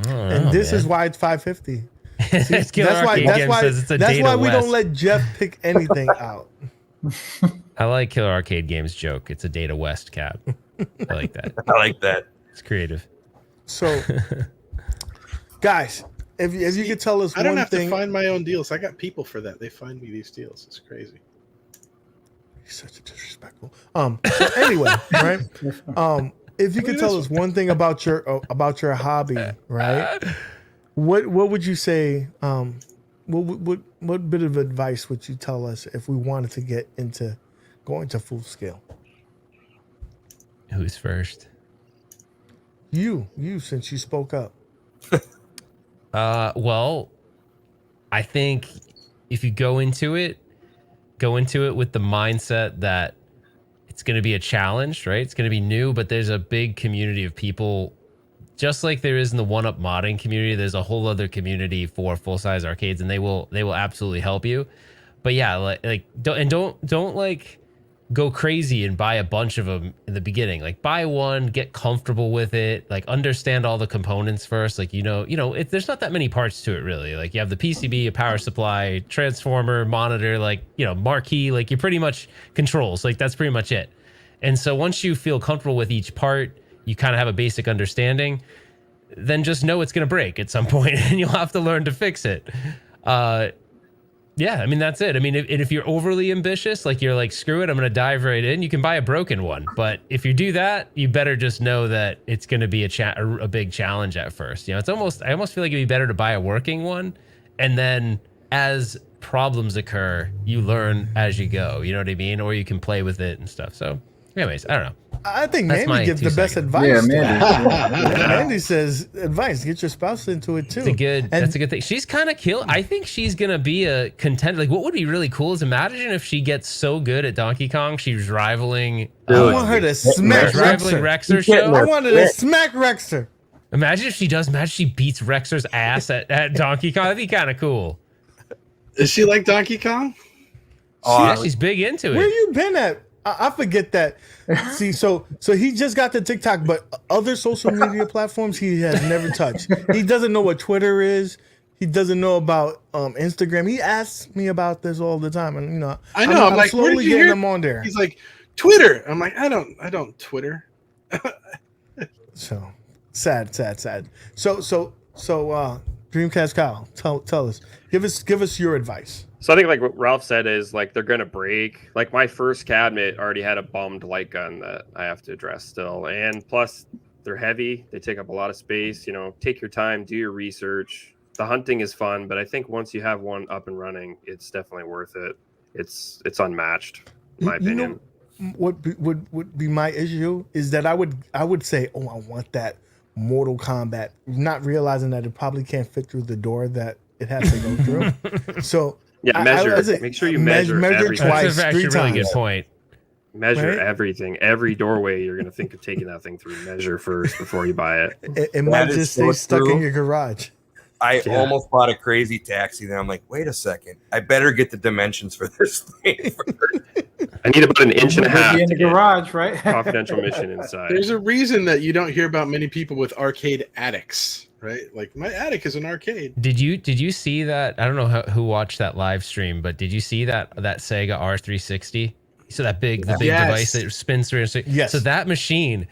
And this is why it's $550. That's why we don't let Jeff pick anything out. I like Killer Arcade Games joke. It's a Data West cab. I like that. I like that. It's creative. So, guys, if you could tell us I don't one have thing. to find my own deals. I got people for that. They find me these deals. It's crazy. He's such a disrespectful. So anyway, right? If you could tell us one thing about your hobby, right? What would you say? What bit of advice would you tell us if we wanted to get into going to full scale? Who's first? You, since you spoke up. Well, I think if you go into it with the mindset that it's going to be a challenge, right? It's going to be new, but there's a big community of people, just like there is in the 1UP modding community. There's a whole other community for full-size arcades, and they will absolutely help you. But yeah, don't like go crazy and buy a bunch of them in the beginning. Like buy one, get comfortable with it, like understand all the components first. Like there's not that many parts to it really. Like you have the PCB, a power supply, transformer, monitor, marquee. Like you pretty much controls. Like that's pretty much it. And so once you feel comfortable with each part, you kind of have a basic understanding, then just know it's going to break at some point and you'll have to learn to fix it. Yeah, I mean, that's it. I mean, if you're overly ambitious, like you're like, screw it, I'm going to dive right in, you can buy a broken one. But if you do that, you better just know that it's going to be a big challenge at first. You know, I almost feel like it'd be better to buy a working one. And then as problems occur, you learn as you go, you know what I mean? Or you can play with it and stuff. So anyways, I don't know. I think That's Mandy gives the best advice. Yeah, Mandy. Mandy says advice. Get your spouse into it too. That's a good thing. She's kind of kill. I think she's gonna be a contender. Like, what would be really cool is imagine if she gets so good at Donkey Kong, she's rivaling. I want her to smack Rexer show. I wanted to smack Rexer. Imagine if she does. Imagine she beats Rexer's ass at Donkey Kong. That'd be kind of cool. Is she like Donkey Kong? She's big into it. Where you been at? I forget that. See, so he just got the TikTok, but other social media platforms he has never touched. He doesn't know what Twitter is. He doesn't know about Instagram. He asks me about this all the time, and you know, I know. I'm like, slowly where did you getting hear? him on there. He's like, Twitter. I'm like, I don't Twitter. So sad. So Dreamcast Kyle, tell us, give us your advice. So I think like what Ralph said is like they're gonna break. Like my first cabinet already had a bummed light gun that I have to address still, and plus they're heavy. They take up a lot of space. You know, take your time, do your research. The hunting is fun, but I think once you have one up and running, it's definitely worth it. It's unmatched, in my opinion. What would be my issue is that I would say, oh, I want that Mortal Kombat, not realizing that it probably can't fit through the door that it has to go through. So. Yeah, measure. Make sure you measure everything. Twice, That's actually 3 a really times. good point. Measure everything. Every doorway you're going to think of taking that thing through. Measure first before you buy it. It might just stay stuck in your garage. I almost bought a crazy taxi. Then I'm like, wait a second. I better get the dimensions for this thing. I need about an inch and a half. In the garage, right? Confidential mission inside. There's a reason that you don't hear about many people with arcade attics, right? Like my attic is an arcade. Did you see that? I don't know who watched that live stream, but did you see that Sega R360? So that big device that spins through. Yes. So that machine,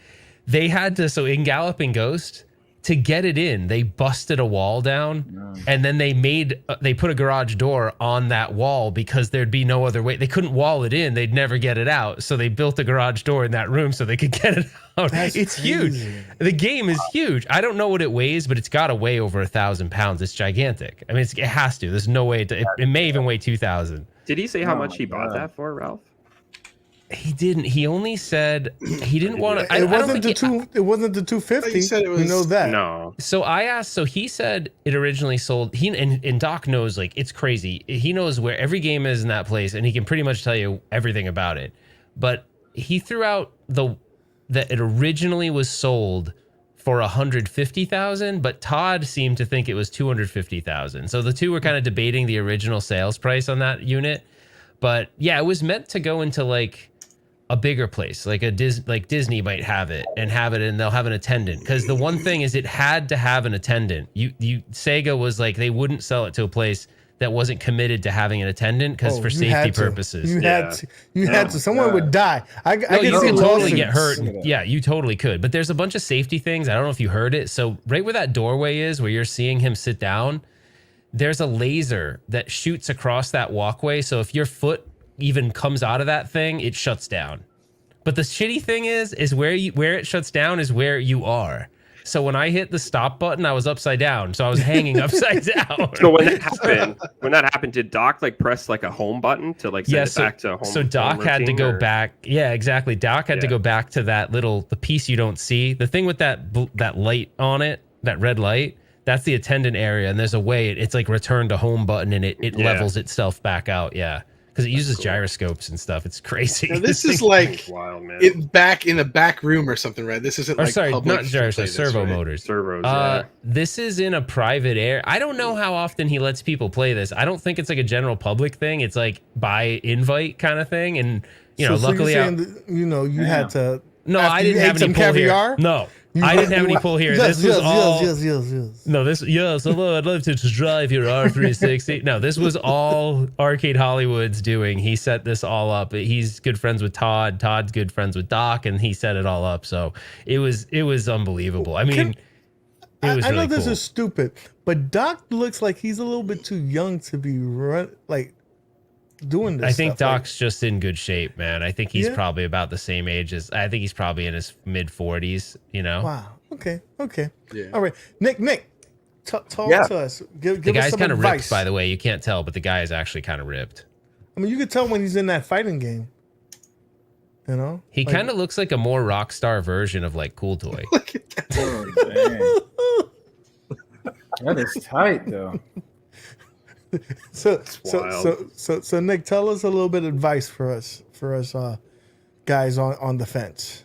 they had to. So in Galloping Ghost, to get it in, they busted a wall down, and then they put a garage door on that wall because there'd be no other way. They couldn't wall it in; they'd never get it out. So they built a garage door in that room so they could get it out. It's huge. The game is huge. I don't know what it weighs, but it's got to weigh over 1,000 pounds. It's gigantic. I mean, it has to. There's no way it may even weigh 2,000. Did he say how much he bought that for, Ralph? He didn't. He only said he didn't want to. It wasn't the 250. He said it was, you know that. No. So I asked. So he said it originally sold. And Doc knows, like, it's crazy. He knows where every game is in that place, and he can pretty much tell you everything about it. But he threw out that it originally was sold for 150,000, but Todd seemed to think it was 250,000. So the two were kind of debating the original sales price on that unit. But yeah, it was meant to go into like a bigger place, like Disney might have it, and they'll have an attendant. Because the one thing is, it had to have an attendant. Sega was like, they wouldn't sell it to a place that wasn't committed to having an attendant because for safety purposes. You had to. Someone would die. You could totally get hurt. Yeah, you totally could. But there's a bunch of safety things. I don't know if you heard it. So right where that doorway is, where you're seeing him sit down, there's a laser that shoots across that walkway. So if your foot even comes out of that thing, it shuts down. But the shitty thing is where it shuts down is where you are. So when I hit the stop button, I was upside down. So I was hanging upside down. So when that happened, did Doc like press like a home button to like send it back to home? So Doc had to go back. Yeah, exactly. Doc had to go back to that the piece you don't see. The thing with that light on it, that red light, that's the attendant area. And there's a way it's like return to home button, and it levels itself back out. Yeah. Because it uses gyroscopes and stuff. It's crazy. Now, this is like wild, man. Back in the back room or something, right? This isn't not gyroscopes, servo motors. Servos, yeah. This is in a private area. I don't know how often he lets people play this. I don't think it's like a general public thing. It's like by invite kind of thing. And luckily, you had to. No, I didn't have any caviar. No, I didn't have any pull here. Yes, This was all. yes. No, hello, I'd love to just drive your R360. No, this was all Arcade Hollywood's doing. He set this all up. He's good friends with Todd. Todd's good friends with Doc, and he set it all up. So it was unbelievable. I mean, it was I know really this cool. is stupid, but Doc looks like he's a little bit too young to be doing this. I think stuff. Doc's just in good shape, man. I think he's Yeah. probably about the same age as. I think he's probably in his mid 40s. You know. Wow. Okay. Yeah. All right, Nick, talk Yeah. to us. Give The us guy's some kind of advice. ripped, by the way. You can't tell, but the guy is actually kind of ripped. I mean, you could tell when he's in that fighting game. You know, He kind of looks like a more rock star version of like Cool Toy. Oh, dang. That is tight, though. So Nick, tell us a little bit of advice for us guys on the fence.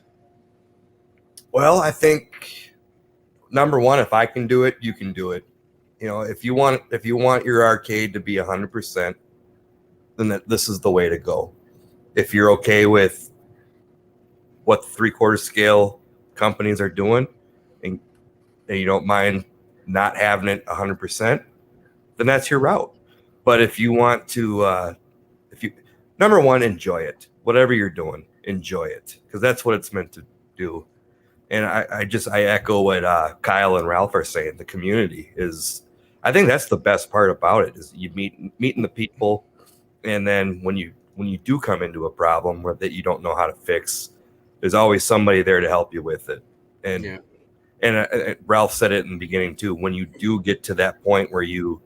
Well, I think number one, if I can do it, you can do it. You know, if you want your arcade to be 100%, then this is the way to go. If you're okay with what the 3/4 scale companies are doing, and you don't mind not having it 100%, then that's your route. But if you want to, number one, enjoy it. Whatever you're doing, enjoy it, because that's what it's meant to do. And I echo what Kyle and Ralph are saying. The community is, I think that's the best part about it, is you meeting the people, and then when you do come into a problem that you don't know how to fix, there's always somebody there to help you with it. And Ralph said it in the beginning too. When you do get to that point where you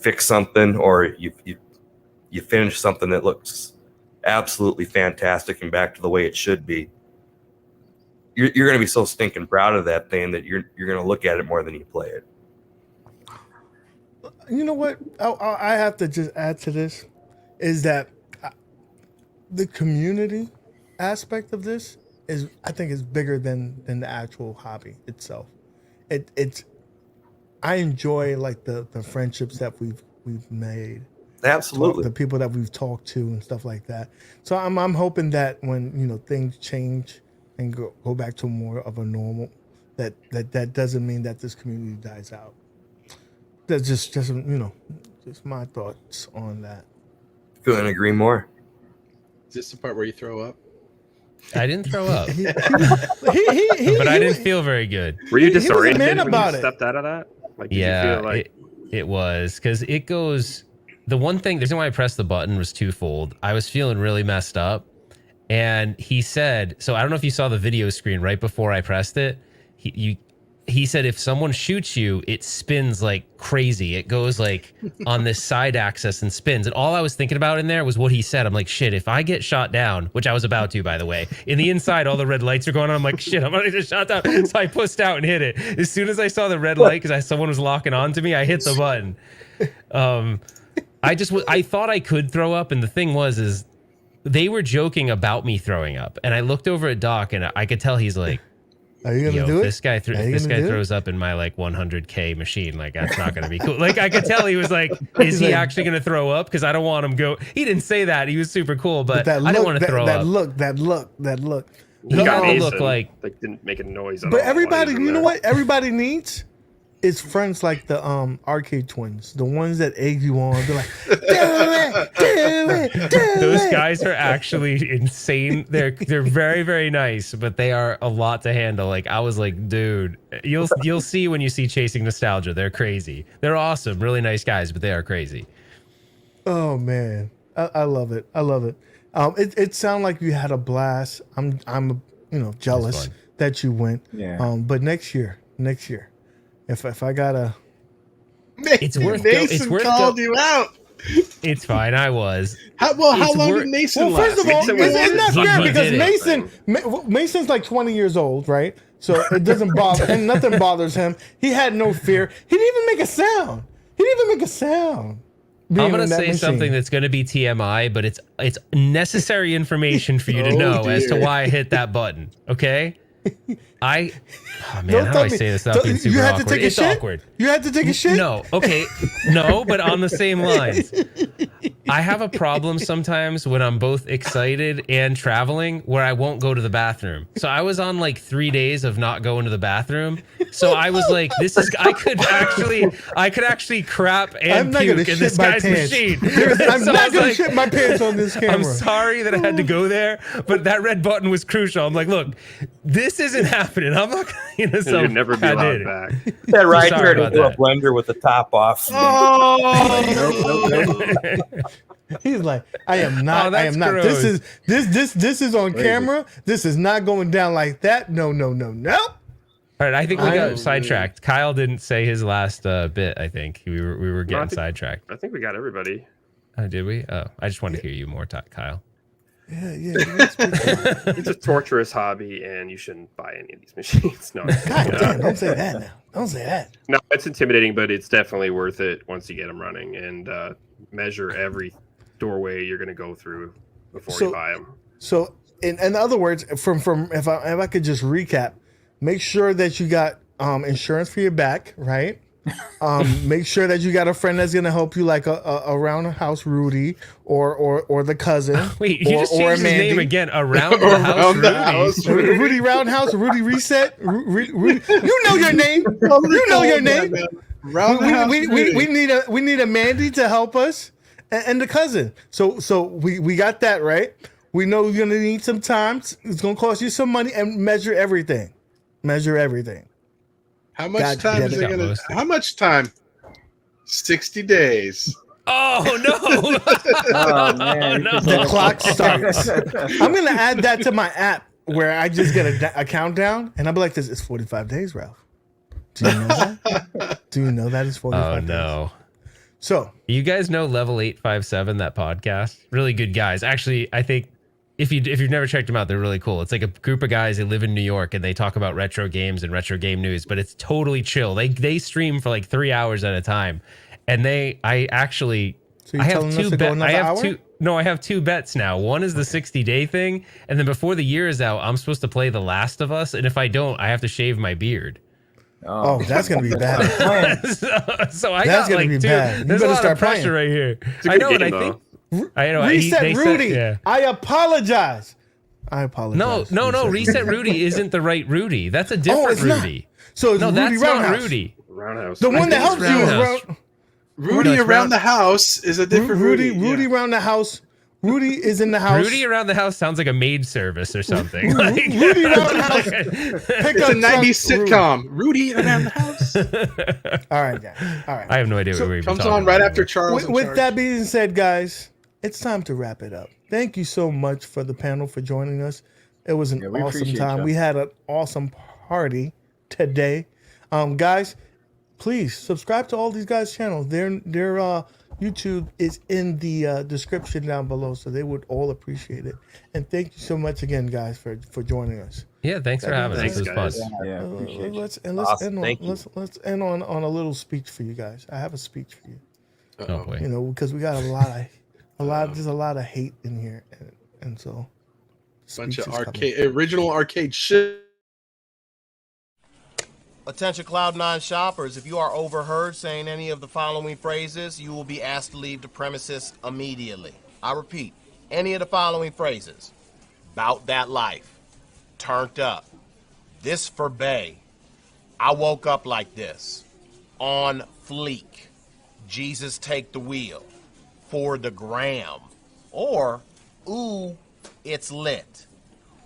fix something, or you finish something that looks absolutely fantastic and back to the way it should be, you're going to be so stinking proud of that thing that you're going to look at it more than you play it. You know what? I have to just add to this, is that the community aspect of this is, I think, is bigger than the actual hobby itself. I enjoy like the friendships that we've made. Absolutely. The people that we've talked to and stuff like that. So I'm hoping that when things change and go back to more of a normal, that doesn't mean that this community dies out. That's just just my thoughts on that. Couldn't agree more. Is this the part where you throw up? I didn't throw up, He but I didn't feel very good. Were you He was a disoriented man when about you it. stepped out of that? Like, did you Yeah, feel like it was, because it goes. The one thing, the reason why I pressed the button was twofold. I was feeling really messed up, and he said, so I don't know if you saw the video screen right before I pressed it. He said if someone shoots you, it spins like crazy. It goes like on this side axis and spins. And all I was thinking about in there was what he said. I'm like, shit, if I get shot down, which I was about to, by the way, in the inside, all the red lights are going on. I'm like, shit, I'm going to get shot down. So I pushed out and hit it. As soon as I saw the red light, because someone was locking onto me, I hit the button. I thought I could throw up. And the thing is they were joking about me throwing up. And I looked over at Doc, and I could tell he's like, are you gonna do it? This guy throws up in my like 100K machine. Like, that's not gonna be cool. Like, I could tell he was like, is he actually gonna throw up? Because I don't want him go. He didn't say that. He was super cool, but I didn't want to throw up. That look. He got all Mason, look like didn't make a noise at But all everybody, while he was in you know there. what? Everybody needs is friends like the Arcade twins, the ones that egg you on. They're like, do it. those guys are actually insane. They're very, very nice, but they are a lot to handle. Like, I was like, dude, you'll see when you see Chasing Nostalgia. They're crazy. They're awesome, really nice guys, but they are crazy. Oh man, I love it. It sounded like you had a blast. I'm jealous that you went. Yeah. But next year, if I gotta, It's worth Mason called you out. It's fine. I was. How long did Mason last? first of all, Mason was isn't that lucky fair? he Because did it. Mason's like 20 years old, right? So it doesn't bother, and nothing bothers him. He had no fear. He didn't even make a sound. I'm gonna say something that's gonna be TMI, but it's necessary information for you to know as to why I hit that button. Okay. Oh man, how do I say this without being super awkward? It's awkward. You had to take a shit? No, okay. No, but on the same lines. I have a problem sometimes when I'm both excited and traveling where I won't go to the bathroom. So I was on like 3 days of not going to the bathroom. So I was like, I could actually crap and puke in this guy's machine. I'm not going to shit my pants on this camera. I'm sorry that I had to go there, but that red button was crucial. I'm like, look, this isn't happening. I'm not going to. You'd never be allowed back. That right turned into a blender with the top off. He's like, I am not. Oh, I am not. gross. This is on camera. This is not going down like that. No. All right, I think we got sidetracked. Kyle didn't say his last bit. I think we were getting sidetracked. I think we got everybody. Did we? Oh, I just wanted to hear you more, Kyle. Yeah. It's a torturous hobby, and you shouldn't buy any of these machines. No, God damn! Don't say that now. Don't say that. No, it's intimidating, but it's definitely worth it once you get them running and measure every doorway you're going to go through before you buy them. So, in other words, from if I could just recap, make sure that you got insurance for your back, right? Make sure that you got a friend that's gonna help you, like a around the house Rudy or the cousin. Wait, you just changed his name again. Around the house, Rudy. Rudy Roundhouse, Rudy Reset. Rudy, you know your name. You know your name. We need a Mandy to help us and the cousin. So we got that right. We know you're gonna need some time. It's gonna cost you some money, and measure everything. How much time is it gonna? How much time? 60 days. Oh no! Oh man, no. The clock starts. I'm gonna add that to my app where I just get a countdown, and I'll be like, "This is 45 days, Ralph." Do you know that? Do you know that is 45 days? Oh no! So you guys know Level 857, that podcast? Really good guys. Actually, I think if you've never checked them out, they're really cool. It's like a group of guys that live in New York, and they talk about retro games and retro game news, but it's totally chill. They stream for like 3 hours at a time, and I have two bets now. One is the 60-day thing, and then before the year is out, I'm supposed to play The Last of Us, and if I don't, I have to shave my beard. Oh, that's gonna be bad. so I that's got gonna like be two. bad. You There's a better lot start of pressure playing right here. I know, and I think. Reset Rudy. I apologize. I apologize. No. Reset Rudy isn't the right Rudy. That's a different Rudy. So it's Rudy that's Roundhouse. not Rudy. Roundhouse. The one that helps you is Rudy around the house is a different Rudy. Rudy around the house. Rudy is in the house. Rudy around the house sounds like a maid service or something. Rudy around the house. It's a 90s sitcom. Rudy around the house. All right, guys. All right. I have no idea what we're comes on right after Charles. With that being said, guys, it's time to wrap it up. Thank you so much for the panel for joining us. It was an awesome time. We had an awesome party today. Guys, please subscribe to all these guys' channels. Their YouTube is in the description down below, so they would all appreciate it. And thank you so much again, guys, for joining us. Yeah, thanks for having us. It was fun. Yeah, appreciate Let's end on a little speech for you guys. I have a speech for you. Oh boy. You know, because we got there's a lot of hate in here, and so bunch of original arcade shit. Attention Cloud9 shoppers, if you are overheard saying any of the following phrases, you will be asked to leave the premises immediately. I repeat, any of the following phrases. Bout that life. Turned up. This for Bay. I woke up like this. On fleek. Jesus take the wheel. For the gram. Or, ooh, it's lit.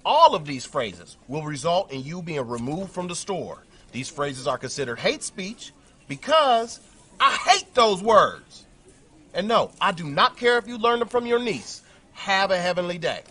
All of these phrases will result in you being removed from the store. These phrases are considered hate speech because I hate those words. And no, I do not care if you learn them from your niece. Have a heavenly day.